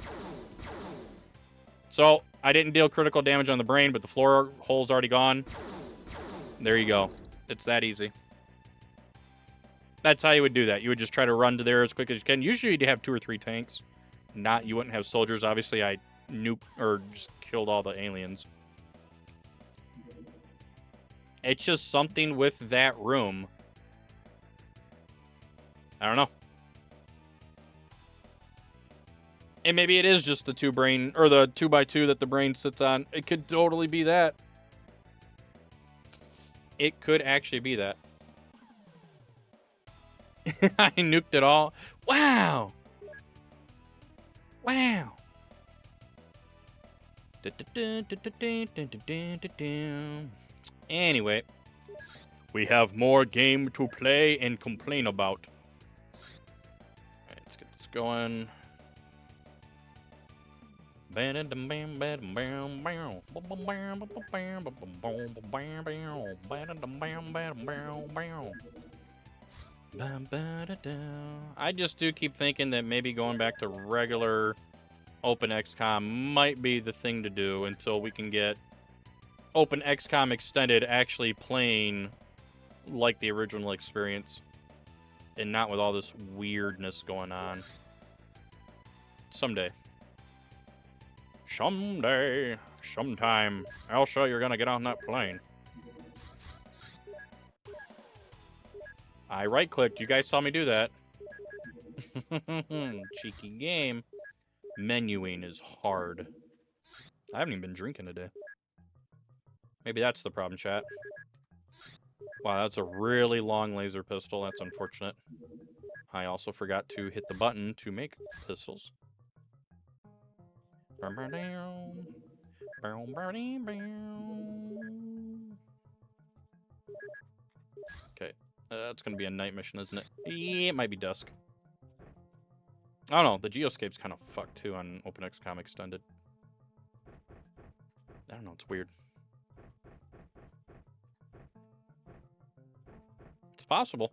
So, I didn't deal critical damage on the brain, but the floor hole's already gone. There you go. It's that easy. That's how you would do that. You would just try to run to there as quick as you can. Usually you'd have 2 or 3 tanks. You wouldn't have soldiers. Obviously, I nuked or just killed all the aliens. It's just something with that room. I don't know. And maybe it is just the 2 or the 2x2 that the brain sits on. It could totally be that. It could actually be that. I nuked it all. Wow. Wow. Anyway, we have more game to play and complain about. Alright, let's get this going. I just do keep thinking that maybe going back to regular Open XCOM might be the thing to do until we can get Open XCOM Extended actually playing like the original experience and not with all this weirdness going on. Someday. Someday. Sometime. Elsa, you're gonna get on that plane. I right-clicked. You guys saw me do that. Cheeky game. Menuing is hard. I haven't even been drinking today. Maybe that's the problem, chat. Wow, that's a really long laser pistol. That's unfortunate. I also forgot to hit the button to make pistols. Okay, that's gonna be a night mission, isn't it? Yeah, it might be dusk. I don't know, the geoscape's kind of fucked too on Open XCOM Extended. I don't know, it's weird. It's possible.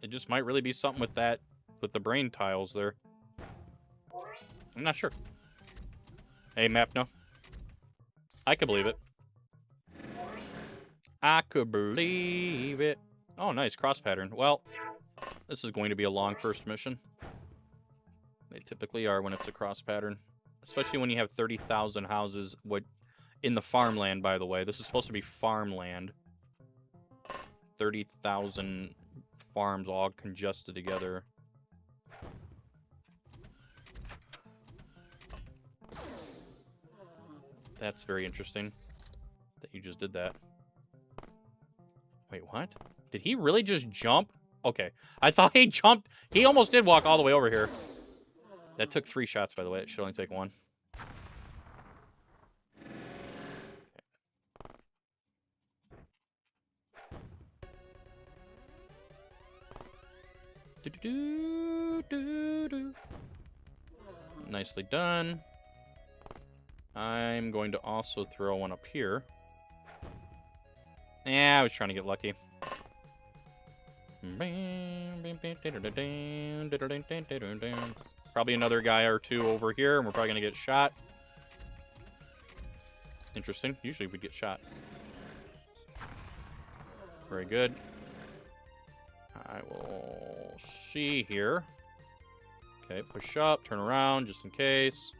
It just might really be something with that, with the brain tiles there. I'm not sure. Hey, Mapno. I could believe it. I could believe it. Oh, nice, cross pattern. Well, this is going to be a long first mission. They typically are when it's a cross pattern. Especially when you have 30,000 houses in the farmland, by the way. This is supposed to be farmland. 30,000 farms all congested together. That's very interesting that you just did that. Wait, what? Did he really just jump? Okay. I thought he jumped. He almost did walk all the way over here. That took 3 shots, by the way. It should only take 1. Nicely done. I'm going to also throw one up here. Yeah, I was trying to get lucky. Probably another guy or two over here, and we're probably going to get shot. Interesting. Usually we'd get shot. Very good. I will see here. Okay, push up, turn around, just in case.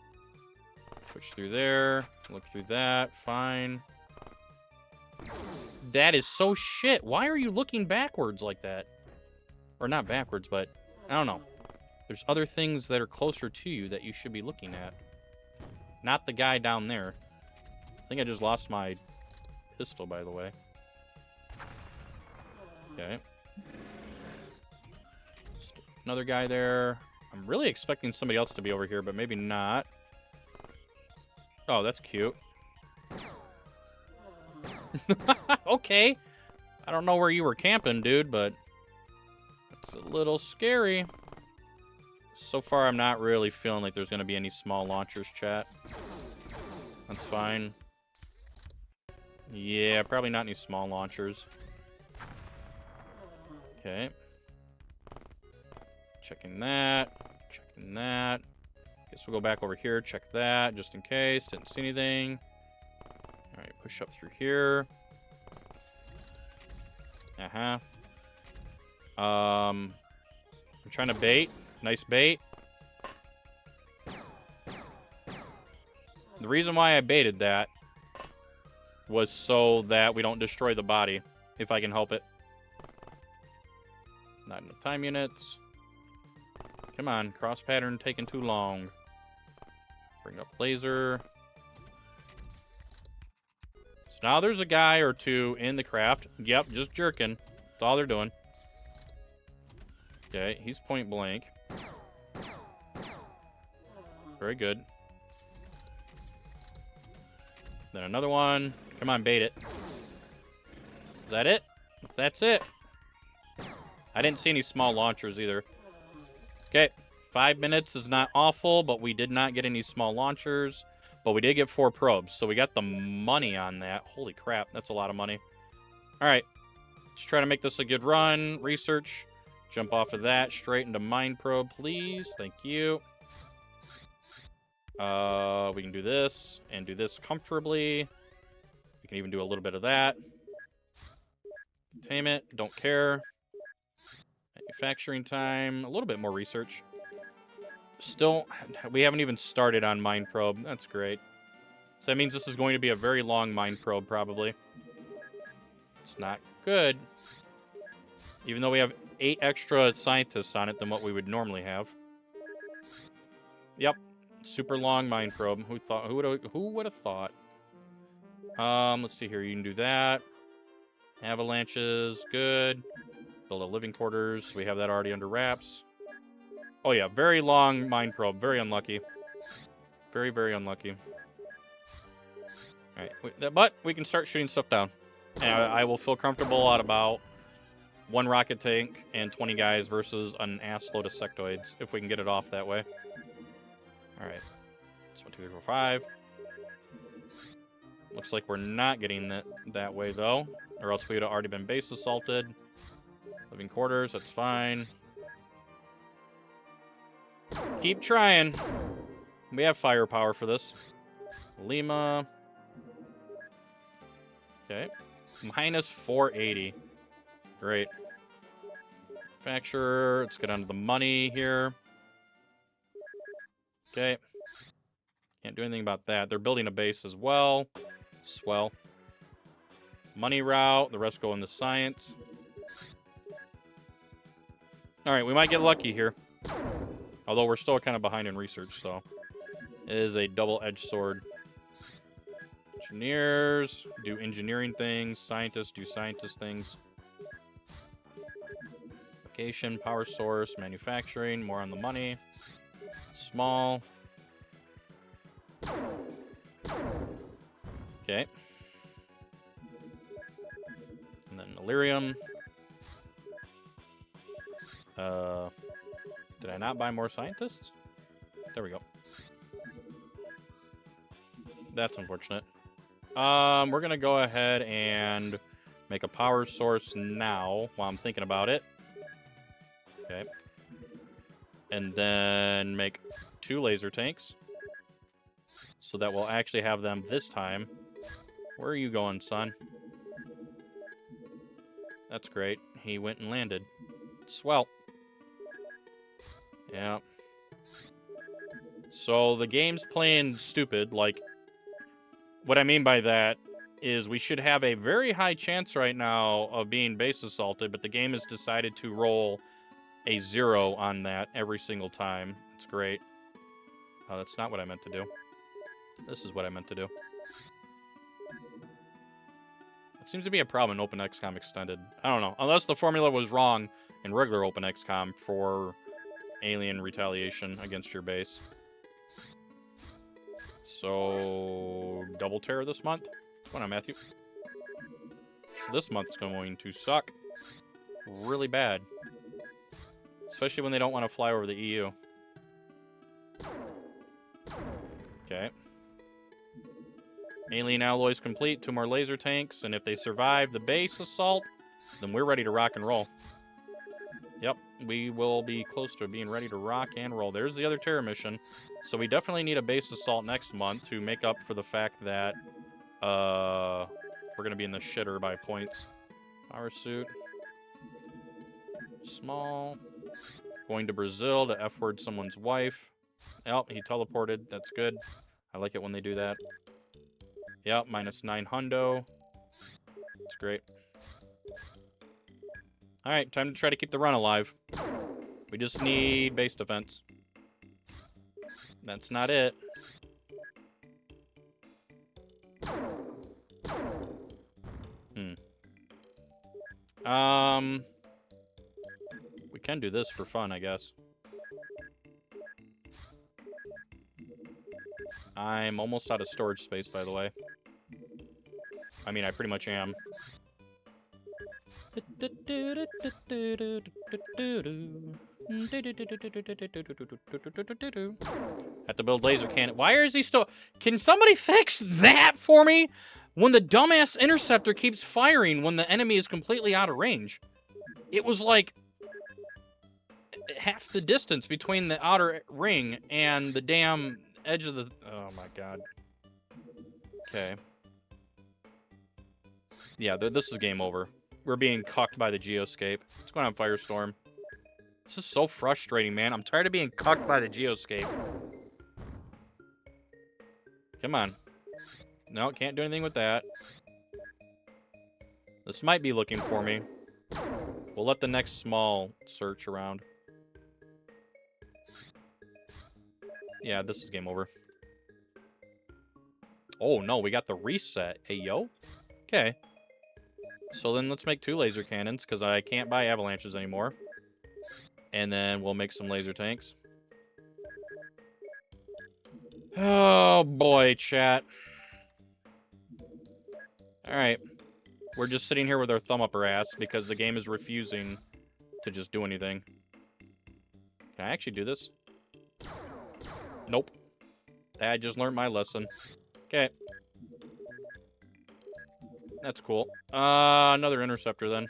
Push through there, look through that, fine. That is so shit. Why are you looking backwards like that? Or not backwards, but I don't know. There's other things that are closer to you that you should be looking at. Not the guy down there. I think I just lost my pistol, by the way. Okay. Another guy there. I'm really expecting somebody else to be over here, but maybe not. Oh, that's cute. Okay. I don't know where you were camping, dude, but it's a little scary. So far, I'm not really feeling like there's going to be any small launchers, chat. That's fine. Yeah, probably not any small launchers. Okay. Checking that. Checking that. Guess we'll go back over here, check that, just in case. Didn't see anything. Alright, push up through here. Uh-huh. I'm trying to bait. Nice bait. The reason why I baited that was so that we don't destroy the body, if I can help it. Not enough time units. Come on, cross pattern taking too long. Bring up laser. So now there's a guy or two in the craft. Yep, just jerking. That's all they're doing. Okay, he's point blank. Very good. Then another one. Come on, bait it. Is that it? That's it. I didn't see any small launchers either. Okay, 5 minutes is not awful, but we did not get any small launchers. But we did get 4 probes, so we got the money on that. Holy crap, that's a lot of money. All right, let's try to make this a good run. Research. Jump off of that straight into mine probe, please. Thank you. We can do this and do this comfortably. We can even do a little bit of that. Containment, don't care. Manufacturing time, a little bit more research. Still, we haven't even started on mine probe. That's great. So that means this is going to be a very long mine probe, probably. It's not good. Even though we have 8 extra scientists on it than what we would normally have. Yep. Super long mine probe. Who would have thought? Let's see here. You can do that. Avalanches, good. Build a living quarters. We have that already under wraps. Oh yeah, very long mine probe. Very unlucky. Very, very unlucky. All right, but we can start shooting stuff down. And I will feel comfortable at about 1 rocket tank and 20 guys versus an ass load of sectoids if we can get it off that way. All right. So 1, 2, 3, 4, 5. Looks like we're not getting that way though, or else we would have already been base assaulted. Living quarters, that's fine. Keep trying. We have firepower for this. Lima. Okay. Minus 480. Great. Manufacturer. Let's get onto the money here. Okay. Can't do anything about that. They're building a base as well. Swell. Money route. The rest go into science. Alright, we might get lucky here. Although we're still kind of behind in research, so. It is a double-edged sword. Engineers do engineering things. Scientists do scientist things. Location, power source, manufacturing, more on the money. Small. Okay. And then Illyrium. Did I not buy more scientists? There we go. That's unfortunate. We're gonna go ahead and make a power source now while I'm thinking about it. Okay. And then make 2 laser tanks. So that we'll actually have them this time. Where are you going, son? That's great. He went and landed. Swell. Yeah. So the game's playing stupid. Like, what I mean by that is we should have a very high chance right now of being base assaulted, but the game has decided to roll a 0 on that every single time. It's great. Oh, that's not what I meant to do. This is what I meant to do. It seems to be a problem in Open XCOM Extended. I don't know. Unless the formula was wrong in regular Open XCOM for alien retaliation against your base. So, double terror this month. What's going on, Matthew? So this month's going to suck really bad. Especially when they don't want to fly over the EU. Okay. Alien alloys complete, 2 more laser tanks, and if they survive the base assault, then we're ready to rock and roll. Yep, we will be close to being ready to rock and roll. There's the other terror mission. So we definitely need a base assault next month to make up for the fact that we're going to be in the shitter by points. Power suit. Small. Going to Brazil to F-word someone's wife. Yep, he teleported. That's good. I like it when they do that. Yep, minus 9 hundo. That's great. Alright, time to try to keep the run alive. We just need base defense. That's not it. We can do this for fun, I guess. I'm almost out of storage space, by the way. I mean, I pretty much am. Have to build laser cannon. Why is he still... Can somebody fix that for me? When the dumbass interceptor keeps firing when the enemy is completely out of range. It was like half the distance between the outer ring and the damn edge of the... Oh my god. Okay. Yeah, this is game over. We're being cucked by the geoscape. What's going on, Firestorm? This is so frustrating, man. I'm tired of being cucked by the geoscape. Come on. No, can't do anything with that. This might be looking for me. We'll let the next small search around. Yeah, this is game over. Oh, no, we got the reset. Hey, yo. Okay. So then let's make 2 laser cannons, because I can't buy avalanches anymore. And then we'll make some laser tanks. Oh, boy, chat. Alright. We're just sitting here with our thumb up our ass, because the game is refusing to just do anything. Can I actually do this? Nope. I just learned my lesson. Okay. That's cool. Another interceptor then.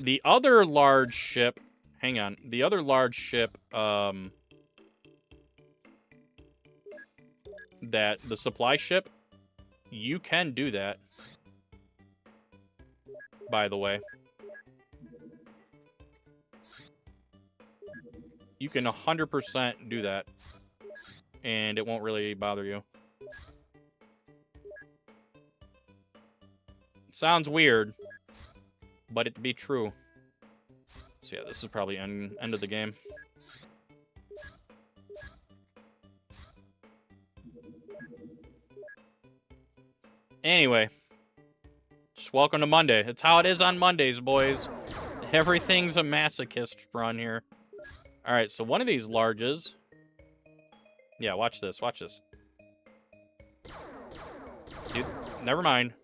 The other large ship... Hang on. The other large ship, that... The supply ship, you can do that. By the way. You can 100% do that. And it won't really bother you. Sounds weird, but it'd be true. So yeah, this is probably end of the game. Anyway, just welcome to Monday. That's how it is on Mondays, boys. Everything's a masochist run here. Alright, so one of these larges... Yeah, watch this, watch this. See, never mind.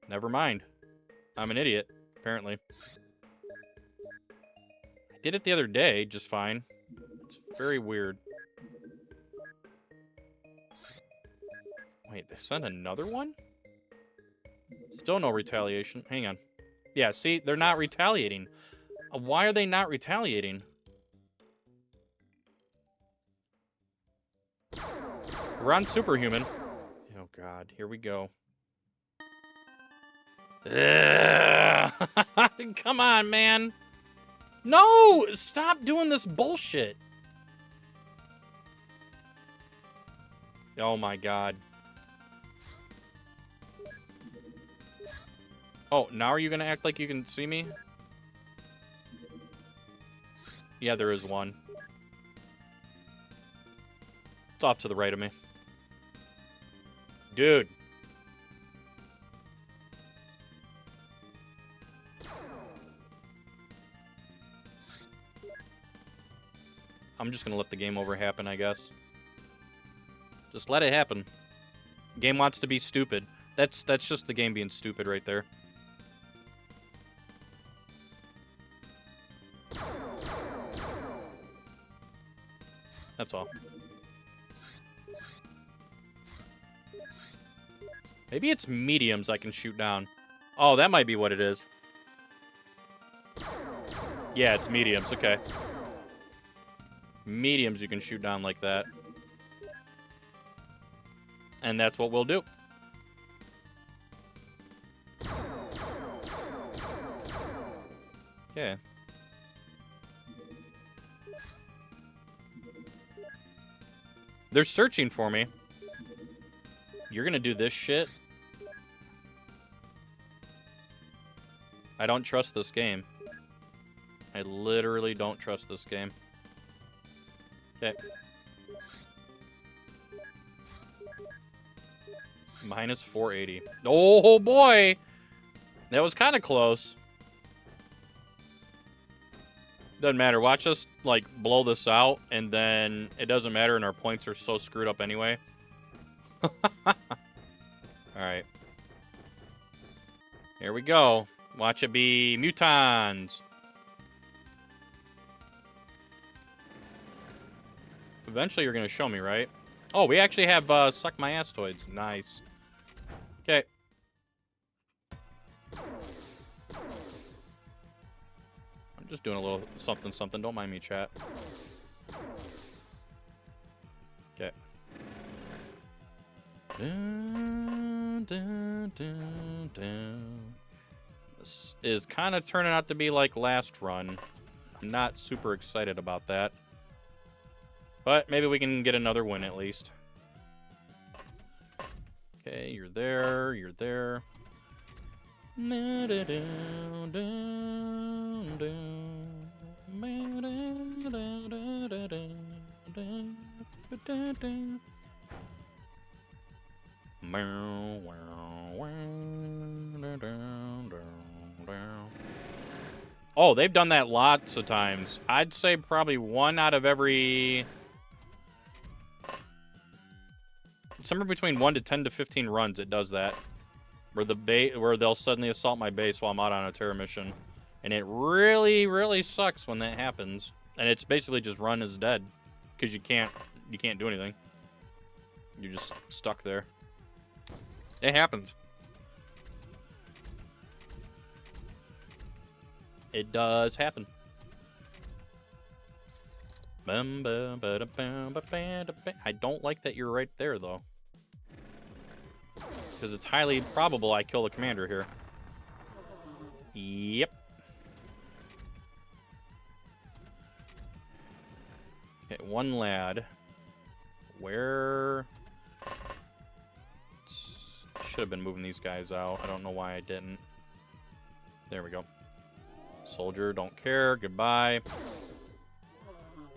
Never mind. I'm an idiot, apparently. I did it the other day, just fine. It's very weird. Wait, they sent another one? Still no retaliation. Hang on. Yeah, see, they're not retaliating. Why are they not retaliating? We're on Superhuman. Oh god, here we go. Come on, man. No! Stop doing this bullshit. Oh my god. Oh, now are you gonna act like you can see me? Yeah, there is one. It's off to the right of me. Dude. I'm just gonna let the game over happen, I guess. Just let it happen. Game wants to be stupid. That's just the game being stupid right there. That's all. Maybe it's mediums I can shoot down. Oh, that might be what it is. Yeah, it's mediums, okay. Mediums you can shoot down like that. And that's what we'll do. Okay. They're searching for me. You're gonna do this shit? I don't trust this game. I literally don't trust this game. Okay. Minus 480. Oh boy! That was kind of close. Doesn't matter. Watch us, like, blow this out, and then it doesn't matter, and our points are so screwed up anyway. Alright. Here we go. Watch it be Mutons. Eventually you're going to show me, right? Oh, we actually have Suck My Astoids. Nice. Okay. I'm just doing a little something something. Don't mind me, chat. Okay. Dun, dun, dun, dun. This is kind of turning out to be like last run. I'm not super excited about that. But maybe we can get another win at least. Okay, you're there, you're there. Oh, they've done that lots of times. I'd say probably 1 out of every... somewhere between 1 to 10 to 15 runs it does that. Where they'll suddenly assault my base while I'm out on a terror mission. And it really, really sucks when that happens. And it's basically just run is dead. Because you can't do anything. You're just stuck there. It happens. It does happen. I don't like that you're right there, though. Because it's highly probable I kill the commander here. Yep. Okay, 1 lad. Where... should have been moving these guys out. I don't know why I didn't. There we go. Soldier, don't care. Goodbye.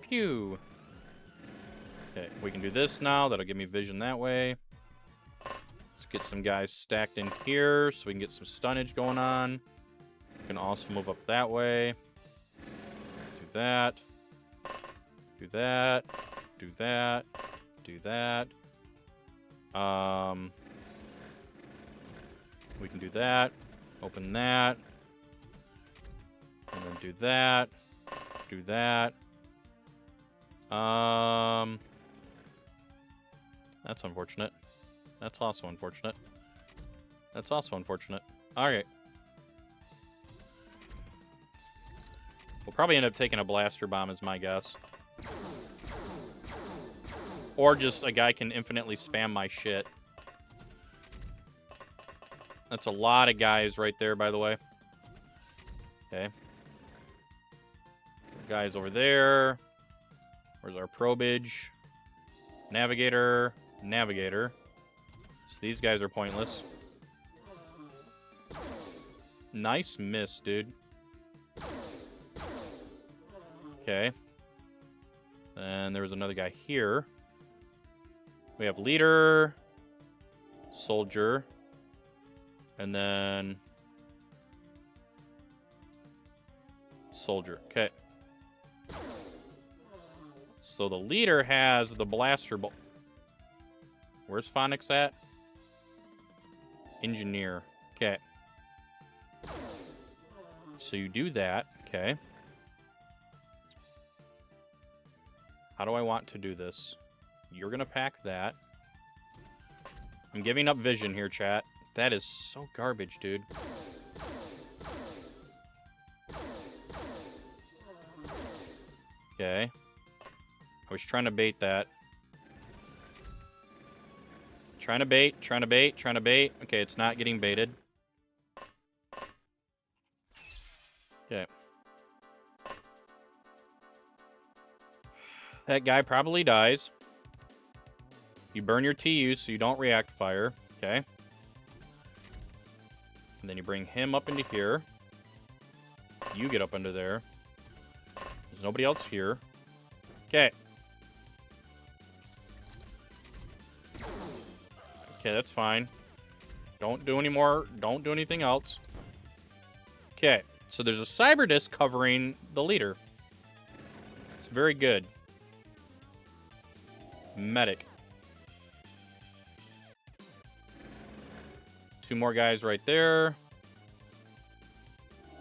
Pew. Okay, we can do this now. That'll give me vision that way. Let's get some guys stacked in here so we can get some stunnage going on. We can also move up that way. Do that. Do that. Do that. Do that. We can do that. Open that. And then do that. Do that. That's unfortunate. That's also unfortunate. That's also unfortunate. Alright. We'll probably end up taking a blaster bomb is my guess. Or just a guy can infinitely spam my shit. That's a lot of guys right there, by the way. Okay. Guys over there. Where's our probage? Navigator. Navigator. So these guys are pointless. Nice miss, dude. Okay. And there was another guy here. We have leader, soldier, and then soldier. Okay. So the leader has the blaster bolt. Where's Phonics at? Engineer. Okay. So you do that. Okay. How do I want to do this? You're going to pack that. I'm giving up vision here, chat. That is so garbage, dude. Okay. I was trying to bait that. Trying to bait, trying to bait, trying to bait. Okay, it's not getting baited. Okay. That guy probably dies. You burn your TU so you don't react fire. Okay. And then you bring him up into here. You get up under there. There's nobody else here. Okay. Okay, that's fine. Don't do any more. Don't do anything else. Okay. So there's a cyber disc covering the leader. Very good. Medic. 2 more guys right there.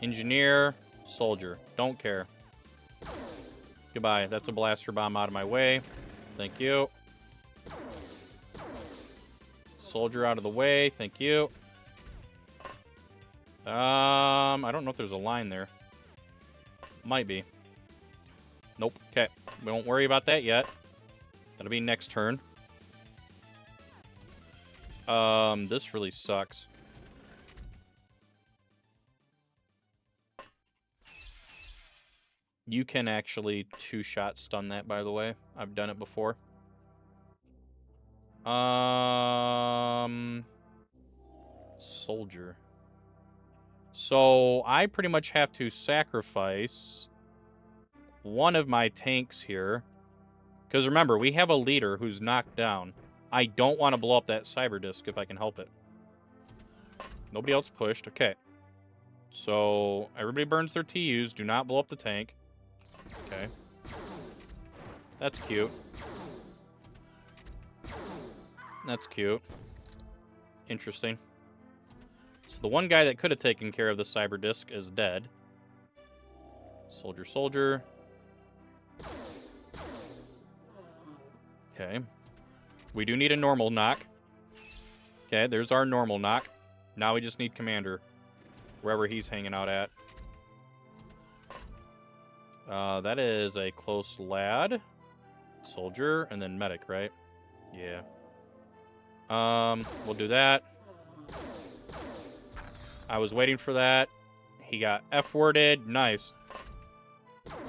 Engineer. Soldier. Don't care. Goodbye. That's a blaster bomb out of my way. Thank you. Soldier out of the way. Thank you. I don't know if there's a line there. Might be. Nope. Okay. We won't worry about that yet. That'll be next turn. This really sucks. You can actually 2-shot stun that, by the way. I've done it before. Soldier. So I pretty much have to sacrifice one of my tanks here. Because remember, we have a leader who's knocked down. I don't want to blow up that cyber disc if I can help it. Nobody else pushed. Okay. So everybody burns their TUs. Do not blow up the tank. Okay. That's cute. That's cute. Interesting. So the one guy that could have taken care of the cyber disc is dead. Soldier, soldier. Okay. We do need a normal knock. Okay, there's our normal knock. Now we just need commander. Wherever he's hanging out at. That is a close lad. Soldier, and then medic, right? Yeah. We'll do that. I was waiting for that. He got F-worded. Nice.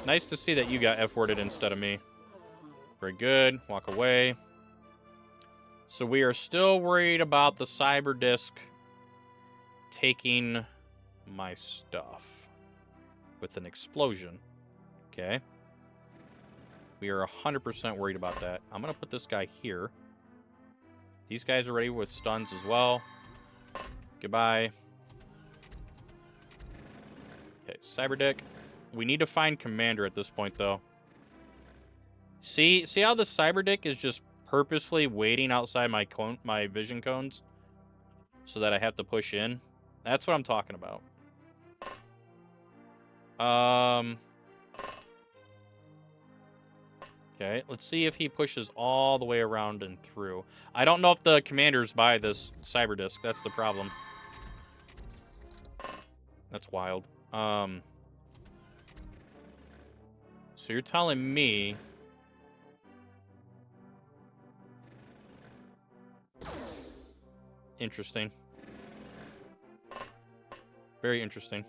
Nice to see that you got F-worded instead of me. Very good. Walk away. So we are still worried about the cyber disc taking my stuff with an explosion. Okay. We are 100% worried about that. I'm going to put this guy here. These guys are ready with stuns as well. Goodbye. Okay, Cyberdick. We need to find commander at this point, though. See how the Cyberdick is just purposefully waiting outside my vision cones so that I have to push in? That's what I'm talking about. Okay, let's see if he pushes all the way around and through. I don't know if the commander's by this cyber disc. That's the problem. That's wild. So you're telling me... Interesting. Very interesting.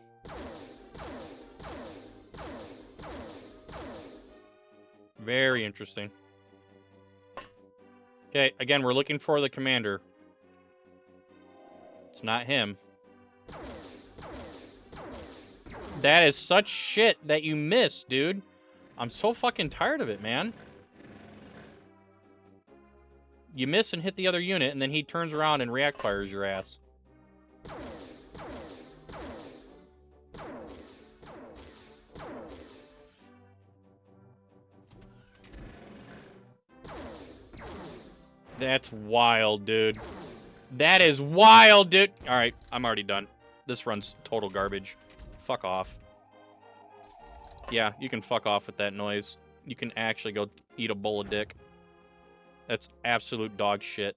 Very interesting. Okay, again, we're looking for the commander. It's not him. That is such shit that you miss, dude. I'm so fucking tired of it, man. You miss and hit the other unit, and then he turns around and react fires your ass. That's wild, dude. That is wild, dude. Alright, I'm already done. This run's total garbage. Fuck off. Yeah, you can fuck off with that noise. You can actually go eat a bowl of dick. That's absolute dog shit.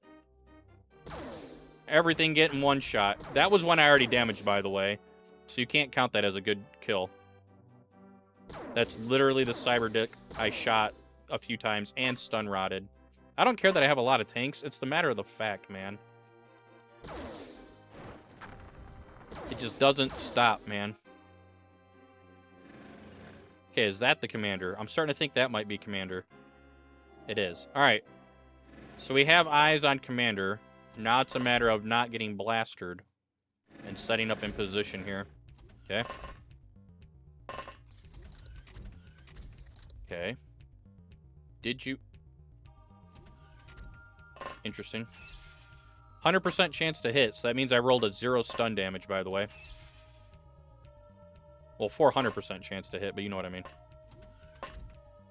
Everything getting one shot. That was one I already damaged, by the way. So you can't count that as a good kill. That's literally the cyber dick I shot a few times and stun rotted. I don't care that I have a lot of tanks. It's the matter of the fact, man. It just doesn't stop, man. Okay, is that the commander? I'm starting to think that might be commander. It is. Alright. So we have eyes on commander. Now it's a matter of not getting blastered and setting up in position here. Okay. Okay. Did you... Interesting. 100% chance to hit, so that means I rolled a 0 stun damage, by the way. Well, 400% chance to hit, but you know what I mean.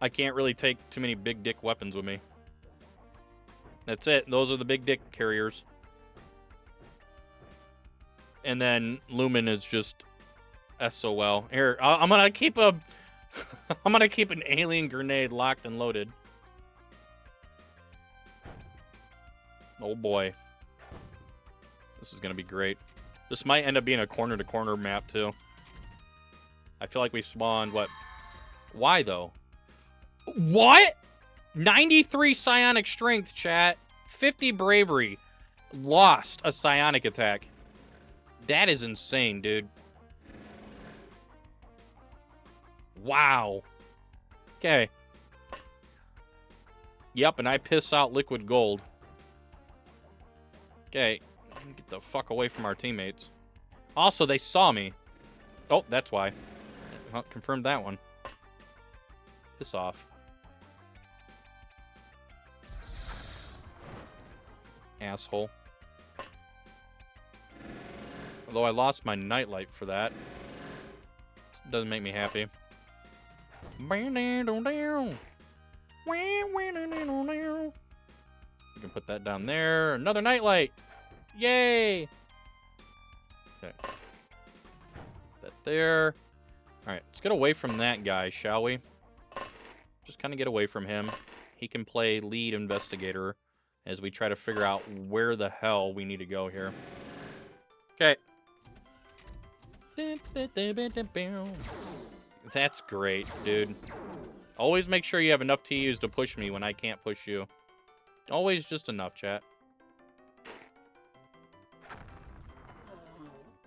I can't really take too many big dick weapons with me. That's it. Those are the big dick carriers. And then Lumen is just SOL. Here, I'm gonna keep a... I'm gonna keep an alien grenade locked and loaded. Oh boy. This is gonna be great. This might end up being a corner-to-corner map, too. I feel like we spawned, what? Why, though? What? 93 psionic strength, chat. 50 bravery. Lost a psionic attack. That is insane, dude. Wow. Okay. Yep, and I piss out liquid gold. Okay. Get the fuck away from our teammates. Also, they saw me. Oh, that's why. Well, confirmed that one. Piss off. Asshole. Although I lost my nightlight for that. Doesn't make me happy. You can put that down there. Another nightlight! Yay! Okay. That there. Alright, let's get away from that guy, shall we? Just kind of get away from him. He can play lead investigator as we try to figure out where the hell we need to go here. Okay. That's great, dude. Always make sure you have enough TUs to push me when I can't push you. Always just enough, chat.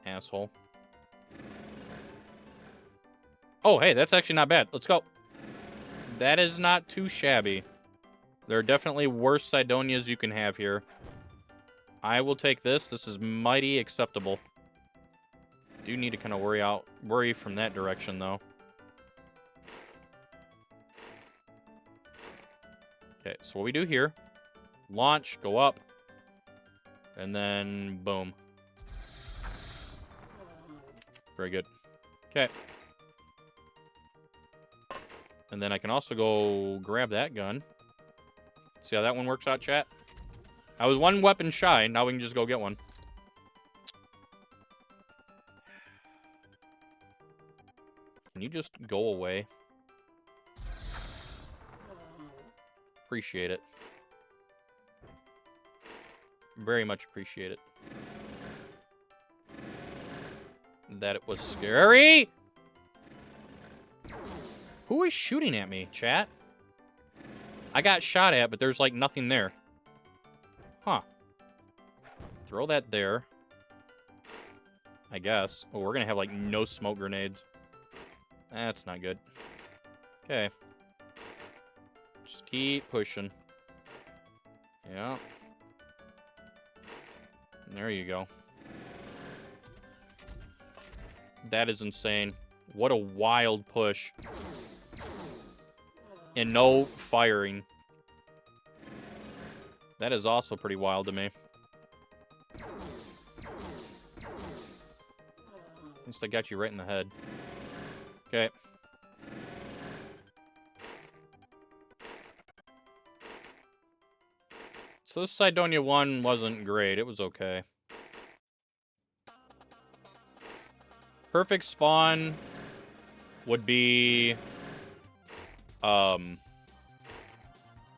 Asshole. Oh, hey, that's actually not bad. Let's go. That is not too shabby. There are definitely worse Sidonias you can have here. I will take this. This is mighty acceptable. Do need to kind of worry from that direction, though. Okay, so what we do here, launch, go up, and then boom. Very good. Okay. And then I can also go grab that gun. See how that one works out, chat? I was one weapon shy, now we can just go get one. Can you just go away? Appreciate it. Very much appreciate it. That it was scary! Who is shooting at me, chat? I got shot at, but there's like nothing there. Huh. Throw that there. I guess. Oh, we're gonna have like no smoke grenades. That's not good. Okay. Just keep pushing. Yeah. There you go. That is insane. What a wild push. And no firing. That is also pretty wild to me. At least I got you right in the head. Okay. So this Sidonia 1 wasn't great. It was okay. Perfect spawn would be...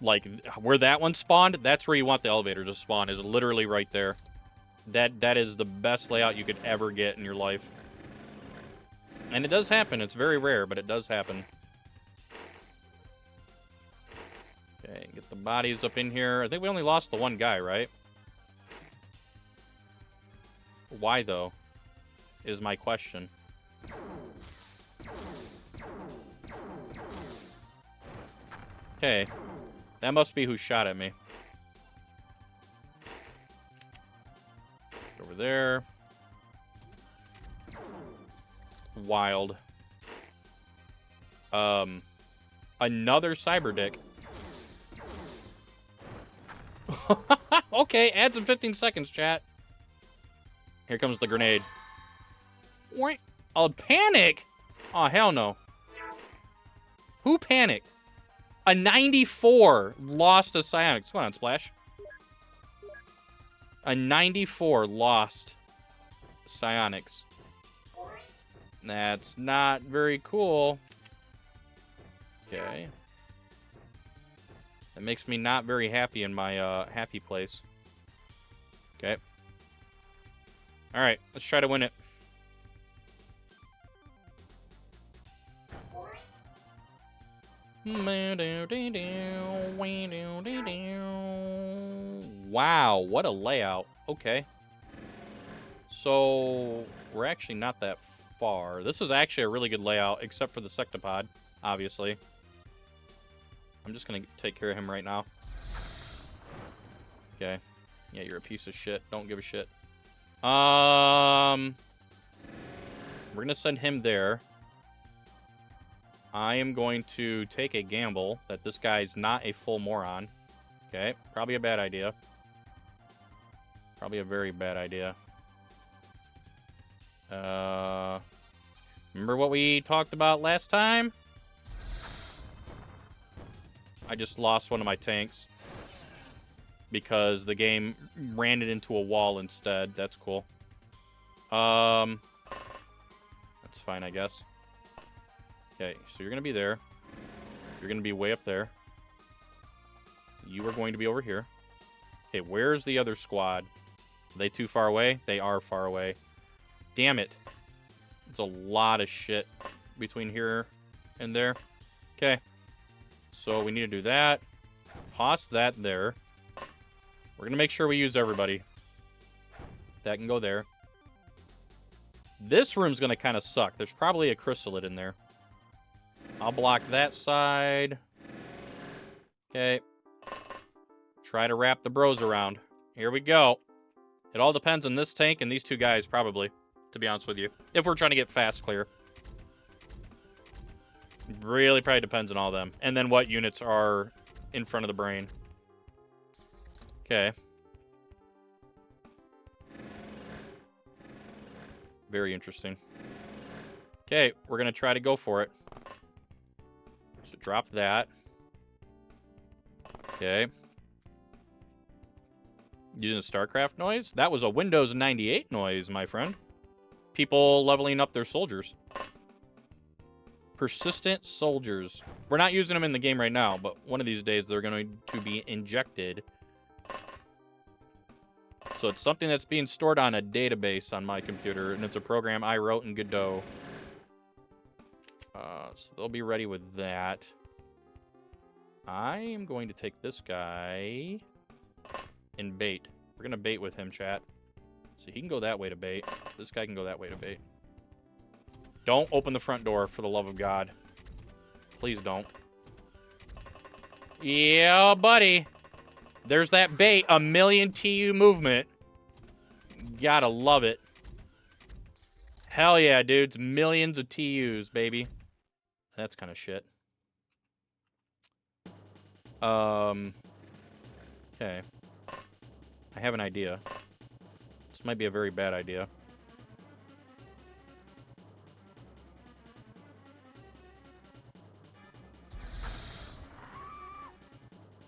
like, where that one spawned, that's where you want the elevator to spawn, is literally right there. That is the best layout you could ever get in your life. And it does happen. It's very rare, but it does happen. Okay, get the bodies up in here. I think we only lost the one guy, right? Why, though, is my question. Okay. That must be who shot at me. Over there. Wild. Another cyber dick. Okay, adds in 15 seconds, chat. Here comes the grenade. What? A panic? Oh, hell no. Who panicked? A 94 lost to Psionics. Come on, Splash. A 94 lost Psionics. That's not very cool. Okay. That makes me not very happy in my happy place. Okay. Alright, let's try to win it. Wow, what a layout. Okay. So, we're actually not that far. This is actually a really good layout, except for the Sectopod, obviously. I'm just going to take care of him right now. Okay. Yeah, you're a piece of shit. Don't give a shit. We're going to send him there. I am going to take a gamble that this guy's not a full moron. Okay, probably a bad idea. Probably a very bad idea. Remember what we talked about last time? I just lost one of my tanks because the game ran it into a wall instead. That's cool. That's fine, I guess. Okay, so you're going to be there. You're going to be way up there. You are going to be over here. Okay, where's the other squad? Are they too far away? They are far away. Damn it. It's a lot of shit between here and there. Okay. So we need to do that. Toss that there. We're going to make sure we use everybody. That can go there. This room's going to kind of suck. There's probably a chrysalid in there. I'll block that side. Okay. Try to wrap the bros around. Here we go. It all depends on this tank and these two guys, probably, to be honest with you. If we're trying to get fast clear. Really probably depends on all of them. And then what units are in front of the brain. Okay. Very interesting. Okay, we're going to try to go for it. So drop that. Okay. Using a StarCraft noise? That was a Windows 98 noise, my friend. People leveling up their soldiers. Persistent soldiers. We're not using them in the game right now, but one of these days they're going to be injected. So it's something that's being stored on a database on my computer, and it's a program I wrote in Godot. So they'll be ready with that. I am going to take this guy and bait. We're going to bait with him, chat. So he can go that way to bait. This guy can go that way to bait. Don't open the front door, for the love of God. Please don't. Yeah, buddy. There's that bait. A million TU movement. Gotta love it. Hell yeah, dudes. Millions of TUs, baby. That's kind of shit. Okay. I have an idea. This might be a very bad idea.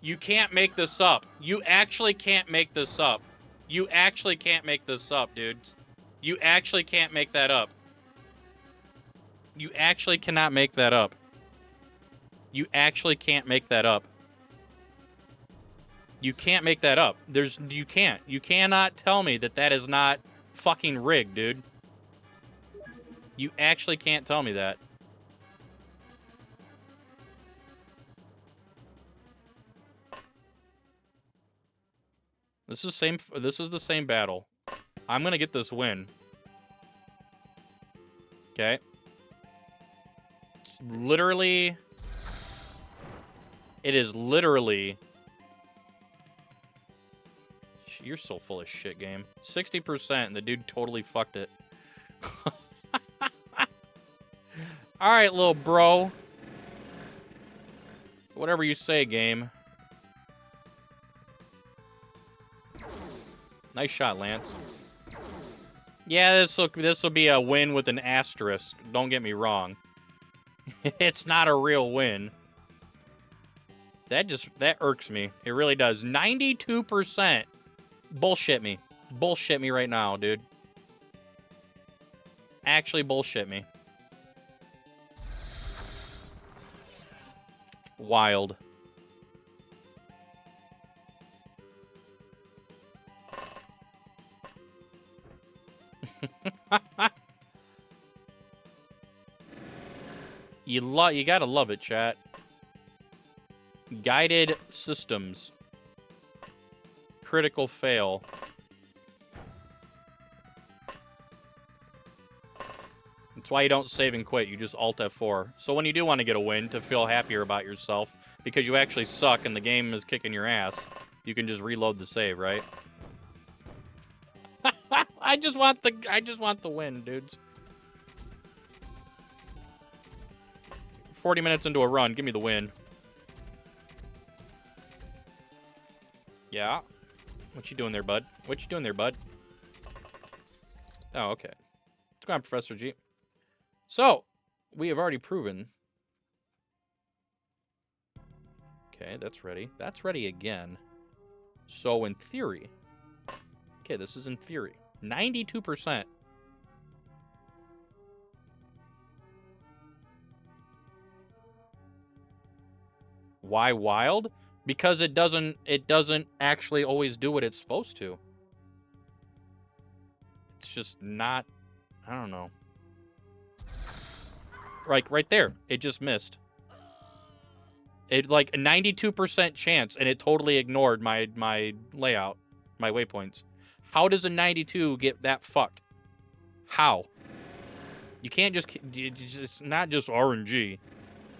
You can't make this up. You actually can't make this up. You actually can't make this up, dudes. You actually can't make that up. You actually cannot make that up. You actually can't make that up. You can't make that up. You can't. You cannot tell me that that is not fucking rigged, dude. You actually can't tell me that. This is the same battle. I'm gonna get this win. Okay. It's literally. It is literally. You're so full of shit, game. 60%, and the dude totally fucked it. Alright, little bro. Whatever you say, game. Nice shot, Lance. Yeah, this will be a win with an asterisk. Don't get me wrong. It's not a real win. That irks me. It really does. 92%. Bullshit me. Bullshit me right now, dude. Actually bullshit me. Wild. You gotta love it, chat. Guided systems. Critical fail. That's why you don't save and quit. You just Alt F4. So when you do want to get a win, to feel happier about yourself, because you actually suck and the game is kicking your ass, you can just reload the save, right? I just want the win, dudes. 40 minutes into a run, give me the win. Yeah. What you doing there, bud? What you doing there, bud? Oh, okay. What's going on, Professor G? So, we have already proven. Okay, that's ready. That's ready again. So, in theory. Okay, this is in theory. 92%. Why wild? Because it doesn't actually always do what it's supposed to. It's just not, I don't know. Right there. It just missed. It like a 92% chance, and it totally ignored my layout, my waypoints. How does a 92 get that fucked? How? You can't just, it's not just RNG.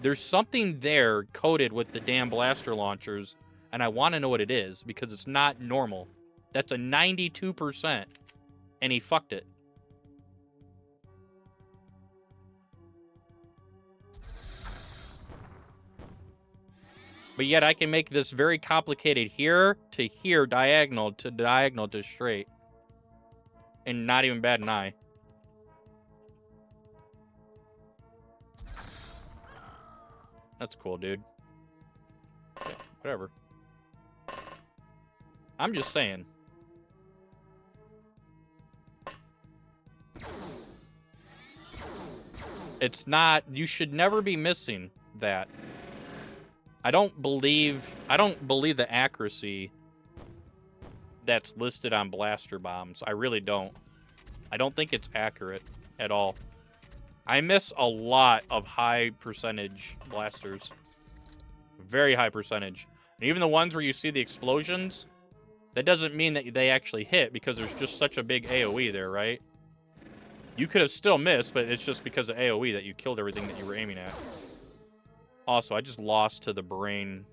There's something there coded with the damn blaster launchers, and I want to know what it is, because it's not normal. That's a 92%, and he fucked it. But yet I can make this very complicated here to here, diagonal to diagonal to straight. And not even bat an eye. That's cool, dude. Okay, whatever. I'm just saying. It's not, you should never be missing that. I don't believe the accuracy that's listed on blaster bombs. I really don't. I don't think it's accurate at all. I miss a lot of high percentage blasters. Very high percentage. And even the ones where you see the explosions, that doesn't mean that they actually hit, because there's just such a big AoE there, right? You could have still missed, but it's just because of AoE that you killed everything that you were aiming at. Also, I just lost to the brain.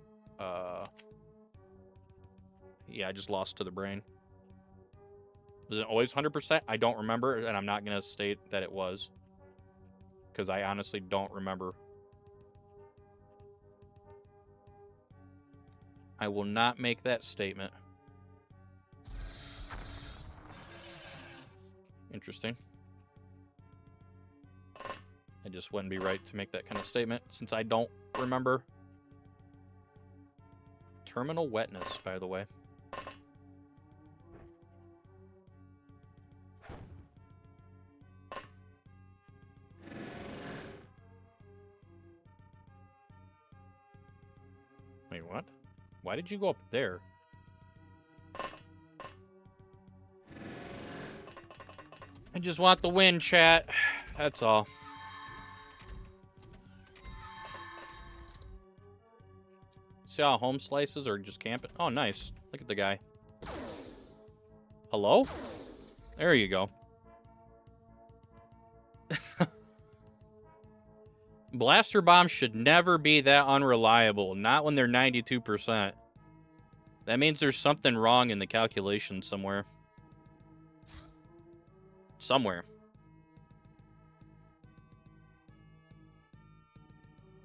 Yeah, I just lost to the brain. Was it always 100%? I don't remember, and I'm not going to state that it was. Because I honestly don't remember. I will not make that statement. Interesting. It just wouldn't be right to make that kind of statement, since I don't remember. Terminal wetness, by the way. Wait, what? Why did you go up there? I just want the win, chat. That's all. See how home slices are just camping? Oh, nice. Look at the guy. Hello? There you go. Blaster bombs should never be that unreliable. Not when they're 92%. That means there's something wrong in the calculation somewhere. Somewhere.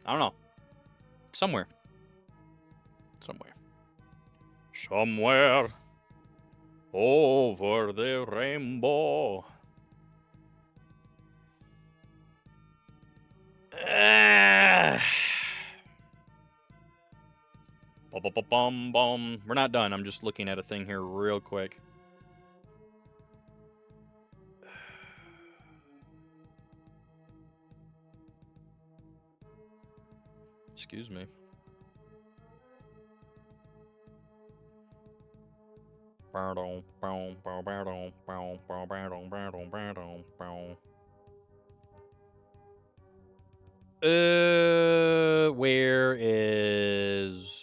I don't know. Somewhere. Somewhere. Somewhere. Over the rainbow. Bum. We're not done. I'm just looking at a thing here real quick. Excuse me. Where is...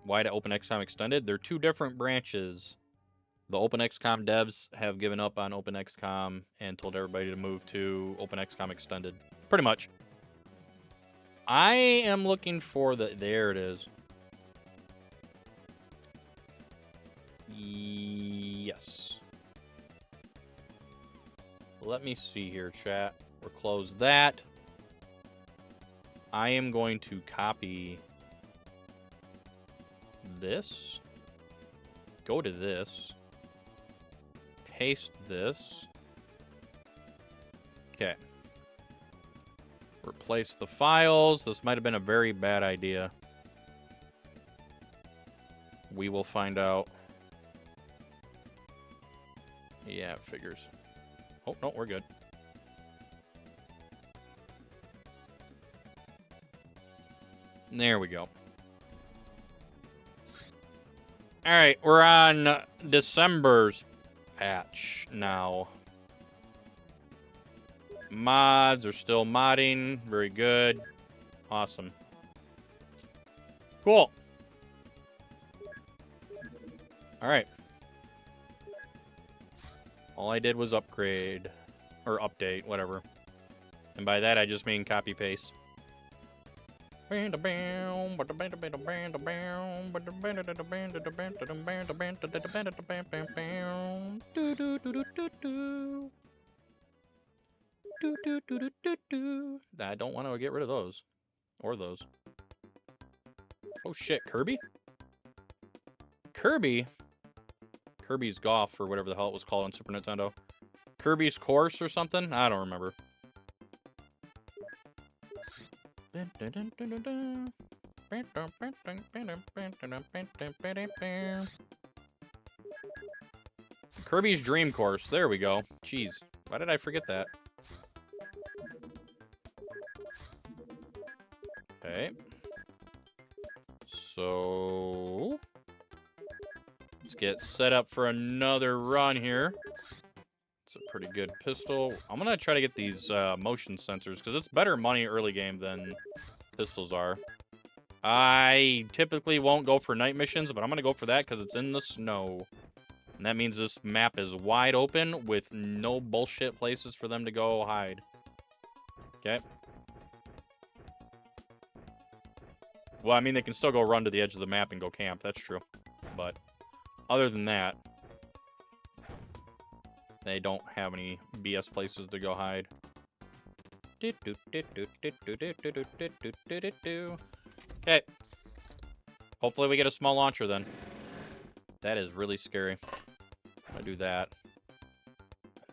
Why to OpenXCom Extended? They're two different branches. The OpenXCom devs have given up on OpenXCom and told everybody to move to OpenXCom Extended. Pretty much. I am looking for the... There it is. Yes. Let me see here, chat. We'll close that. I am going to copy this. Go to this. Paste this. Okay. Replace the files. This might have been a very bad idea. We will find out. Yeah, it figures. Oh, no, we're good. There we go. Alright, we're on December's patch now. Mods are still modding. Very good. Awesome. Cool. Alright. All I did was upgrade. Or update, whatever. And by that I just mean copy paste. I don't want to get rid of those. Or those. Oh shit, Kirby? Kirby? Kirby's Golf, or whatever the hell it was called on Super Nintendo. Kirby's Course or something? I don't remember. Kirby's Dream Course. There we go. Jeez. Why did I forget that? Okay. So... let's get set up for another run here. It's a pretty good pistol. I'm gonna try to get these motion sensors, because it's better money early game than pistols are. I typically won't go for night missions, but I'm gonna go for that because it's in the snow. And that means this map is wide open with no bullshit places for them to go hide. Okay. Well, I mean, they can still go run to the edge of the map and go camp. That's true. But other than that, they don't have any BS places to go hide. Okay. Hopefully we get a small launcher then. That is really scary. I'm gonna do that.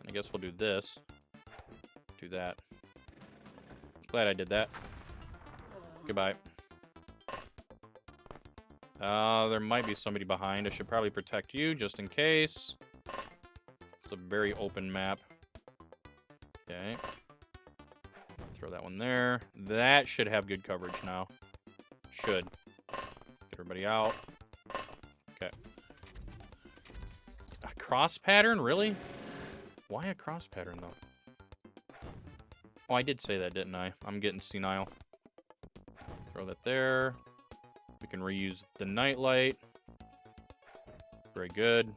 I guess we'll do this. Do that. Glad I did that. Goodbye. There might be somebody behind. I should probably protect you just in case. It's a very open map. Okay. Throw that one there. That should have good coverage now. Should. Get everybody out. Okay. A cross pattern? Really? Why a cross pattern, though? Oh, I did say that, didn't I? I'm getting senile. Throw that there. We can reuse the nightlight. Very good.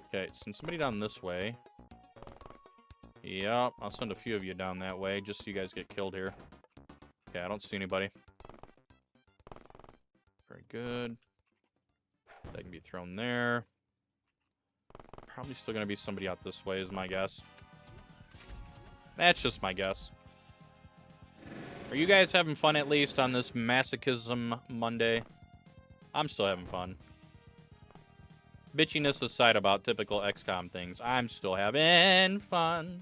Okay, send somebody down this way. Yep, I'll send a few of you down that way, just so you guys get killed here. Okay, I don't see anybody. Very good. That can be thrown there. Probably still gonna be somebody out this way, is my guess. That's just my guess. Are you guys having fun at least on this Masochism Monday? I'm still having fun. Bitchiness aside about typical XCOM things, I'm still having fun.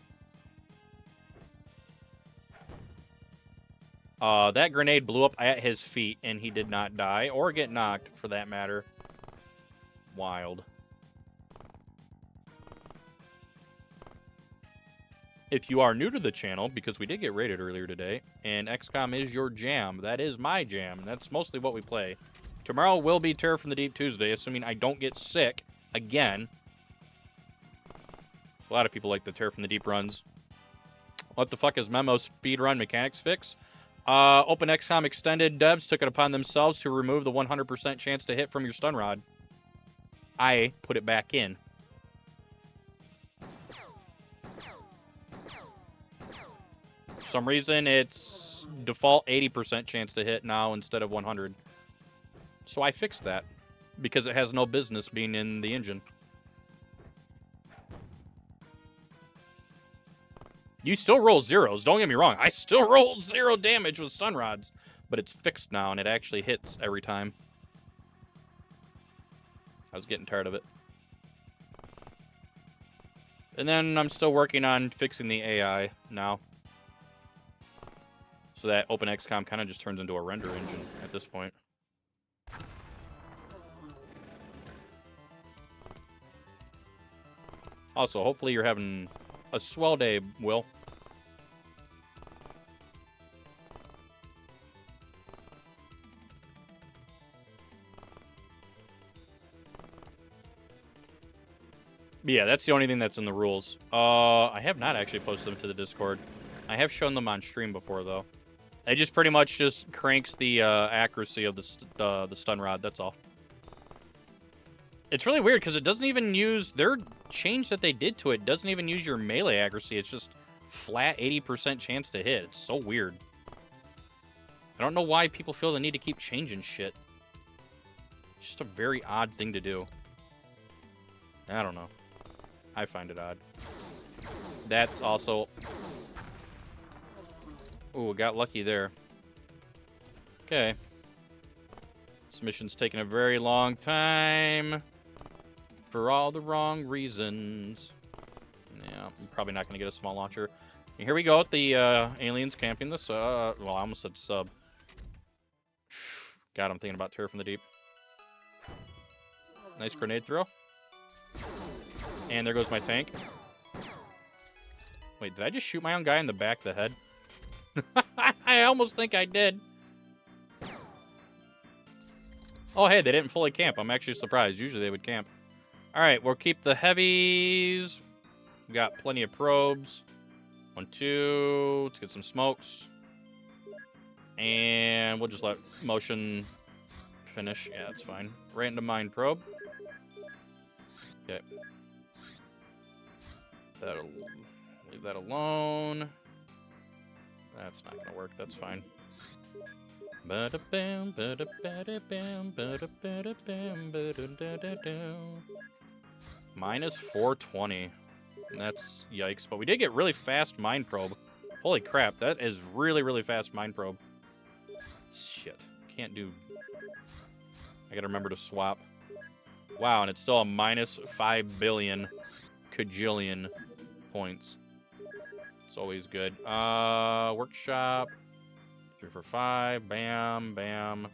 That grenade blew up at his feet, and he did not die, or get knocked, for that matter. Wild. If you are new to the channel, because we did get rated earlier today, and XCOM is your jam, that is my jam, and that's mostly what we play. Tomorrow will be Terror from the Deep Tuesday, assuming I don't get sick again. A lot of people like the Terror from the Deep runs. What the fuck is Memo Speedrun mechanics fix? Open XCOM Extended devs took it upon themselves to remove the 100% chance to hit from your stun rod. I put it back in. For some reason, it's default 80% chance to hit now instead of 100. So I fixed that because it has no business being in the engine. You still roll zeros, don't get me wrong. I still roll 0 damage with stun rods, but it's fixed now and it actually hits every time. I was getting tired of it. And then I'm still working on fixing the AI now. So that OpenXCOM kind of just turns into a render engine at this point. Also, hopefully you're having a swell day, Will. Yeah, that's the only thing that's in the rules. I have not actually posted them to the Discord. I have shown them on stream before, though. It just pretty much just cranks the accuracy of the stun rod, that's all. It's really weird, because it doesn't even use... Their change that they did to it doesn't even use your melee accuracy. It's just flat 80% chance to hit. It's so weird. I don't know why people feel the need to keep changing shit. It's just a very odd thing to do. I don't know. I find it odd. That's also... Ooh, got lucky there. Okay. This mission's taking a very long time. For all the wrong reasons. Yeah, I'm probably not going to get a small launcher. And here we go with the aliens camping this. Well, I almost said sub. God, I'm thinking about Terror from the Deep. Nice grenade throw. And there goes my tank. Wait, did I just shoot my own guy in the back of the head? I almost think I did. Oh, hey, they didn't fully camp. I'm actually surprised. Usually they would camp. Alright, we'll keep the heavies. We got plenty of probes. 1, 2. Let's get some smokes. And we'll just let motion finish. Yeah, that's fine. Random mine probe. Okay. That'll leave that alone. That's not gonna work. That's fine. Minus 420. That's yikes. But we did get really fast mine probe. Holy crap, that is really, really fast mine probe. Shit. Can't do... I gotta remember to swap. Wow, and it's still a minus 5 billion kajillion points. It's always good. Workshop. 3 for 5. Bam, bam.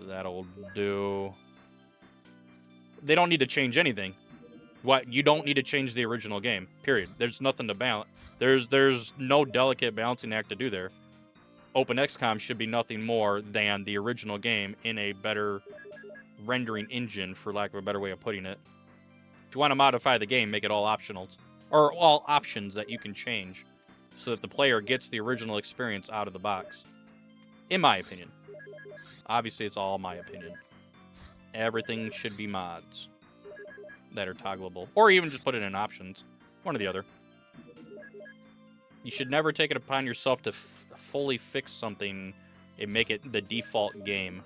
That'll do. They don't need to change anything. What? You don't need to change the original game. Period. There's nothing to balance. There's no delicate balancing act to do there. OpenXCOM should be nothing more than the original game in a better rendering engine, for lack of a better way of putting it. If you want to modify the game, make it all optional. Or all options that you can change, so that the player gets the original experience out of the box. In my opinion. Obviously, it's all my opinion. Everything should be mods that are toggleable. Or even just put it in options. One or the other. You should never take it upon yourself to fully fix something and make it the default game.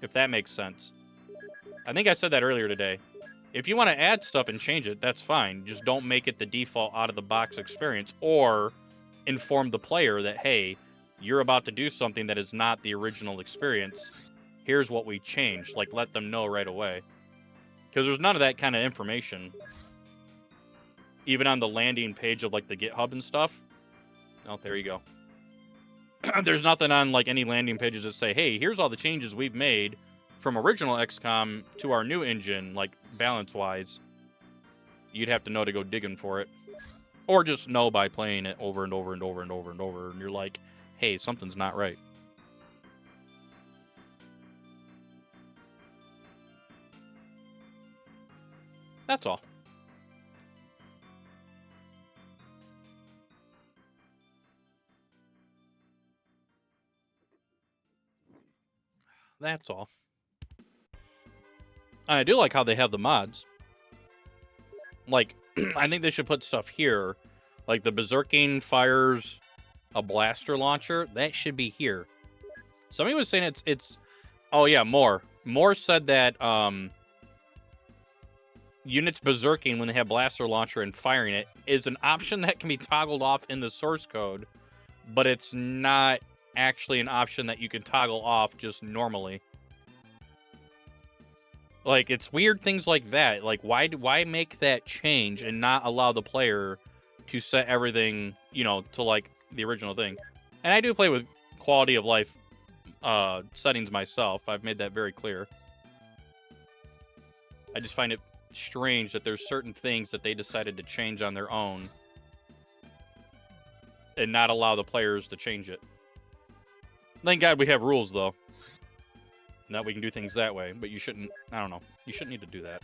If that makes sense. I think I said that earlier today. If you want to add stuff and change it, that's fine. Just don't make it the default out-of-the-box experience, or inform the player that, hey, you're about to do something that is not the original experience. Here's what we changed. Like, let them know right away. Because there's none of that kind of information. Even on the landing page of, like, the GitHub and stuff. Oh, there you go. there's nothing on like any landing pages that say, hey, here's all the changes we've made from original XCOM to our new engine, like balance-wise. You'd have to know to go digging for it. Or just know by playing it over and over and over and over and over, and you're like, hey, something's not right. That's all. That's all. And I do like how they have the mods. Like, I think they should put stuff here. Like the Berserking fires a blaster launcher. That should be here. Somebody was saying it's oh yeah, More said that units berserking when they have blaster launcher and firing it is an option that can be toggled off in the source code, but it's not actually an option that you can toggle off just normally. Like, it's weird things like that. Like, why make that change and not allow the player to set everything, you know, to like the original thing? And I do play with quality of life settings myself. I've made that very clear. I just find it strange that there's certain things that they decided to change on their own and not allow the players to change it. Thank God we have rules, though. That we can do things that way, but you shouldn't, I don't know, you shouldn't need to do that.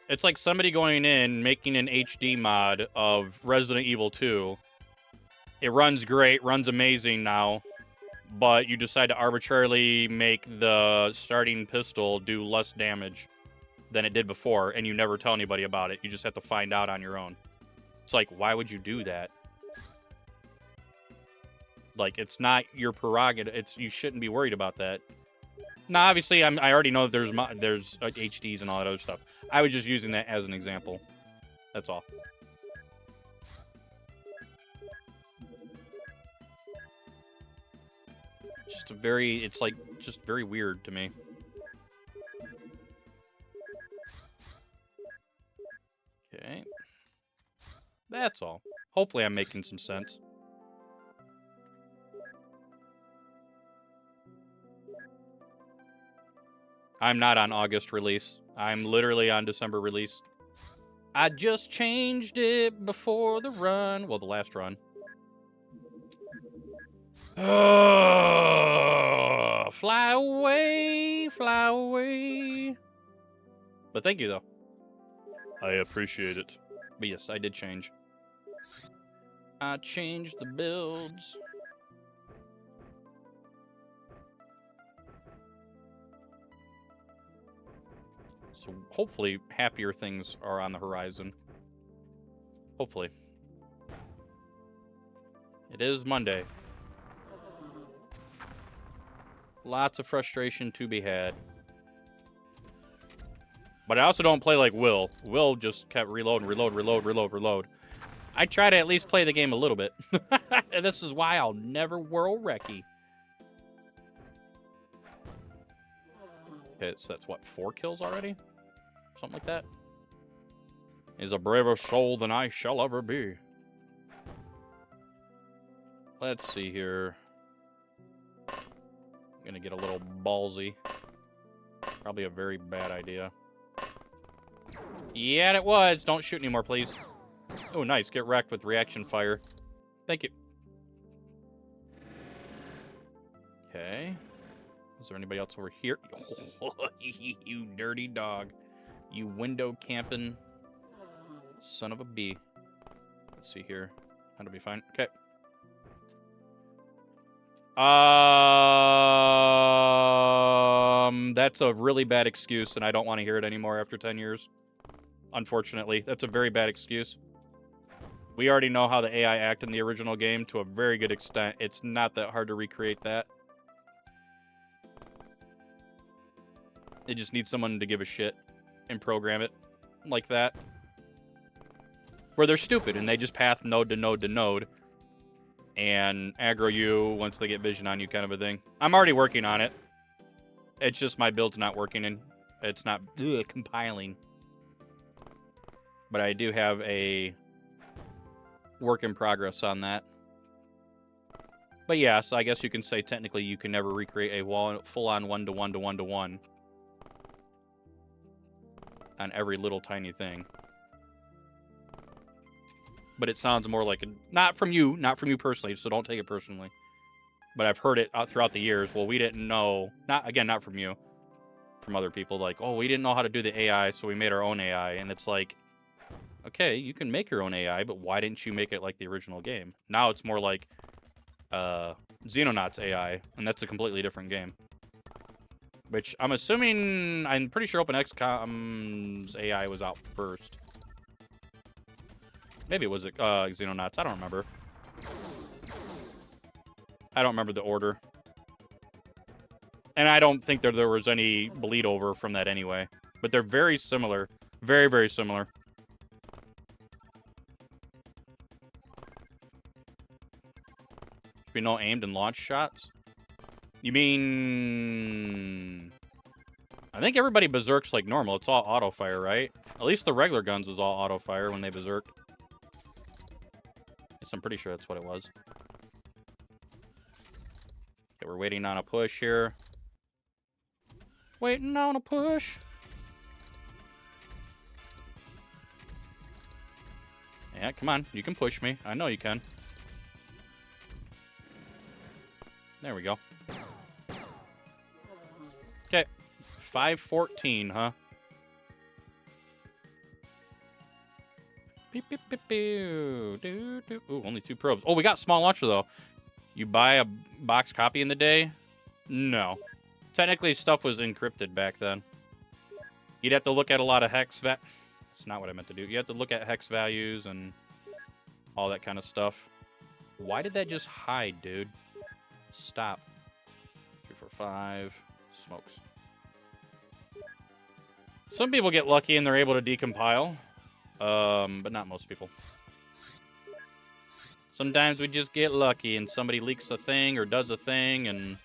It's like somebody going in, making an HD mod of Resident Evil 2. It runs great, runs amazing now, but you decide to arbitrarily make the starting pistol do less damage than it did before, and you never tell anybody about it. You just have to find out on your own. It's like, why would you do that? Like, it's not your prerogative. You shouldn't be worried about that. Now, obviously, I already know that there's HDs and all that other stuff. I was just using that as an example. That's all. It's like just very weird to me. Okay. That's all. Hopefully I'm making some sense. I'm not on August release. I'm literally on December release. I just changed it before the run. Well, the last run. Oh, fly away, fly away. But thank you, though. I appreciate it. But yes, I did change. I changed the builds. So hopefully happier things are on the horizon. Hopefully. It is Monday. Lots of frustration to be had. But I also don't play like Will. Will just kept reload. I try to at least play the game a little bit. And this is why I'll never world recce. Okay, so that's what, 4 kills already? Something like that? He's a braver soul than I shall ever be. Let's see here. I'm gonna get a little ballsy. Probably a very bad idea. Yeah, it was. Don't shoot anymore, please. Oh, nice. Get wrecked with reaction fire. Thank you. Okay. Is there anybody else over here? You dirty dog. You window camping son of a bee. Let's see here. That'll be fine. Okay. That's a really bad excuse, and I don't want to hear it anymore after 10 years. Unfortunately, that's a very bad excuse. We already know how the AI acted in the original game to a very good extent. It's not that hard to recreate that. It just needs someone to give a shit and program it like that. Where they're stupid and they just path node to node to node and aggro you once they get vision on you, kind of a thing. I'm already working on it. It's just my build's not working and it's not compiling. But I do have a work in progress on that. But yeah, so I guess you can say technically you can never recreate a full-on one-to-one-to-one-to-one on every little tiny thing. But it sounds more like not from you personally, so don't take it personally. But I've heard it throughout the years. Well, we didn't know, not from you, from other people, like, oh, we didn't know how to do the AI, so we made our own AI. And it's like, okay, you can make your own AI, but why didn't you make it like the original game? Now it's more like Xenonauts AI, and that's a completely different game. Which I'm pretty sure OpenXCom's AI was out first. Maybe it was Xenonauts, I don't remember. I don't remember the order. And I don't think there was any bleed over from that anyway. But they're very similar. Very, very similar. Should be no aimed and launch shots? You mean... I think everybody berserks like normal. It's all auto fire, right? At least the regular guns was all auto fire when they berserked. Yes, I'm pretty sure that's what it was. Okay, we're waiting on a push here. Waiting on a push. Yeah, come on. You can push me. I know you can. There we go. Okay. 514, huh? Beep, beep, beep, beep. Doo, doo. Ooh, only 2 probes. Oh, we got small launcher, though. You buy a box copy in the day? No. Technically, stuff was encrypted back then. You'd have to look at a lot of hex That's not what I meant to do. You have to look at hex values and all that kind of stuff. Why did that just hide, dude? Stop. 3, 4, 5. Smokes. Some people get lucky and they're able to decompile. But not most people. Sometimes we just get lucky and somebody leaks a thing or does a thing and...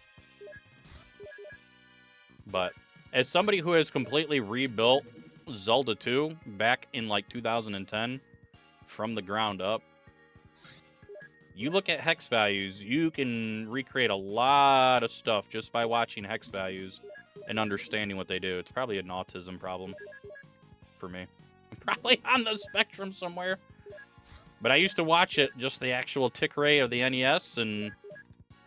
But as somebody who has completely rebuilt Zelda 2 back in like 2010 from the ground up, you look at hex values, you can recreate a lot of stuff just by watching hex values and understanding what they do. It's probably an autism problem for me. I'm probably on the spectrum somewhere. But I used to watch it, just the actual tick ray of the NES and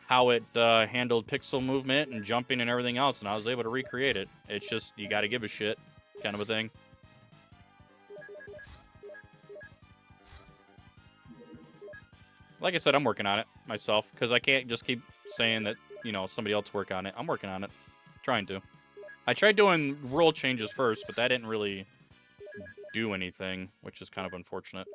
how it handled pixel movement and jumping and everything else, and I was able to recreate it. It's just, you gotta give a shit kind of a thing. Like I said, I'm working on it myself, because I can't just keep saying that, you know, somebody else work on it. I'm working on it. Trying to. I tried doing rule changes first, but that didn't really do anything, which is kind of unfortunate.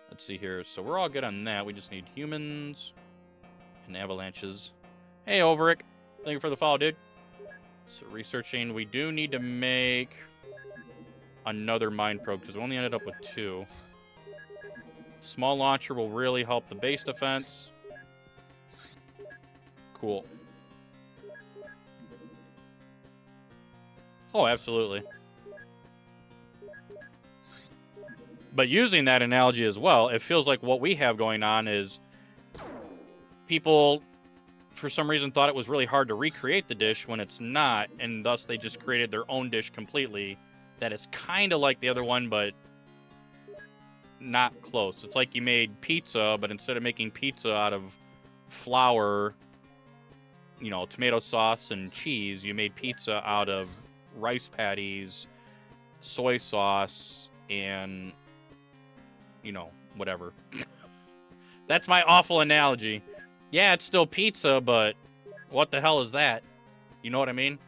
Let's see here. So we're all good on that. We just need humans and avalanches. Hey, Overick. Thank you for the follow, dude. So researching. We do need to make another mine probe because we only ended up with 2. Small launcher will really help the base defense. Cool. Oh, absolutely. But using that analogy as well, it feels like what we have going on is people, for some reason, thought it was really hard to recreate the dish when it's not, and thus they just created their own dish completely that is kind of like the other one, but not close. It's like you made pizza, but instead of making pizza out of flour, you know, tomato sauce and cheese, you made pizza out of rice patties, soy sauce, and, you know, whatever. That's my awful analogy. Yeah, it's still pizza, but what the hell is that? You know what I mean?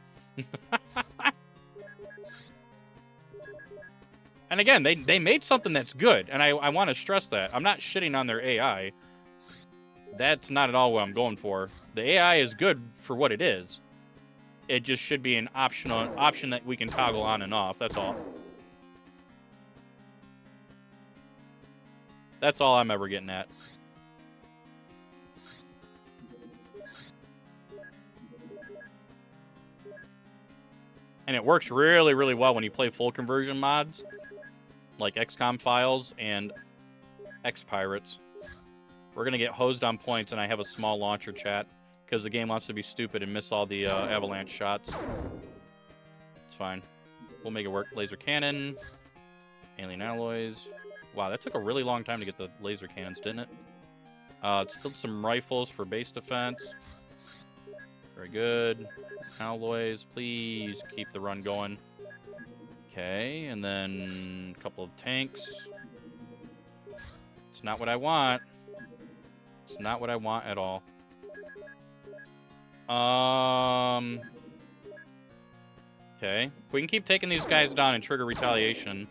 And again, they made something that's good, and I want to stress that. I'm not shitting on their AI. That's not at all what I'm going for. The AI is good for what it is. It just should be an option that we can toggle on and off. That's all. That's all I'm ever getting at. And it works really, really well when you play full conversion mods. like XCOM files and X-Pirates. We're going to get hosed on points, and I have a small launcher chat because the game wants to be stupid and miss all the avalanche shots. It's fine. We'll make it work. Laser cannon. Alien alloys. Wow, that took a really long time to get the laser cannons, didn't it? Let's build some rifles for base defense. Very good. Alloys, please keep the run going. Okay, and then a couple of tanks. It's not what I want. It's not what I want at all. Okay. If we can keep taking these guys down and trigger retaliation.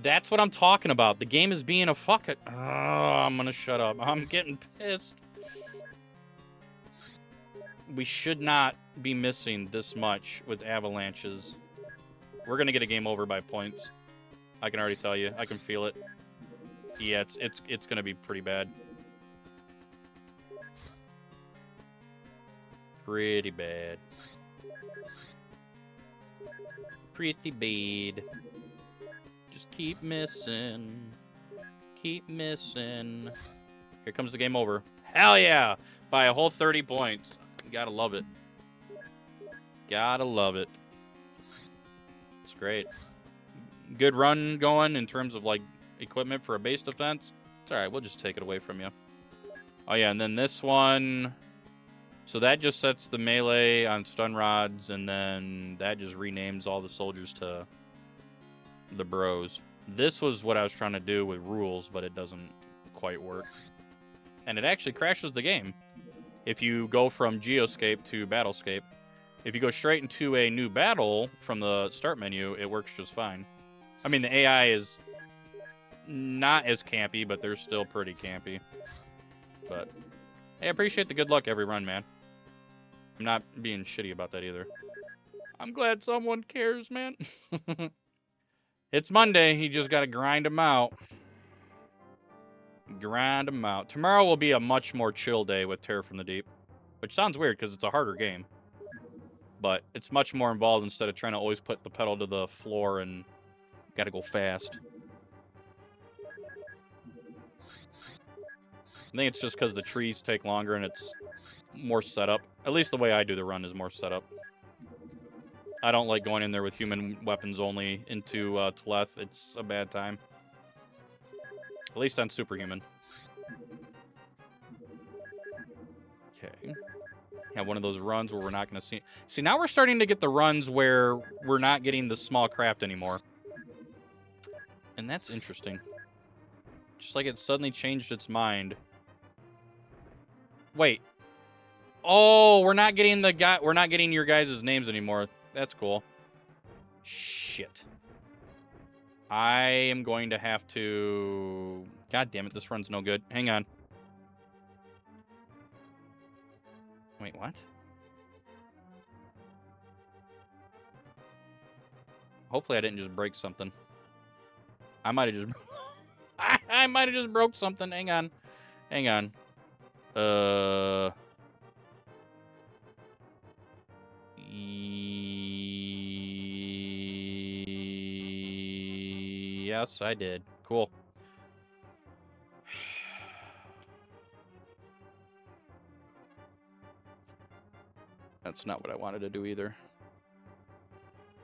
That's what I'm talking about. The game is being a fuck it. Oh, I'm gonna shut up. I'm getting pissed. We should not be missing this much with avalanches. We're gonna get a game over by points. I can already tell you. I can feel it. Yeah, it's gonna be pretty bad. Pretty bad. Pretty bad. Just keep missing. Keep missing. Here comes the game over. Hell yeah! By a whole 30 points. Gotta love it. Gotta love it. It's great. Good run going in terms of, like, equipment for a base defense. It's alright, we'll just take it away from you. Oh yeah, and then this one... So that just sets the melee on stun rods, and then that just renames all the soldiers to the bros. This was what I was trying to do with rules, but it doesn't quite work. And it actually crashes the game. If you go from Geoscape to Battlescape, if you go straight into a new battle from the start menu, it works just fine. I mean, the AI is not as campy, but they're still pretty campy. But hey, I appreciate the good luck every run, man. I'm not being shitty about that either. I'm glad someone cares, man. It's Monday. You just gotta grind them out. Grind them out. Tomorrow will be a much more chill day with Terror from the Deep. Which sounds weird because it's a harder game. But it's much more involved instead of trying to always put the pedal to the floor and gotta go fast. I think it's just because the trees take longer and it's more setup. At least the way I do the run is more setup. I don't like going in there with human weapons only into Tleth. It's a bad time. At least on Superhuman. Okay. Have one of those runs where we're not going to see... See, now we're starting to get the runs where we're not getting the small craft anymore. And that's interesting. Just like it suddenly changed its mind. Wait. Oh, we're not getting the guy. We're not getting your guys' names anymore. That's cool. Shit. I am going to have to... God damn it, this run's no good. Hang on. Wait, what? Hopefully I didn't just break something. I might have just... I might have just broke something. Hang on. Hang on. Yes, I did. Cool. That's not what I wanted to do either.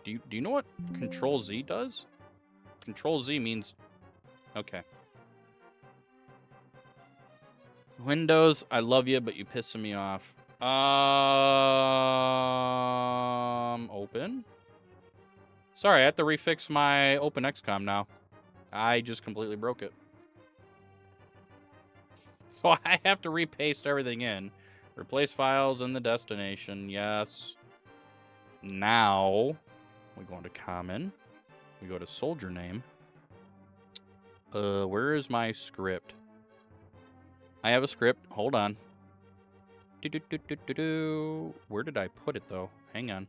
Do you know what Control Z does? Control Z means... Okay. Windows, I love you, but you pissing me off. Open? Sorry, I have to refix my Open XCOM now. I just completely broke it. So I have to repaste everything in. Replace files in the destination, yes. Now, we go into common. We go to soldier name. Where is my script? I have a script. Hold on. Where did I put it, though? Hang on.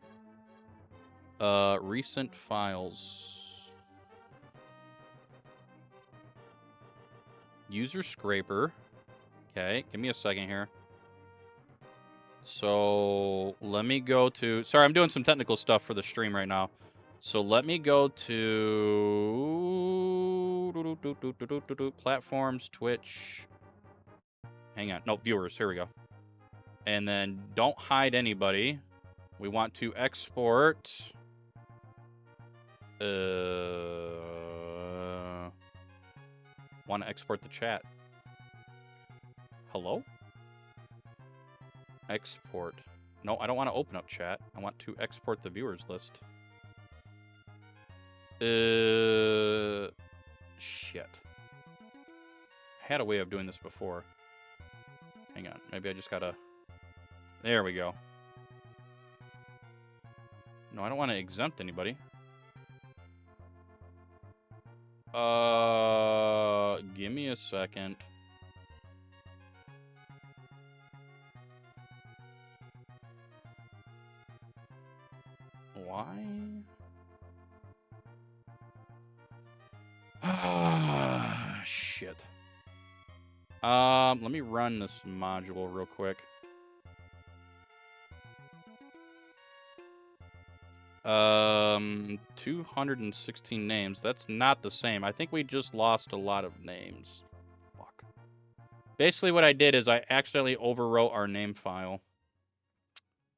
Recent files. User scraper. Okay, give me a second here. So, let me go to... Sorry, I'm doing some technical stuff for the stream right now. So let me go to platforms, Twitch. Hang on. No, viewers. Here we go. And then don't hide anybody. We want to export. Want to export the chat. Hello? Export. No, I don't want to open up chat. I want to export the viewers list. Shit. I had a way of doing this before. Hang on. Maybe I just gotta... There we go. No, I don't want to exempt anybody. Give me a second. Why? Ah, shit. Let me run this module real quick. 216 names. That's not the same. I think we just lost a lot of names. Fuck. Basically what I did is I accidentally overwrote our name file.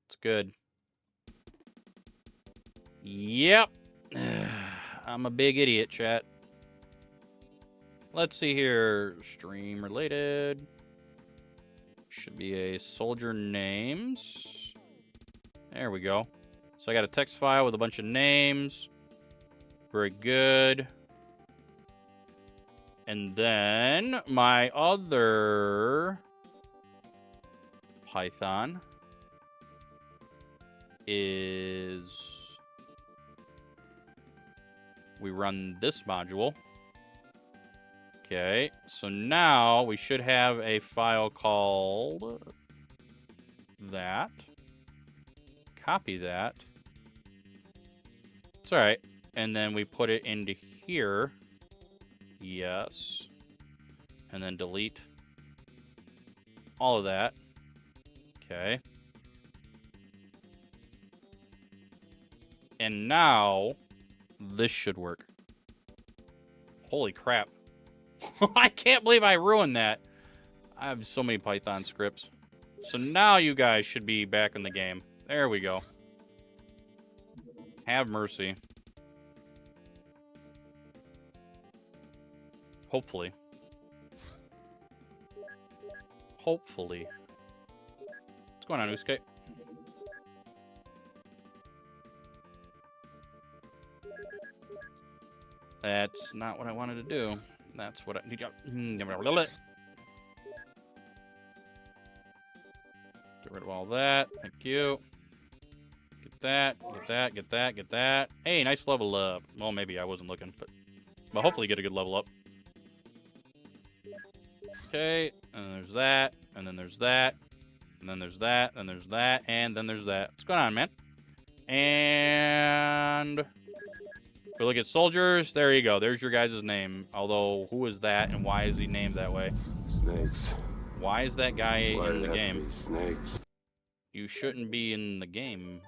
It's good. Yep. I'm a big idiot, chat. Let's see here. Stream related. Should be a soldier names. There we go. So I got a text file with a bunch of names. Very good. And then my other Python is we run this module. Okay, so now we should have a file called that. Copy that. It's all right. And then we put it into here. Yes. And then delete all of that. Okay. And now this should work. Holy crap. I can't believe I ruined that. I have so many Python scripts. So now you guys should be back in the game. There we go. Have mercy. Hopefully. Hopefully. What's going on, Usuke? That's not what I wanted to do. That's what I need. Get rid of all that. Thank you. Get that. Get that. Get that. Get that. Hey, nice level up. Well, maybe I wasn't looking, but hopefully get a good level up. Okay, and there's that, and then there's that, and then there's that, and there's that, and then there's that. What's going on, man? And if we look at soldiers, there you go. There's your guys' name. Although, who is that, and why is he named that way? Snakes. Why is that guy in the game? Snakes. You shouldn't be in the game.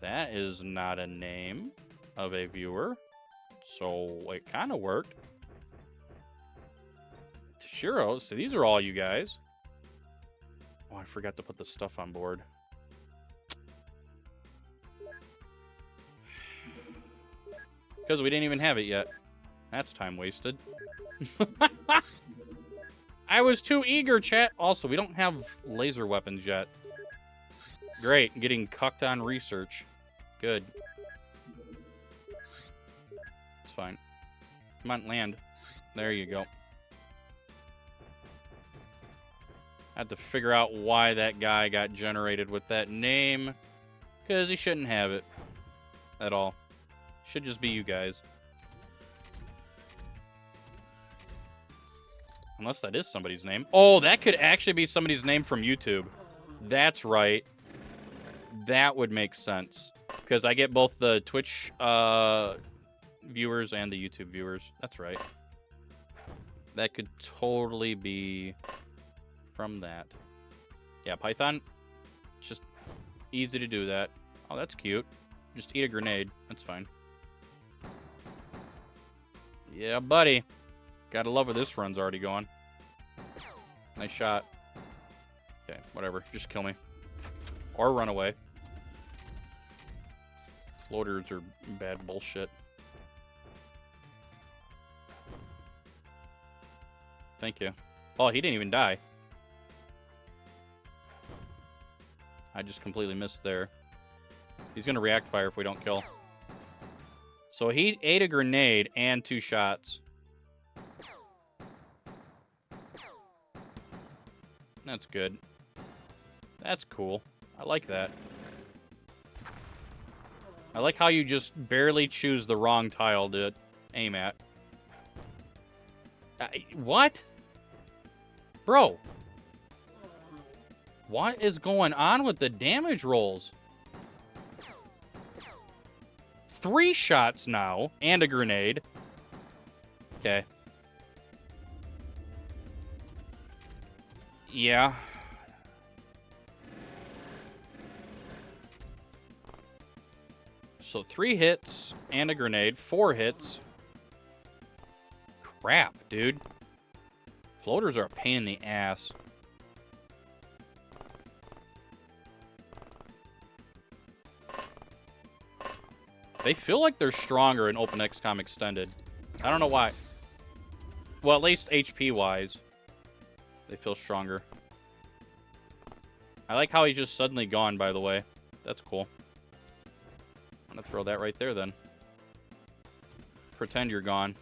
That is not a name of a viewer. So, it kind of worked. Shiro, so these are all you guys. Oh, I forgot to put the stuff on board. Because we didn't even have it yet. That's time wasted. I was too eager, chat. Also, we don't have laser weapons yet. Great, getting cucked on research. Good. It's fine. Come on, land. There you go. I had to figure out why that guy got generated with that name. Because he shouldn't have it. At all. Should just be you guys. Unless that is somebody's name. Oh, that could actually be somebody's name from YouTube. That's right. That would make sense. Because I get both the Twitch viewers and the YouTube viewers. That's right. That could totally be from that. Yeah, Python. It's just easy to do that. Oh, that's cute. Just eat a grenade. That's fine. Yeah, buddy. Gotta love where this run's already going. Nice shot. Okay, whatever. Just kill me. Or run away. Floaters are bad bullshit. Thank you. Oh, he didn't even die. I just completely missed there. He's gonna react fire if we don't kill. So he ate a grenade and 2 shots. That's good. That's cool. I like that. I like how you just barely choose the wrong tile to aim at. What? Bro. What is going on with the damage rolls? 3 shots now, and a grenade. Okay. Yeah. So 3 hits and a grenade, 4 hits. Crap, dude. Floaters are a pain in the ass. They feel like they're stronger in Open XCOM Extended. I don't know why. Well, at least HP-wise, they feel stronger. I like how he's just suddenly gone, by the way. That's cool. I'm gonna throw that right there, then. Pretend you're gone.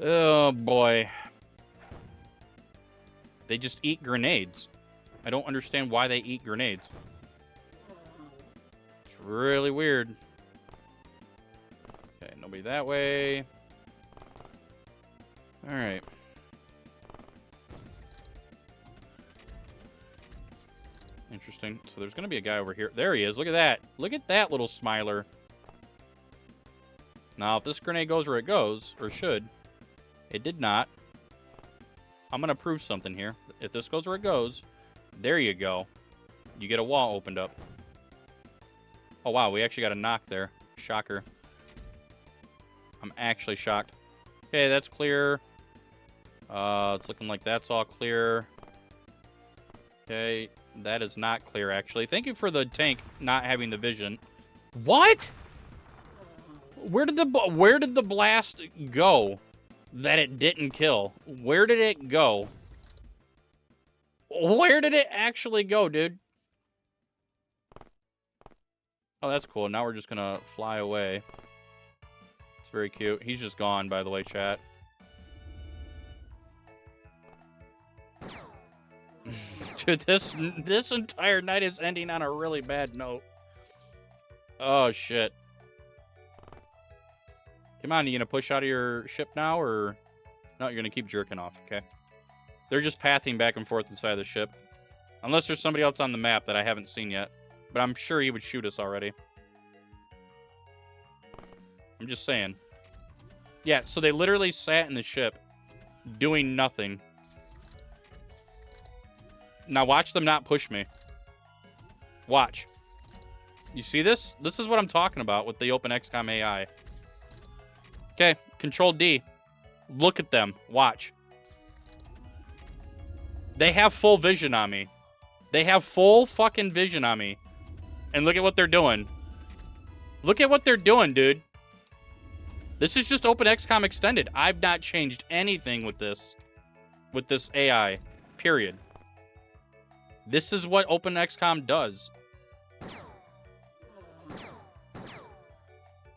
Oh, boy. They just eat grenades. I don't understand why they eat grenades. It's really weird. Okay, nobody that way. Alright. Interesting. So there's going to be a guy over here. There he is. Look at that. Look at that little smiler. Now, if this grenade goes where it goes, or should, it did not. I'm going to prove something here. If this goes where it goes, there you go. You get a wall opened up. Oh, wow. We actually got a knock there. Shocker. I'm actually shocked. Okay, that's clear. It's looking like that's all clear. Okay, that is not clear, actually. Thank you for the tank not having the vision. What? Where did the blast go that it didn't kill? Where did it go? Where did it actually go, dude? Oh, that's cool. Now we're just gonna fly away. It's very cute. He's just gone, by the way, chat. Dude, this entire night is ending on a really bad note. Oh, shit. Come on, you gonna push out of your ship now, or... No, you're gonna keep jerking off, okay? They're just pathing back and forth inside the ship. Unless there's somebody else on the map that I haven't seen yet. But I'm sure he would shoot us already. I'm just saying. Yeah, so they literally sat in the ship, doing nothing. Now watch them not push me. Watch. You see this? This is what I'm talking about with the Open XCOM AI. Okay, Control D. Look at them. Watch. They have full vision on me. They have full fucking vision on me. And look at what they're doing. Look at what they're doing, dude. This is just Open XCOM Extended. I've not changed anything with this AI. Period. This is what Open XCOM does.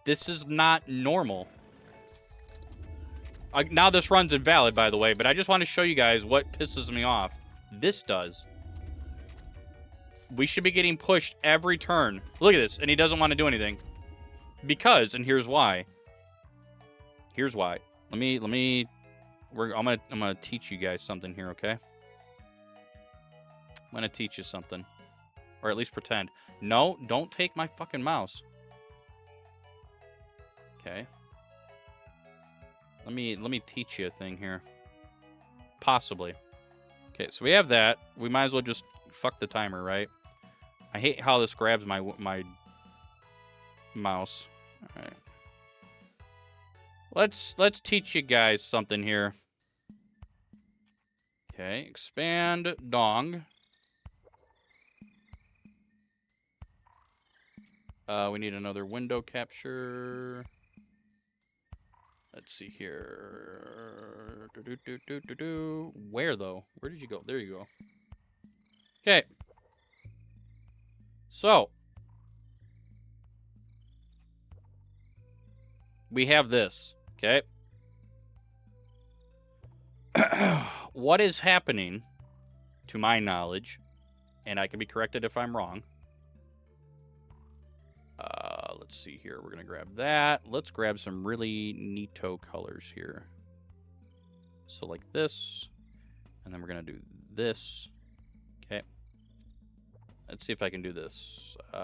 This is not normal. Now this run's invalid, by the way, but I just want to show you guys what pisses me off. This does. We should be getting pushed every turn. Look at this, and he doesn't want to do anything. Because, and here's why. Here's why. I'm gonna teach you guys something here, okay? I'm gonna teach you something. Or at least pretend. No, don't take my fucking mouse. Okay. Let me teach you a thing here. Possibly. Okay, so we have that. We might as well just fuck the timer, right? I hate how this grabs my mouse. All right. Let's teach you guys something here. Okay, expand dong. We need another window capture. Let's see here. Where though? Where did you go? There you go. Okay. So we have this. Okay. What is happening, to my knowledge, and I can be corrected if I'm wrong. Let's see here. We're gonna grab that. Let's grab some really neato colors here. So like this, and then we're gonna do this. Okay. Let's see if I can do this. Okay,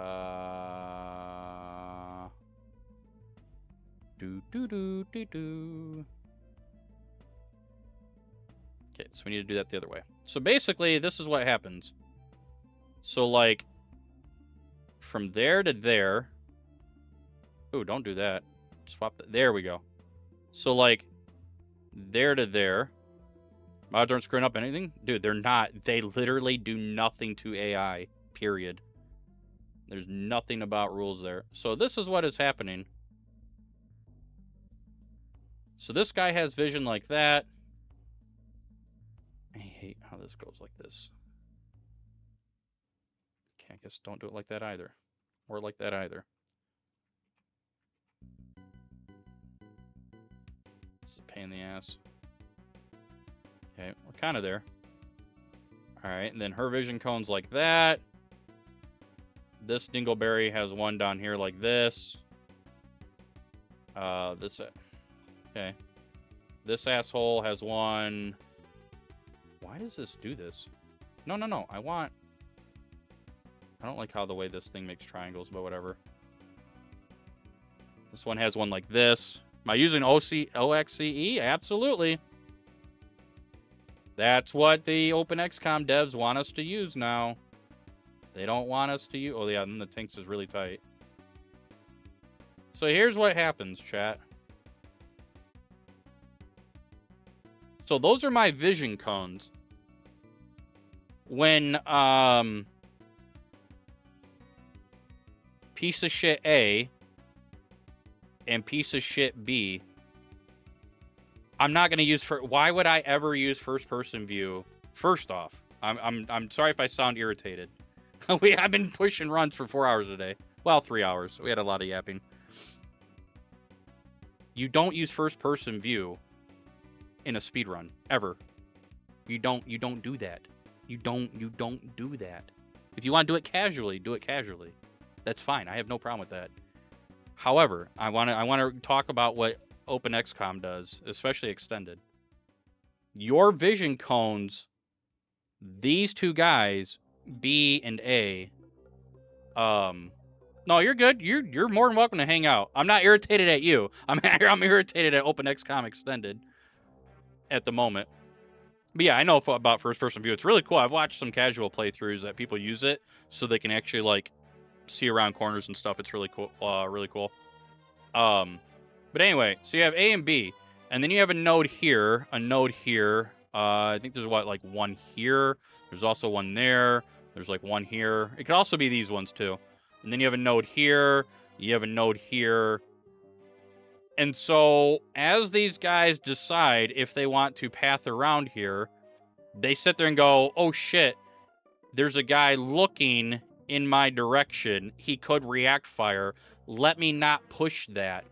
so we need to do that the other way. So basically, this is what happens. So like, from there to there. Oh, don't do that. Swap that. There we go. So like, there to there. Mods aren't screwing up anything? Dude, they're not. They literally do nothing to AI, period. There's nothing about rules there. So this is what is happening. So this guy has vision like that. I hate how this goes like this. Okay, I guess don't do it like that either. Or like that either. This is a pain in the ass. Okay, we're kind of there. Alright, and then her vision cone's like that. This dingleberry has one down here like this. Okay. This asshole has one. Why does this do this? No. I don't like how the way this thing makes triangles, but whatever. This one has one like this. Am I using OXCE? Absolutely. That's what the OpenXCom devs want us to use now. They don't want us to use... Oh, yeah, and the Tinks is really tight. So here's what happens, chat. So those are my vision cones. When, piece of shit A and piece of shit B... I'm not going to use... Why would I ever use first-person view? First off, I'm sorry if I sound irritated. I've been pushing runs for 4 hours a day. Well, 3 hours. We had a lot of yapping. You don't use first-person view in a speedrun ever. You don't do that. You don't do that. If you want to do it casually, do it casually. That's fine. I have no problem with that. However, I want to talk about what OpenXCom does, especially extended. Your vision cones, these two guys, B and A. No, you're good. You're more than welcome to hang out. I'm not irritated at you. I'm irritated at OpenXCom extended at the moment. But yeah, I know about first-person view. It's really cool. I've watched some casual playthroughs that people use it so they can actually like see around corners and stuff. It's really cool. Really cool. But anyway, so you have A and B, and then you have a node here, I think there's like one here. There's also one there. There's like one here. It could also be these ones too. And then you have a node here. You have a node here. And so as these guys decide if they want to path around here, they sit there and go, oh shit, there's a guy looking in my direction. He could react fire. Let me not push that.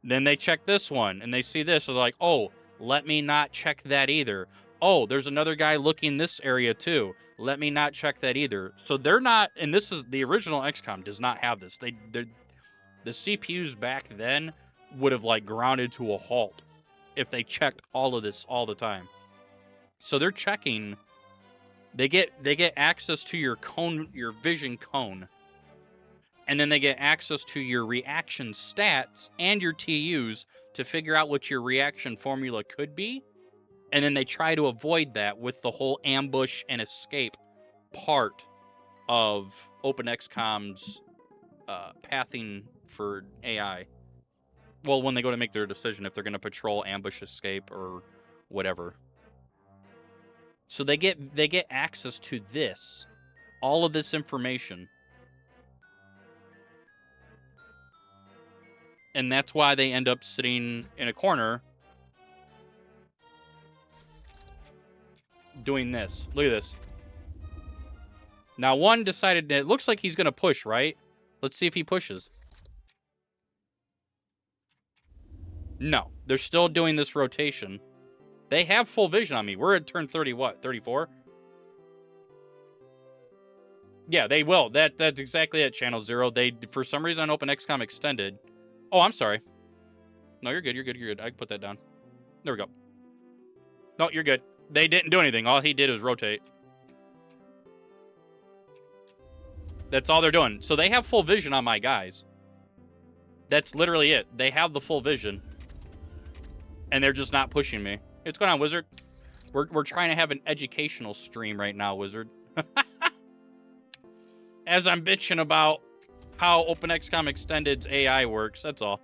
Then they check this one and they see this. So they're like, oh, let me not check that either. Oh, there's another guy looking this area too. Let me not check that either. So they're not, and this is the original XCOM does not have this. The CPUs back then would have like grounded to a halt if they checked all of this all the time. So they're checking. They get access to your cone, your vision cone. And then they get access to your reaction stats and your TUs to figure out what your reaction formula could be. And then they try to avoid that with the whole ambush and escape part of OpenXCom's pathing for AI. Well, when they go to make their decision if they're going to patrol, ambush, escape, or whatever. So they get access to this, all of this information. And that's why they end up sitting in a corner doing this. Look at this. Now one decided that it looks like he's going to push, right? Let's see if he pushes. No, they're still doing this rotation. They have full vision on me. We're at turn 30, what? 34? Yeah, they will. That's exactly it, Channel Zero. They, for some reason, on OpenXCom Extended. Oh, I'm sorry. No, you're good. You're good. You're good. I can put that down. There we go. No, you're good. They didn't do anything. All he did was rotate. That's all they're doing. So they have full vision on my guys. That's literally it. They have the full vision. And they're just not pushing me. What's going on, Wizard? We're trying to have an educational stream right now, Wizard. As I'm bitching about how OpenXCom Extended's AI works, that's all.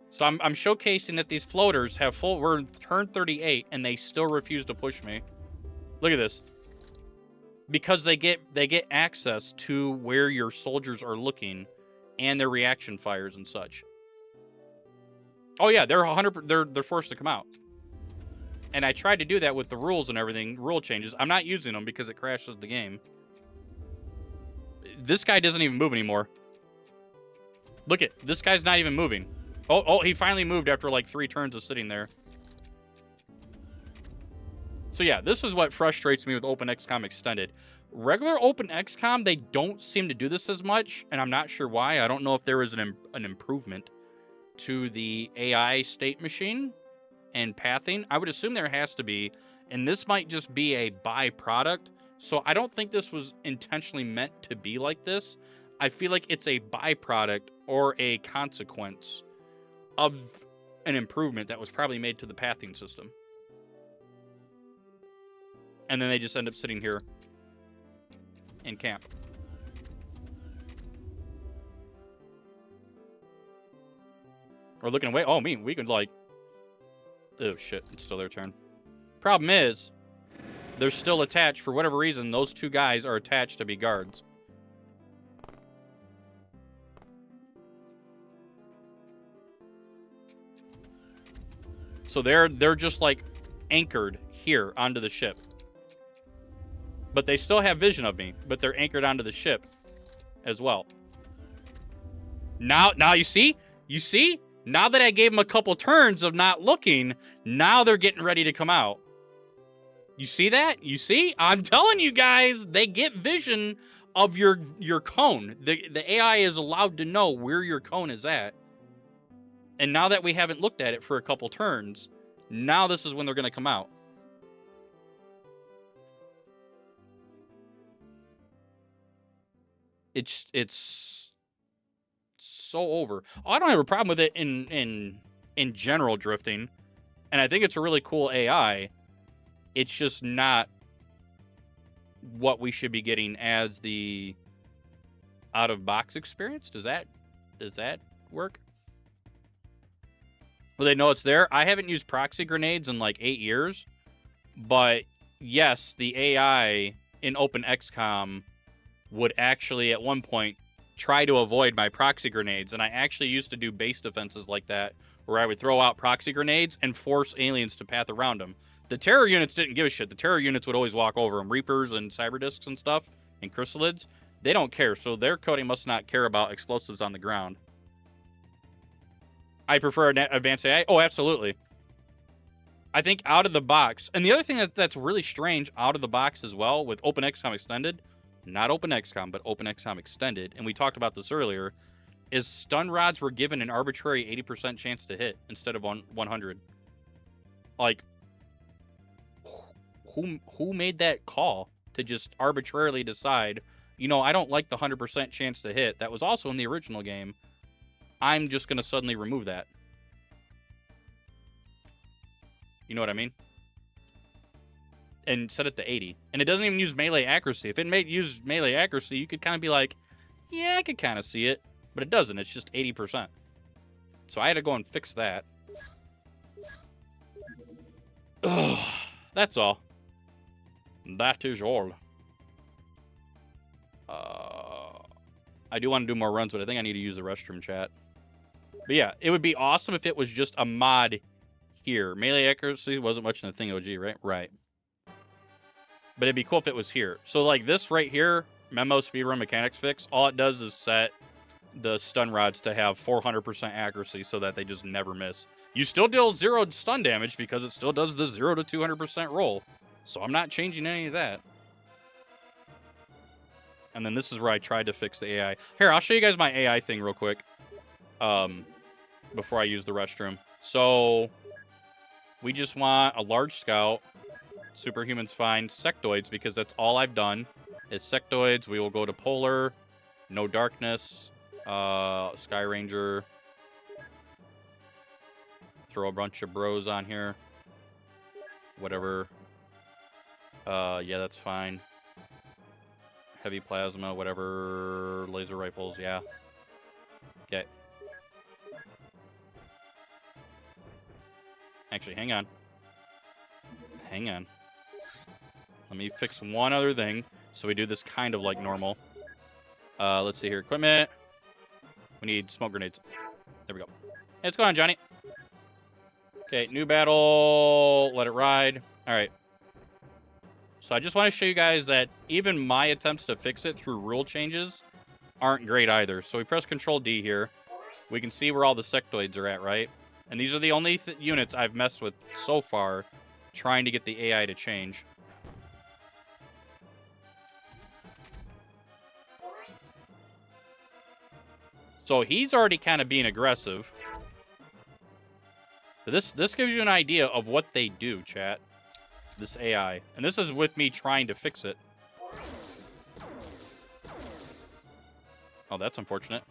So I'm showcasing that these floaters have full... We're in turn 38, and they still refuse to push me. Look at this. Because they get access to where your soldiers are looking and their reaction fires and such. Oh yeah, they're 100%. They're forced to come out. And I tried to do that with the rules and everything, rule changes. I'm not using them because it crashes the game. This guy doesn't even move anymore. Look at this guy's not even moving. Oh, he finally moved after like 3 turns of sitting there. So yeah, this is what frustrates me with OpenXCom Extended. Regular OpenXCom, they don't seem to do this as much, and I'm not sure why. I don't know if there is an improvement to the AI state machine and pathing. I would assume there has to be, and this might just be a byproduct. So I don't think this was intentionally meant to be like this. I feel like it's a byproduct or a consequence of an improvement that was probably made to the pathing system. And then they just end up sitting here in camp. Or looking away. Oh, we could like... Oh, shit. It's still their turn. Problem is, they're still attached. For whatever reason, those 2 guys are attached to be guards. So they're just like anchored here onto the ship. But they still have vision of me, but they're anchored onto the ship as well. Now you see? You see? Now that I gave them a couple turns of not looking, now they're getting ready to come out. You see that? You see? I'm telling you guys, they get vision of your cone. The AI is allowed to know where your cone is at. And now that we haven't looked at it for a couple turns, now this is when they're going to come out. It's so over. Oh, I don't have a problem with it in general drifting, and I think it's a really cool AI. It's just not what we should be getting as the out-of-box experience. Does that work? Well, they know it's there. I haven't used proxy grenades in like 8 years, but yes, the AI in OpenXCom would actually at one point try to avoid my proxy grenades, and I actually used to do base defenses like that, where I would throw out proxy grenades and force aliens to path around them. The terror units didn't give a shit. The terror units would always walk over them. Reapers and cyber discs and stuff, and chrysalids, they don't care, so their coding must not care about explosives on the ground. I prefer advanced AI. Oh, absolutely. I think out of the box, and the other thing that's really strange out of the box as well with OpenXCom Extended, not OpenXCom, but OpenXCom Extended, and we talked about this earlier, is stun rods were given an arbitrary 80% chance to hit instead of 100. Like, who made that call to just arbitrarily decide, you know, I don't like the 100% chance to hit. That was also in the original game. I'm just going to suddenly remove that. You know what I mean? and set it to 80. And it doesn't even use melee accuracy. If it used melee accuracy, you could kind of be like, yeah, I could kind of see it. But it doesn't. It's just 80%. So I had to go and fix that. Ugh, that's all. That is all. I do want to do more runs, but I think I need to use the restroom chat. But yeah, it would be awesome if it was just a mod here. Melee accuracy wasn't much in the thing OG, right? Right. But it'd be cool if it was here. So like this right here, Memo Speedrun Mechanics Fix, all it does is set the stun rods to have 400% accuracy so that they just never miss. You still deal 0 stun damage because it still does the 0 to 200% roll. So I'm not changing any of that. And then this is where I tried to fix the AI. Here, I'll show you guys my AI thing real quick. Before I use the restroom. So we just want a large scout. Superhuman's fine. Sectoids, because that's all I've done, is sectoids. We will go to polar. No darkness. Sky Ranger. Throw a bunch of bros on here. Whatever. Yeah, that's fine. Heavy plasma, whatever. Laser rifles, yeah. Okay. Actually, hang on. Hang on. Let me fix one other thing so we do this kind of like normal. Let's see here. Equipment. We need smoke grenades. There we go. Hey, what's going on, Johnny? Okay, new battle. Let it ride. All right. So I just want to show you guys that even my attempts to fix it through rule changes aren't great either. So we press Control D here. We can see where all the sectoids are at, right? And these are the only units I've messed with so far trying to get the AI to change. So he's already kind of being aggressive. But this gives you an idea of what they do, chat. This AI. And this is with me trying to fix it. Oh, that's unfortunate.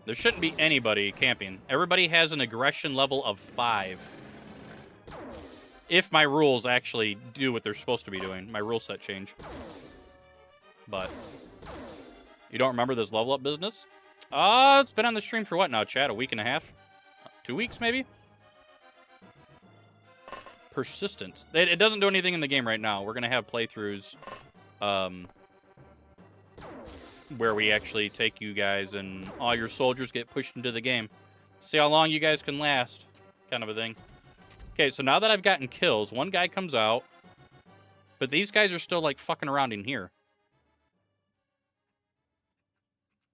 There shouldn't be anybody camping. Everybody has an aggression level of 5. If my rules actually do what they're supposed to be doing. My rule set change. But you don't remember this level up business? It's been on the stream for what now, chat? A week and a half? 2 weeks, maybe? Persistence. It doesn't do anything in the game right now. We're going to have playthroughs where we actually take you guys and all your soldiers get pushed into the game. See how long you guys can last. Kind of a thing. Okay, so now that I've gotten kills, one guy comes out. But these guys are still, like, fucking around in here.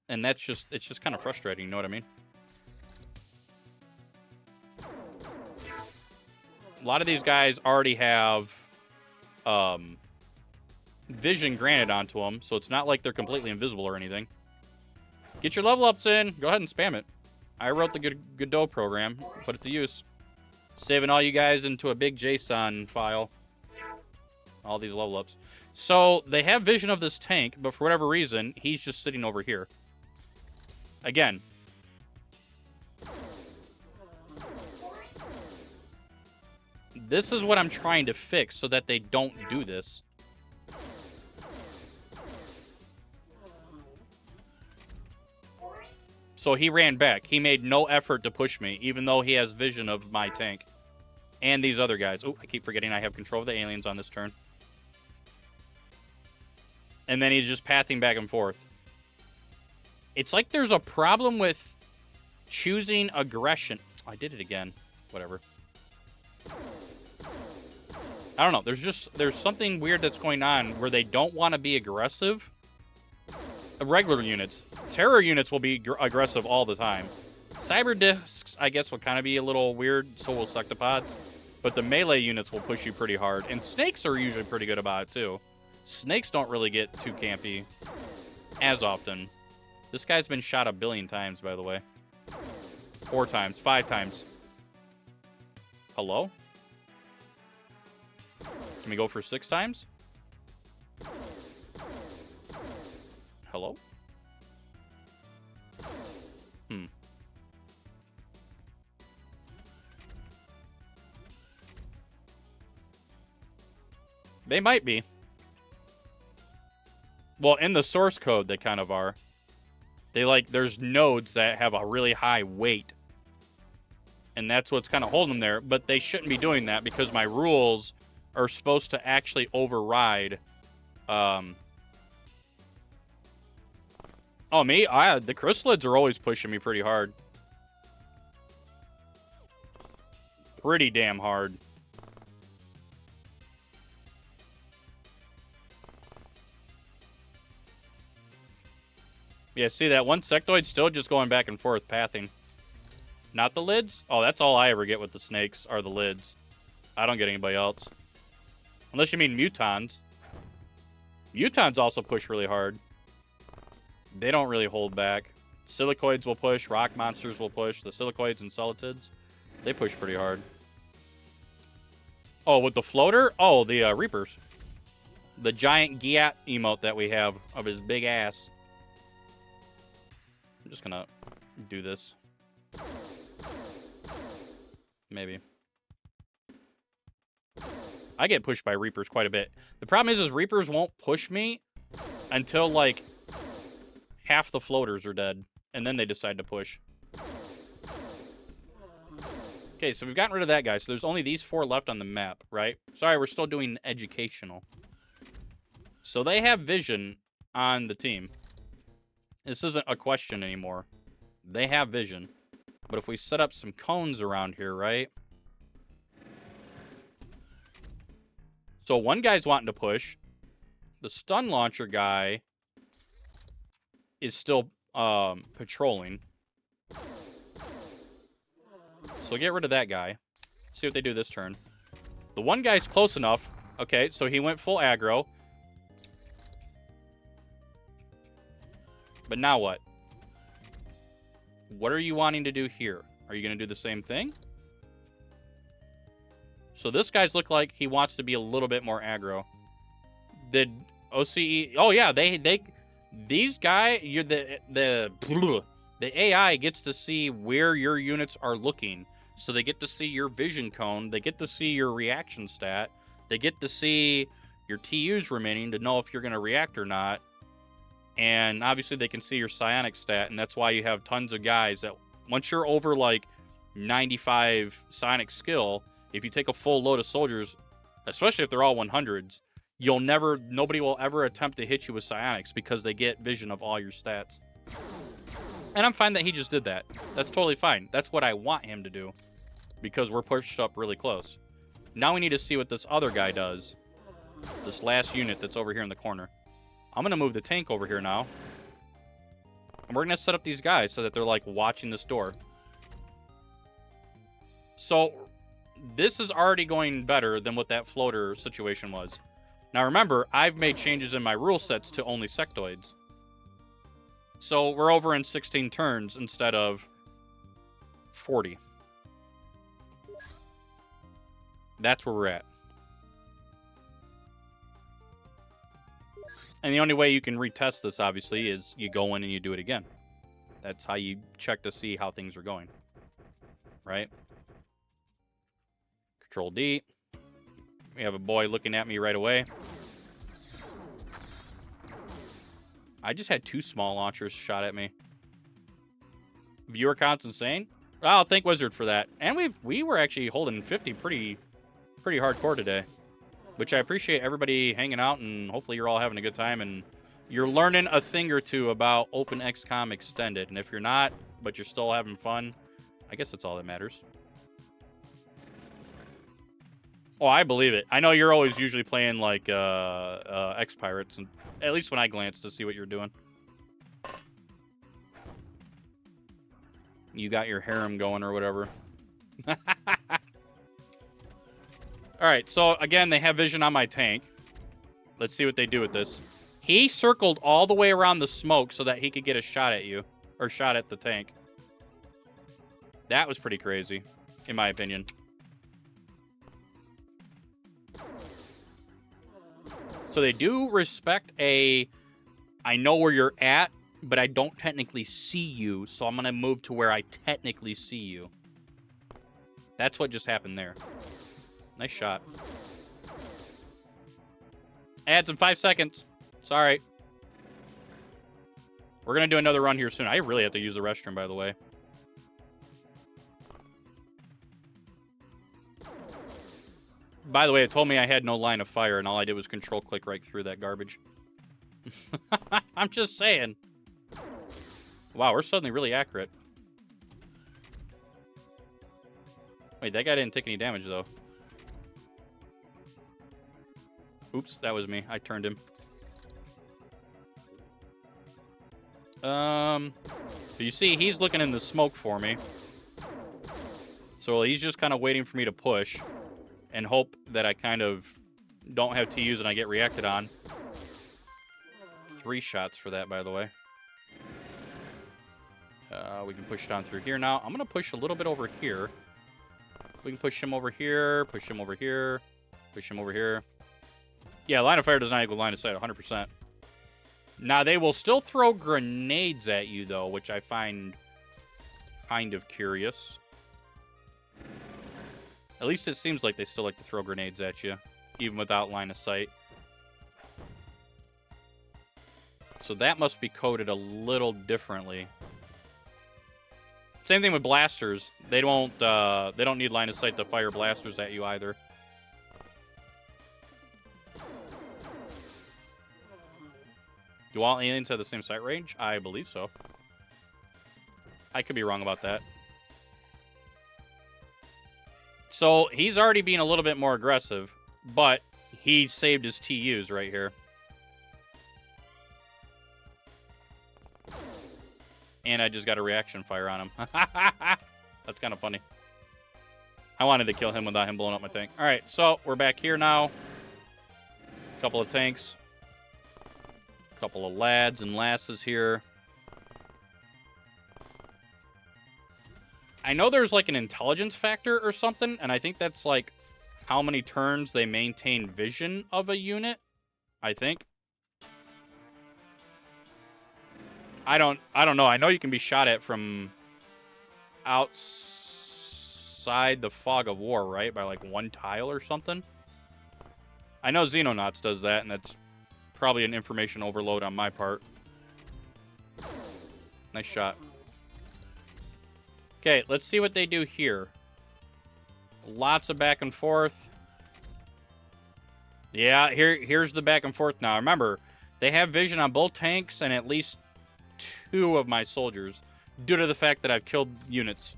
And it's just kind of frustrating, you know what I mean? A lot of these guys already have vision granted onto them, so it's not like they're completely invisible or anything. Get your level ups in. Go ahead and spam it. I wrote the Godot program. Put it to use. Saving all you guys into a big JSON file. All these level ups. So they have vision of this tank, but for whatever reason, he's just sitting over here. Again. This is what I'm trying to fix so that they don't do this. So he ran back. He made no effort to push me, even though he has vision of my tank. And these other guys. Oh, I keep forgetting I have control of the aliens on this turn. And then he's just pathing back and forth. It's like there's a problem with choosing aggression. I did it again. Whatever. I don't know. There's something weird that's going on where they don't want to be aggressive. Regular units. Terror units will be aggressive all the time. Cyber discs, I guess, will kind of be a little weird. So will sectopods. But the melee units will push you pretty hard. And snakes are usually pretty good about it, too. Snakes don't really get too campy as often. This guy's been shot 1 billion times, by the way. 4 times. 5 times. Hello? Can we go for 6 times? Hello? They might be. Well, in the source code, they kind of are. They like, there's nodes that have a really high weight. And that's what's kind of holding them there. But they shouldn't be doing that because my rules are supposed to actually override. Oh, me? The chrysalids are always pushing me pretty hard. Pretty damn hard. Yeah, see that one sectoid still just going back and forth pathing. Not the lids? Oh, that's all I ever get with the snakes are the lids. I don't get anybody else. Unless you mean mutons. Mutons also push really hard. They don't really hold back. Silicoids will push. Rock monsters will push. The silicoids and celatids, they push pretty hard. Oh, with the floater? Oh, the Reapers. The giant Giat emote that we have of his big ass. I'm just gonna do this. Maybe. I get pushed by Reapers quite a bit. The problem is Reapers won't push me until, like, half the floaters are dead. And then they decide to push. Okay, so we've gotten rid of that guy. So there's only these 4 left on the map, right? Sorry, we're still doing educational. So they have vision on the team. This isn't a question anymore. They have vision. But if we set up some cones around here, right? So one guy's wanting to push. The stun launcher guy is still patrolling. So get rid of that guy. See what they do this turn. The one guy's close enough. Okay, so he went full aggro. But now what? What are you wanting to do here? Are you going to do the same thing? So this guy's look like he wants to be a little bit more aggro. Did OCE... Oh, yeah, these guys... The AI gets to see where your units are looking. So they get to see your vision cone. They get to see your reaction stat. They get to see your TUs remaining to know if you're going to react or not. And obviously they can see your psionic stat, and that's why you have tons of guys that once you're over like 95 psionic skill, if you take a full load of soldiers, especially if they're all 100s, nobody will ever attempt to hit you with psionics because they get vision of all your stats. And I'm fine that he just did that. That's totally fine. That's what I want him to do because we're pushed up really close. Now we need to see what this other guy does. This last unit that's over here in the corner. I'm going to move the tank over here now. And we're going to set up these guys so that they're, like, watching this door. So, this is already going better than what that floater situation was. Now, remember, I've made changes in my rule sets to only sectoids. So, we're over in 16 turns instead of 40. That's where we're at. And the only way you can retest this, obviously, is you go in and you do it again. That's how you check to see how things are going. Right? Control D. We have a boy looking at me right away. I just had 2 small launchers shot at me. Viewer count's insane. Oh, thank Wizard for that. And we were actually holding 50 pretty hardcore today. Which I appreciate everybody hanging out, and hopefully you're all having a good time, and you're learning a thing or two about OpenXCom Extended. And if you're not, but you're still having fun, I guess that's all that matters. Oh, I believe it. I know you're always usually playing, like, X-Pirates, and at least when I glance to see what you're doing. You got your harem going or whatever. Alright, so again, they have vision on my tank. Let's see what they do with this. He circled all the way around the smoke so that he could get a shot at you. Or shot at the tank. That was pretty crazy, in my opinion. So they do respect I know where you're at, but I don't technically see you, so I'm going to move to where I technically see you. That's what just happened there. Nice shot. Ads in 5 seconds. Sorry. We're going to do another run here soon. I really have to use the restroom, by the way. By the way, it told me I had no line of fire, and all I did was control-click right through that garbage. I'm just saying. Wow, we're suddenly really accurate. Wait, that guy didn't take any damage, though. Oops, that was me. I turned him. But you see, he's looking in the smoke for me. So he's just kind of waiting for me to push and hope that I kind of don't have TUs and I get reacted on. 3 shots for that, by the way. We can push it on through here now. I'm going to push a little bit over here. We can push him over here, push him over here, push him over here. Yeah, line of fire does not equal line of sight, 100%. Now, they will still throw grenades at you, though, which I find kind of curious. At least it seems like they still like to throw grenades at you, even without line of sight. So that must be coded a little differently. Same thing with blasters. They don't need line of sight to fire blasters at you either. Do all aliens have the same sight range? I believe so. I could be wrong about that. So he's already being a little bit more aggressive, but he saved his TUs right here. And I just got a reaction fire on him. That's kind of funny. I wanted to kill him without him blowing up my tank. All right, so we're back here now. Couple of tanks. Couple of lads and lasses here. I know there's like an intelligence factor or something, and I think that's like how many turns they maintain vision of a unit, I think. I don't know. I know you can be shot at from outside the fog of war, right? By like 1 tile or something. I know Xenonauts does that, and that's probably an information overload on my part. Nice shot. Okay, let's see what they do here. Lots of back and forth. Yeah, here's the back and forth now. Remember, they have vision on both tanks and at least 2 of my soldiers due to the fact that I've killed units.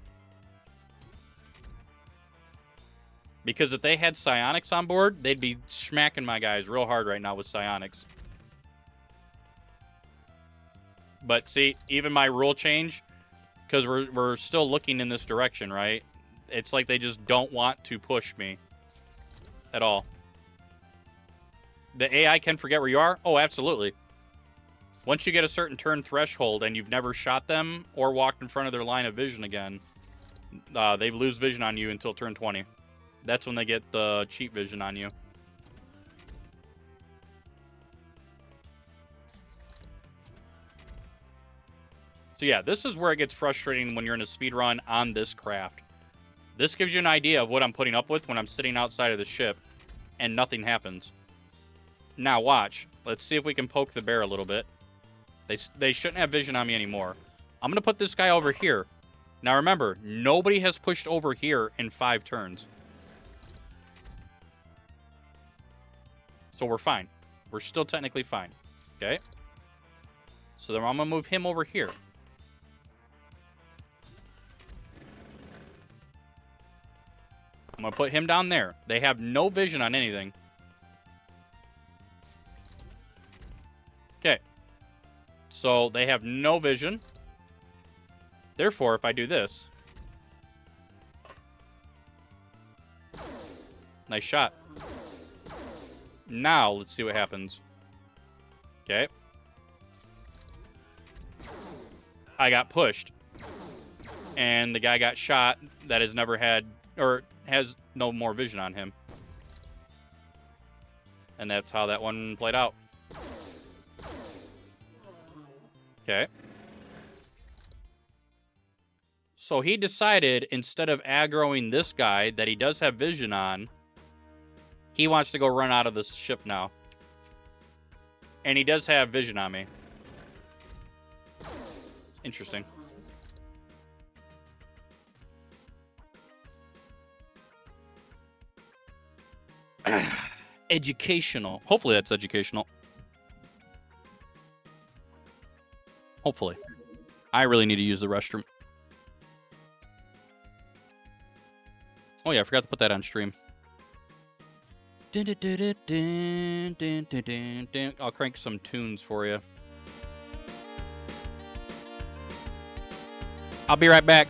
Because if they had psionics on board, they'd be smacking my guys real hard right now with psionics. But see, even my rule change, because we're still looking in this direction, right? It's like they just don't want to push me at all. The AI can forget where you are? Oh, absolutely. Once you get a certain turn threshold and you've never shot them or walked in front of their line of vision again, they lose vision on you until turn 20. That's when they get the cheat vision on you. So yeah, this is where it gets frustrating when you're in a speedrun on this craft. This gives you an idea of what I'm putting up with when I'm sitting outside of the ship and nothing happens. Now watch. Let's see if we can poke the bear a little bit. They shouldn't have vision on me anymore. I'm going to put this guy over here. Now remember, nobody has pushed over here in 5 turns. So we're fine. We're still technically fine. Okay? So then I'm going to move him over here. I'm going to put him down there. They have no vision on anything. Okay. So they have no vision. Therefore, if I do this. Nice shot. Now, let's see what happens. Okay. I got pushed. And the guy got shot that has never had, or has no more vision on him. And that's how that one played out. Okay. So he decided, instead of aggroing this guy that he does have vision on, he wants to go run out of this ship now. And he does have vision on me. It's interesting. Educational. Hopefully that's educational. Hopefully. I really need to use the restroom. Oh yeah, I forgot to put that on stream. I'll crank some tunes for you. I'll be right back.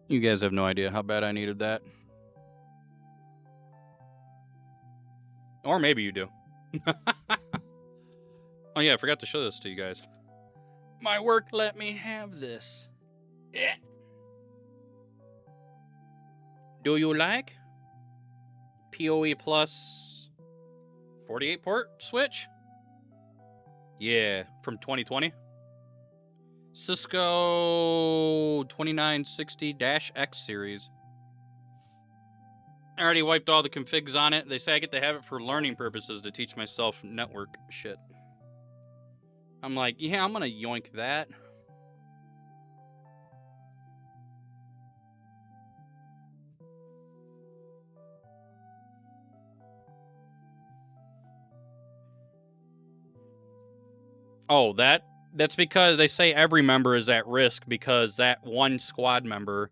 You guys have no idea how bad I needed that. Or maybe you do. Oh yeah, I forgot to show this to you guys. My work let me have this. Yeah. Do you like? PoE Plus 48 port switch? Yeah, from 2020. Cisco 2960-X series. I already wiped all the configs on it. They say I get to have it for learning purposes to teach myself network shit. I'm like, yeah, I'm gonna yoink that. Oh, that's because they say every member is at risk because that one squad member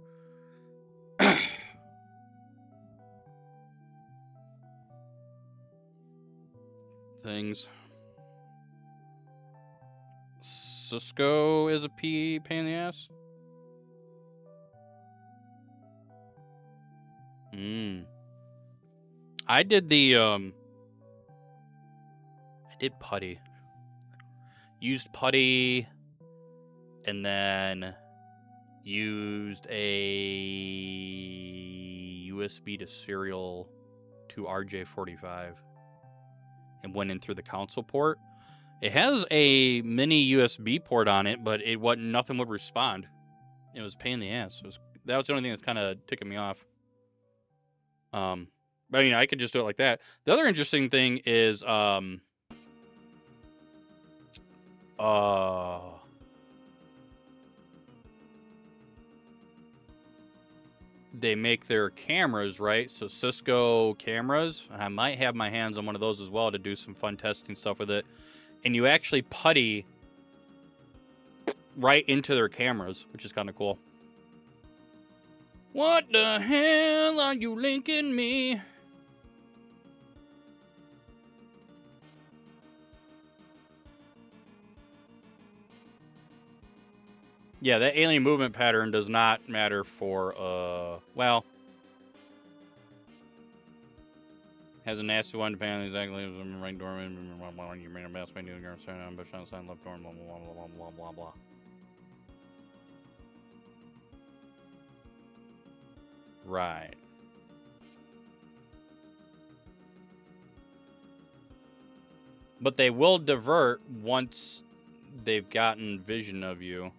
things. Cisco is a pain in the ass. I did the I did putty. Used putty and then used a USB to serial to RJ45 and went in through the console port. It has a mini USB port on it, but nothing would respond. It was a pain in the ass. That was the only thing that's kind of ticking me off. But I mean, I could just do it like that. The other interesting thing is they make their cameras, right? So Cisco cameras, and I might have my hands on one of those as well to do some fun testing stuff with it. And you actually putty right into their cameras, which is kind of cool. What the hell are you linking me? Yeah, that alien movement pattern does not matter for, well, has a nasty one depending on exactly right dormant. You made a mess by doing your sign left dorm, blah, blah, blah, blah, blah, blah. Right. But they will divert once they've gotten vision of you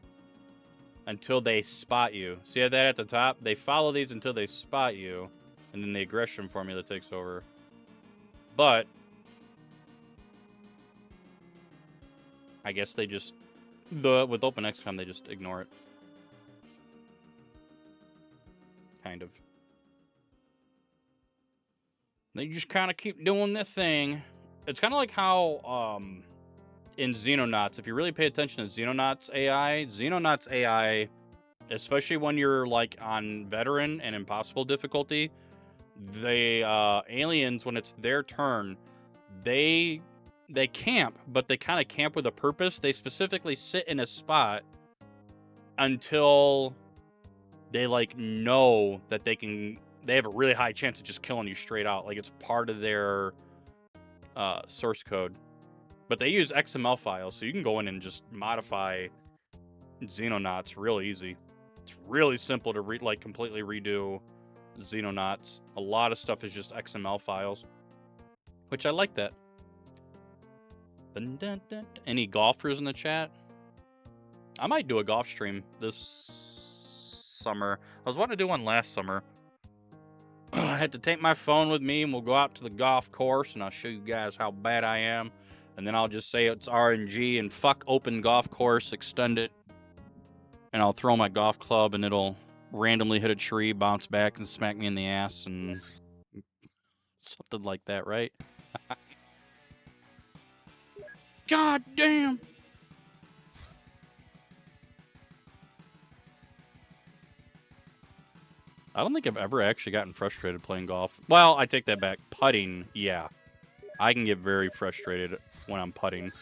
until they spot you. See that at the top? They follow these until they spot you, and then the aggression formula takes over. But I guess they just, with Open XCOM, they just ignore it. Kind of. They just kind of keep doing their thing. It's kind of like how, in Xenonauts, if you really pay attention to Xenonauts AI, especially when you're like on veteran and impossible difficulty, the aliens, when it's their turn, they camp, but they kind of camp with a purpose. They specifically sit in a spot until they like know that they have a really high chance of just killing you straight out. Like it's part of their source code. But they use XML files, so you can go in and just modify Xenonauts real easy. It's really simple to completely redo Xenonauts. A lot of stuff is just XML files, which I like that. Any golfers in the chat? I might do a golf stream this summer. I was wanting to do one last summer. I had to take my phone with me, and we'll go out to the golf course, and I'll show you guys how bad I am. And then I'll just say it's RNG and fuck open golf course, extend it. And I'll throw my golf club, and it'll randomly hit a tree, bounce back, and smack me in the ass, and something like that, right? God damn! I don't think I've ever actually gotten frustrated playing golf. Well, I take that back. Putting, yeah. I can get very frustrated when I'm putting.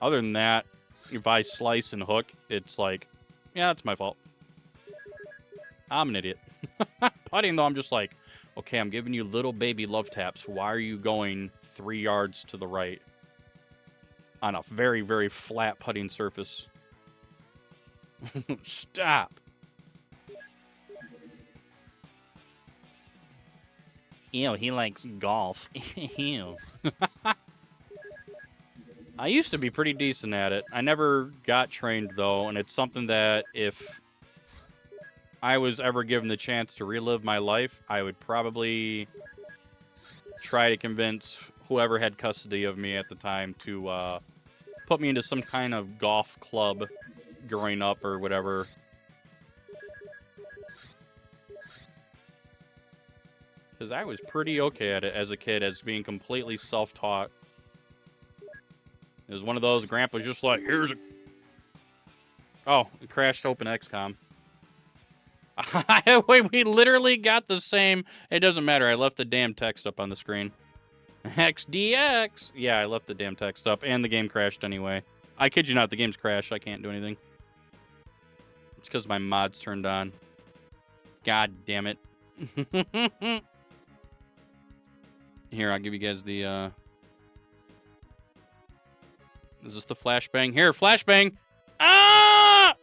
Other than that, if I slice and hook, it's like, yeah, it's my fault. I'm an idiot. Putting, though, I'm just like, okay, I'm giving you little baby love taps. Why are you going 3 yards to the right on a very, very flat putting surface? Stop. Ew, he likes golf. Ew. I used to be pretty decent at it. I never got trained, though, and it's something that if I was ever given the chance to relive my life, I would probably try to convince whoever had custody of me at the time to put me into some kind of golf club growing up or whatever. Because I was pretty okay at it as a kid, as being completely self-taught. It was one of those, Grandpa's just like, here's a... Oh, it crashed Open XCOM. Wait, we literally got the same... It doesn't matter, I left the damn text up on the screen. XDX! Yeah, I left the damn text up, and the game crashed anyway. I kid you not, the game's crashed, I can't do anything. It's because my mod's turned on. God damn it. Here, I'll give you guys the, Is this the flashbang? Here, flashbang! Ah!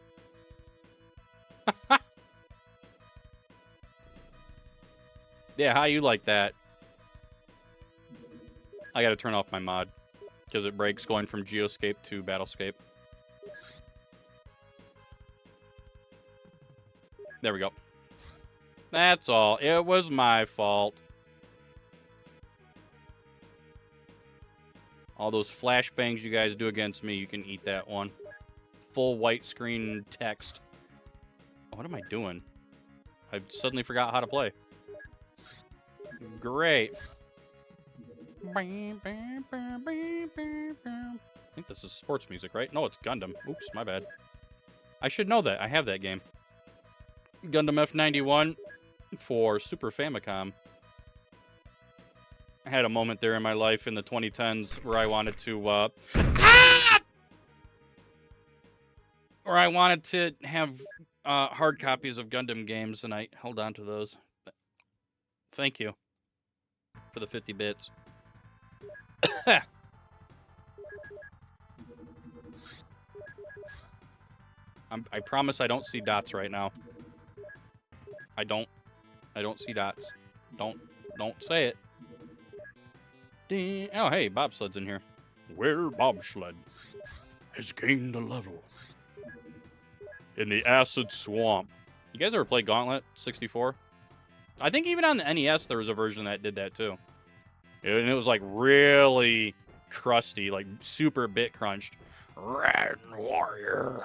Yeah, how you like that? I gotta turn off my mod, because it breaks going from Geoscape to Battlescape. There we go. That's all. It was my fault. All those flashbangs you guys do against me, you can eat that one. Full white screen text. What am I doing? I suddenly forgot how to play. Great. I think this is sports music, right? No, it's Gundam. Oops, my bad. I should know that. I have that game. Gundam F91 for Super Famicom. I had a moment there in my life in the 2010s where I wanted to, where I wanted to have hard copies of Gundam games, and I held on to those. Thank you for the 50 bits. I promise I don't see dots right now. I don't see dots. Don't say it. Oh, hey, bobsled's in here. Where bobsled has gained a level in the acid swamp. You guys ever play Gauntlet 64? I think even on the NES there was a version that did that too. And it was like really crusty, like super bit crunched. Red Warrior.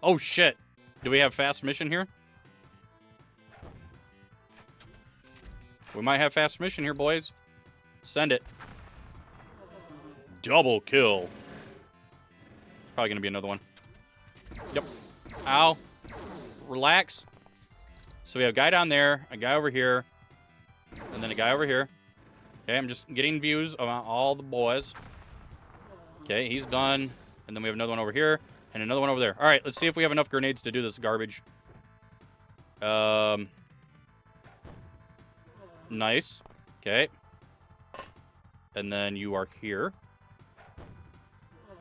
Oh shit. Do we have fast mission here? We might have fast mission here, boys. Send it. Double kill. Probably gonna be another one. Yep. Ow. Relax. So we have a guy down there, a guy over here, and then a guy over here. Okay, I'm just getting views of all the boys. Okay, he's done. And then we have another one over here, and another one over there. All right, let's see if we have enough grenades to do this garbage. Nice. Okay. And then you are here.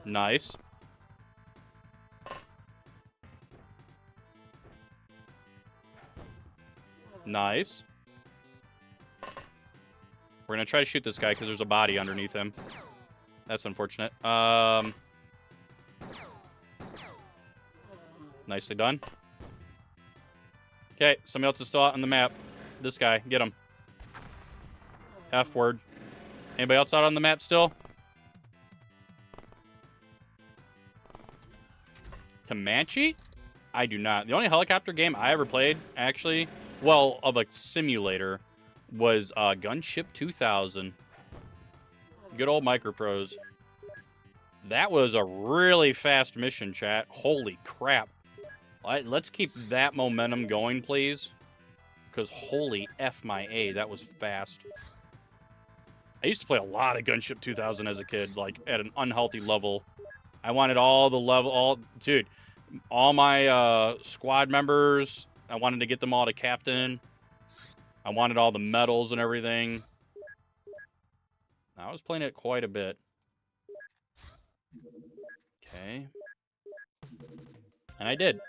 Nice. Nice. We're gonna try to shoot this guy because there's a body underneath him. That's unfortunate. Nicely done. Okay, somebody else is still out on the map. This guy, get him. F word. Anybody else out on the map still? Comanche? I do not. The only helicopter game I ever played, actually, well, of a simulator, was Gunship 2000. Good old Microprose. That was a really fast mission, chat. Holy crap. Let's keep that momentum going, please. Because holy F my A, that was fast. I used to play a lot of Gunship 2000 as a kid, like, at an unhealthy level. I wanted all the level, dude, all my squad members, I wanted to get them all to captain. I wanted all the medals and everything. I was playing it quite a bit. Okay. And I did.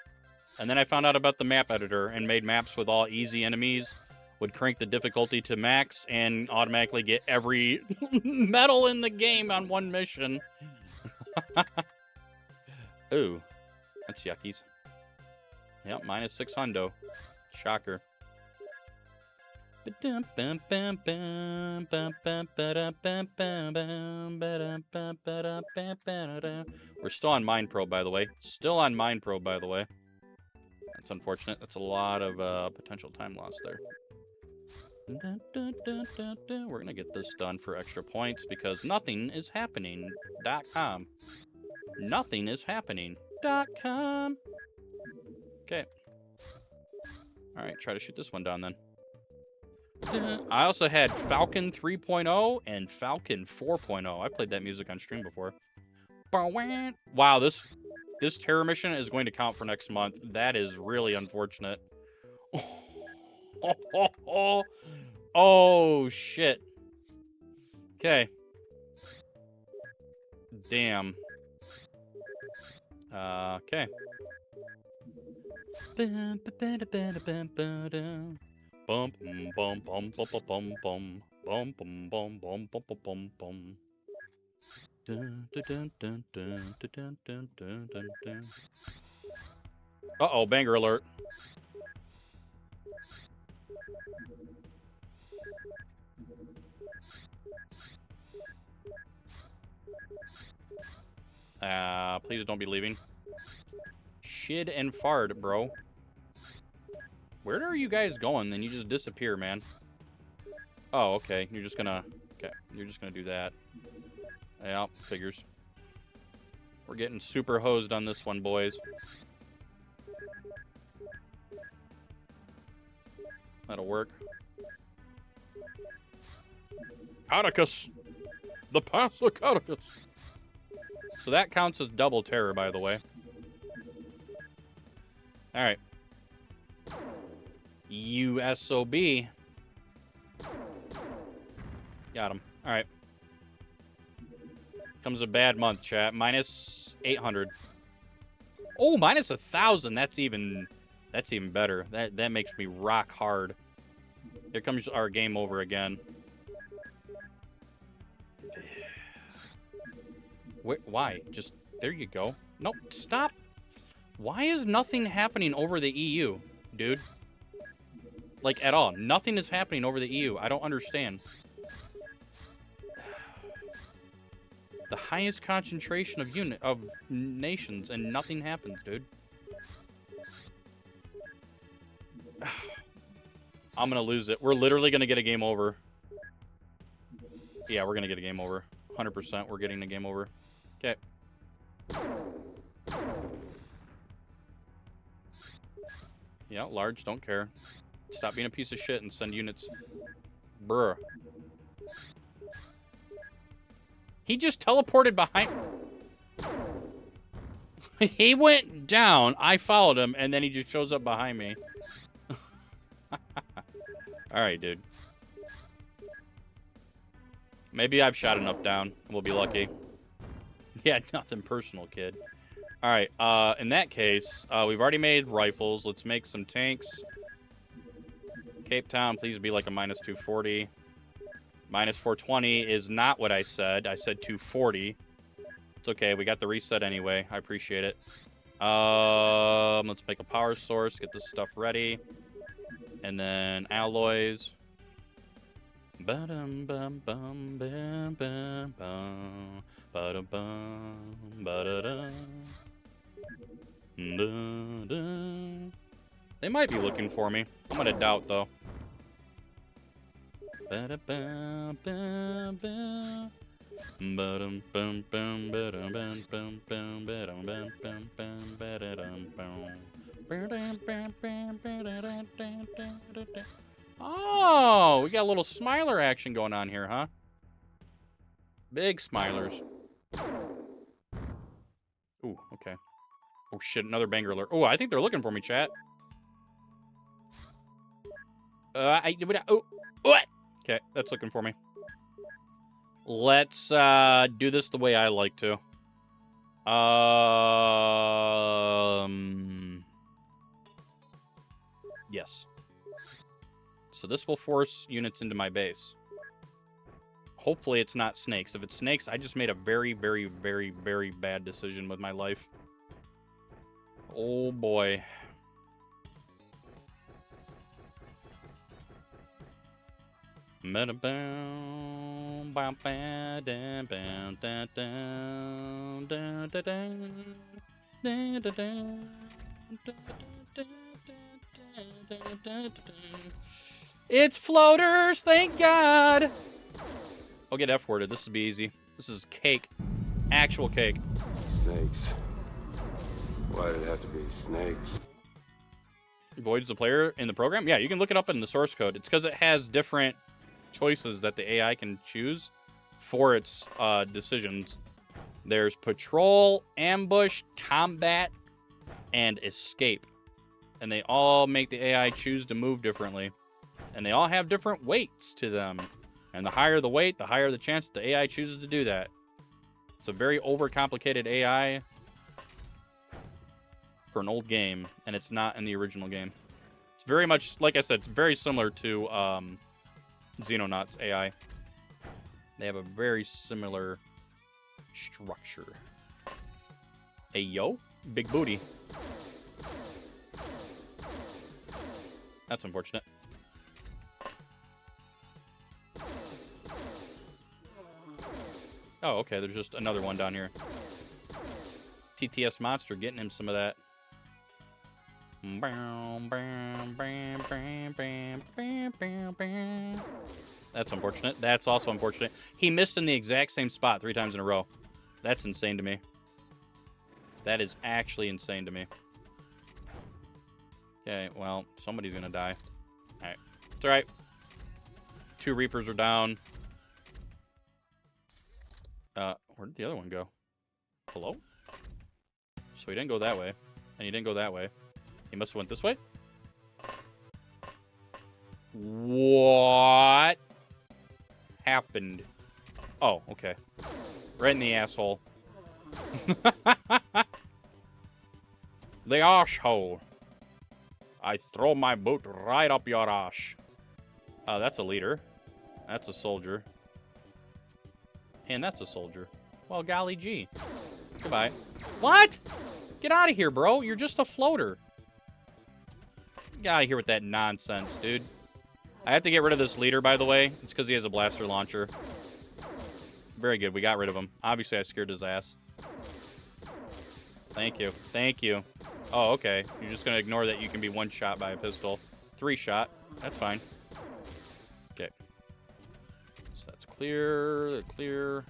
And then I found out about the map editor and made maps with all easy enemies, would crank the difficulty to max, and automatically get every medal in the game on one mission. Ooh, that's yuckies. Yep, minus 6 hundo. Shocker. We're still on Mind Probe, by the way. Still on Mind Probe, by the way. That's unfortunate. That's a lot of potential time loss there. We're gonna get this done for extra points because nothing is happening.com. Nothing is happening.com. Okay. Alright, try to shoot this one down then. I also had Falcon 3.0 and Falcon 4.0. I played that music on stream before. Wow, this terror mission is going to count for next month. That is really unfortunate. Oh, shit. Okay. Damn. Okay. Bum bum bum bum bum bum bum bum bum bum bum bum bum bum. Uh-oh, banger alert. Please don't be leaving. shit and fart, bro. Where are you guys going? Then you just disappear, man. Oh, okay. You're just gonna do that. Yeah, figures. We're getting super hosed on this one, boys. That'll work. Catechus! The pass of Catechus! So that counts as double terror, by the way. Alright. USOB. Got him. Alright. Comes a bad month, chat. Minus 800. Oh, minus 1,000. That's even better. That makes me rock hard. Here comes our game over again. Why? Just, there you go. Nope, stop. Why is nothing happening over the EU, dude? Like, at all. Nothing is happening over the EU. I don't understand. The highest concentration of nations, and nothing happens, dude. I'm gonna lose it. We're literally gonna get a game over. Yeah, we're gonna get a game over. 100% we're getting a game over. Okay. Yeah, large, don't care. Stop being a piece of shit and send units. Bruh. He just teleported behind... He went down, I followed him, and then he just shows up behind me. Alright, dude. Maybe I've shot enough down. We'll be lucky. Yeah, nothing personal, kid. Alright, in that case, we've already made rifles. Let's make some tanks. Cape Town, please be like a minus 240. Minus 420 is not what I said. I said 240. It's okay, we got the reset anyway. I appreciate it. Let's make a power source, get this stuff ready. And then alloys. Ba-dum bum bum bum bum bum ba-dum bum ba-da-dum. Da-dum. They might be looking for me. I'm gonna doubt though. Ba-da-bum bum bum ba-dum bum bum ba-dum bum bum bum ba-dum bum bum bum ba-da-dum bum. Oh, we got a little smiler action going on here, huh? Big smilers. Ooh, okay. Oh shit, another banger alert. Oh, I think they're looking for me, chat. What? Okay, that's looking for me. Let's do this the way I like to. Yes. So this will force units into my base. Hopefully it's not snakes. If it's snakes, I just made a very, very, very, very bad decision with my life. Oh boy. It's floaters, thank God. I'll get F-worded. This will be easy. This is cake. Actual cake. Snakes. Why did it have to be snakes? Voids the player in the program? Yeah, you can look it up in the source code. It's because it has different choices that the AI can choose for its decisions. There's patrol, ambush, combat, and escape. And they all make the AI choose to move differently. And they all have different weights to them. And the higher the weight, the higher the chance that the AI chooses to do that. It's a very overcomplicated AI for an old game, and it's not in the original game. It's very much, like I said, it's very similar to Xenonauts AI. They have a very similar structure. Hey, yo, big booty. That's unfortunate. Oh, okay, there's just another one down here. TTS Monster getting him some of that. That's unfortunate. That's also unfortunate. He missed in the exact same spot 3 times in a row. That's insane to me. That is actually insane to me. Okay, well, somebody's gonna die. Alright. It's alright. 2 Reapers are down. Where did the other one go? Hello? So he didn't go that way. And he didn't go that way. He must have went this way? What happened? Oh, okay. Right in the asshole. The asshole. I throw my boot right up your ass. That's a leader. That's a soldier. And that's a soldier. Well, golly gee. Goodbye. What? Get out of here, bro. You're just a floater. Get out of here with that nonsense, dude. I have to get rid of this leader, by the way. It's because he has a blaster launcher. Very good. We got rid of him. Obviously, I scared his ass. Thank you. Thank you. Oh, okay. You're just going to ignore that you can be 1-shot by a pistol. 3-shot. That's fine. Okay. So that's clear. Clear.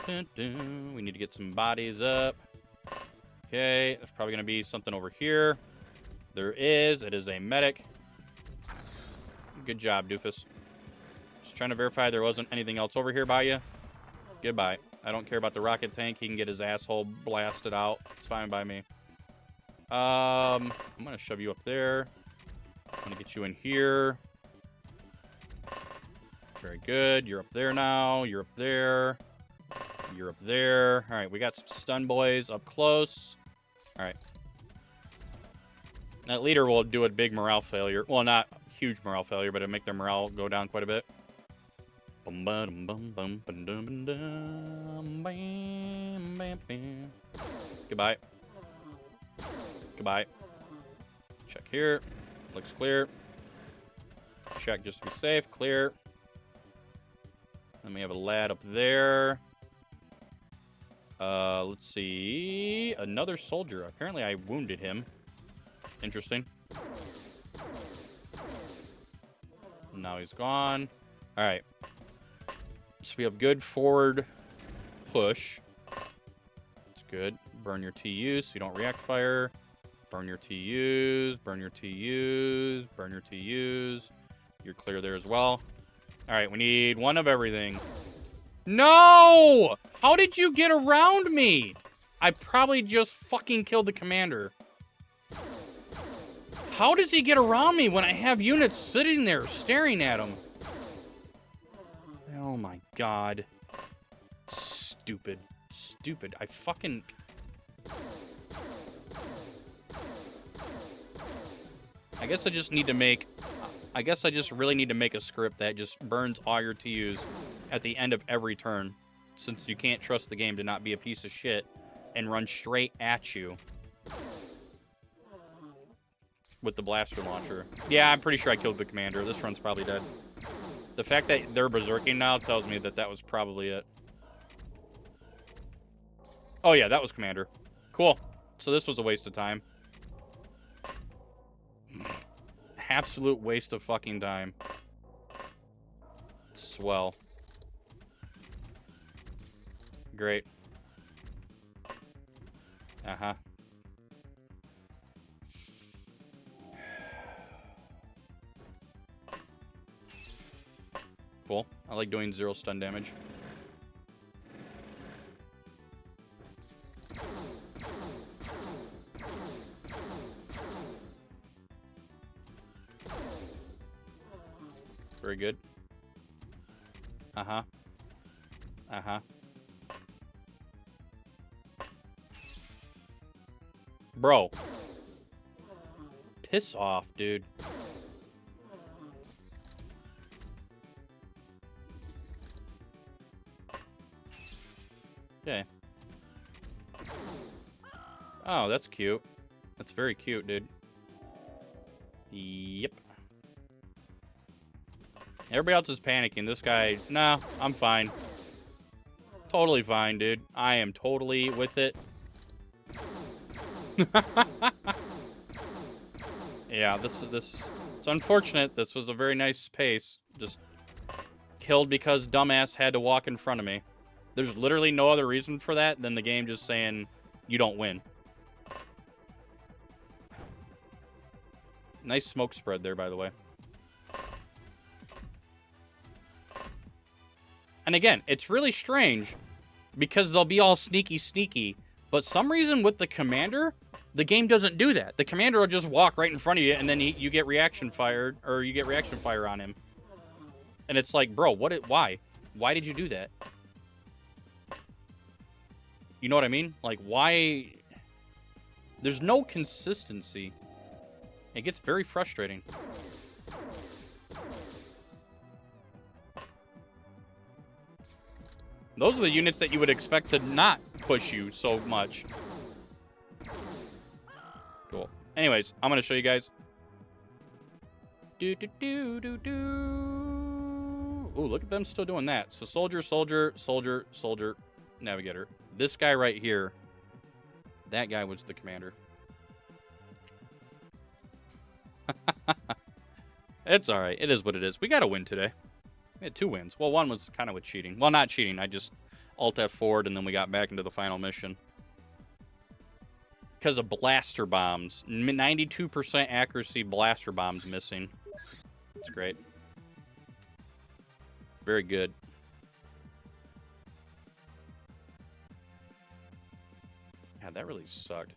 Dun, dun. We need to get some bodies up. Okay. There's probably going to be something over here. There is. It is a medic. Good job, doofus. Just trying to verify there wasn't anything else over here by you. Goodbye. I don't care about the rocket tank. He can get his asshole blasted out. It's fine by me. I'm going to shove you up there. I'm going to get you in here. Very good. You're up there now. You're up there. You're up there. All right, we got some stun boys up close. All right. That leader will do a big morale failure. Well, not huge morale failure, but it'll make their morale go down quite a bit. Goodbye. Goodbye. Check here. Looks clear. Check just to be safe. Clear. Then we have a lad up there. Let's see. Another soldier. Apparently I wounded him. Interesting. Now he's gone. Alright. So we have good forward push. That's good. Burn your TUs so you don't react fire. Burn your TUs. Burn your TUs. Burn your TUs. You're clear there as well. Alright, we need one of everything. No! How did you get around me? I probably just fucking killed the commander. How does he get around me when I have units sitting there staring at him? Oh my god. Stupid. Stupid. I fucking... I guess I just need to make... I guess I just really need to make a script that just burns all your TUs at the end of every turn. Since you can't trust the game to not be a piece of shit and run straight at you. With the blaster launcher. Yeah, I'm pretty sure I killed the commander. This run's probably dead. The fact that they're berserking now tells me that that was probably it. Oh yeah, that was commander. Cool. So this was a waste of time. Absolute waste of fucking time. Swell. Great. Uh-huh. Cool. I like doing 0 stun damage. Very good. Uh-huh. Uh-huh. Bro. Piss off, dude. Okay. Oh, that's cute. That's very cute, dude. Yep. Everybody else is panicking. This guy, nah, I'm fine. Totally fine, dude. I am totally with it. Yeah, this it's unfortunate. This was a very nice pace. Just killed because dumbass had to walk in front of me. There's literally no other reason for that than the game just saying you don't win. Nice smoke spread there, by the way. And again, it's really strange because they'll be all sneaky, but some reason with the commander, the game doesn't do that. The commander will just walk right in front of you, and then you get reaction fire on him. And it's like, bro, why? Why did you do that? You know what I mean? Like, why? There's no consistency. It gets very frustrating. Those are the units that you would expect to not push you so much. Cool. Anyways, I'm going to show you guys. Ooh, look at them still doing that. So soldier, soldier, soldier, soldier, navigator. This guy right here, that guy was the commander. It's all right. It is what it is. We got a win today. We had 2 wins. Well, one was kind of with cheating. Well, not cheating. I just Alt F4'd and then we got back into the final mission. Because of blaster bombs. 92% accuracy blaster bombs missing. It's great. It's very good. God, that really sucked.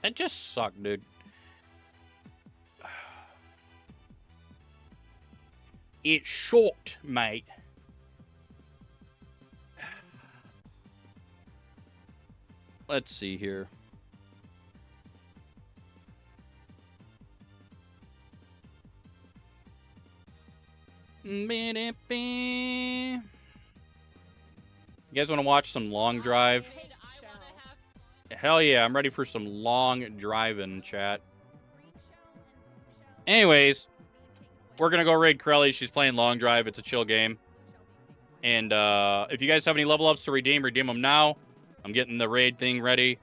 That just sucked, dude. It sucked, mate. Let's see here. You guys want to watch some long drive? Hell yeah, I'm ready for some long driving, chat. Anyways, we're going to go raid Crelly. She's playing long drive. It's a chill game. And if you guys have any level ups to redeem them now. I'm getting the raid thing ready.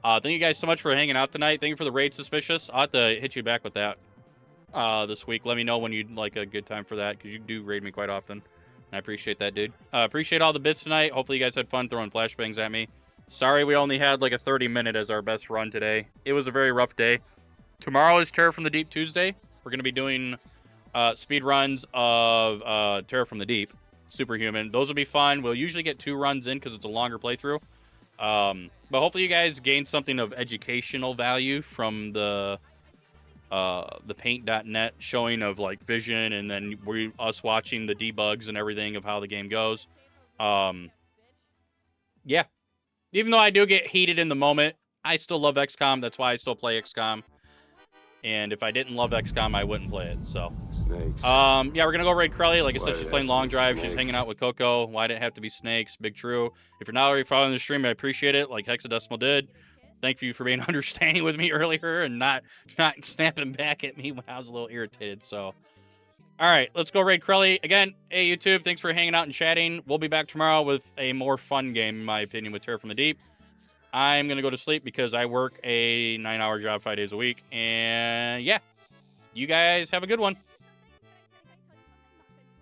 Thank you guys so much for hanging out tonight. Thank you for the raid, Suspicious. I'll have to hit you back with that this week. Let me know when you'd like a good time for that, because you do raid me quite often. And I appreciate that, dude. Appreciate all the bits tonight. Hopefully you guys had fun throwing flashbangs at me. Sorry we only had like a 30-minute as our best run today. It was a very rough day. Tomorrow is Terror from the Deep Tuesday. We're going to be doing speed runs of Terror from the Deep, Superhuman. Those will be fun. We'll usually get 2 runs in because it's a longer playthrough. But hopefully you guys gain something of educational value from the paint.net showing of like vision, and then us watching the debugs and everything of how the game goes. Yeah. Even though I do get heated in the moment, I still love XCOM. That's why I still play XCOM. And if I didn't love XCOM, I wouldn't play it. So, Snakes. yeah, we're gonna go raid Crelly. Like I said, Why she's did it playing have to long be drive. She's snakes? hanging out with Coco. Why did it have to be snakes? Big true. If you're not already following the stream, I appreciate it. Like Hexadecimal did. Thank you for being understanding with me earlier and not snapping back at me when I was a little irritated. So, all right, let's go raid Crelly again. Hey YouTube, thanks for hanging out and chatting. We'll be back tomorrow with a more fun game, in my opinion, with Terror from the Deep. I'm gonna go to sleep because I work a 9-hour job 5 days a week, and yeah. You guys have a good one.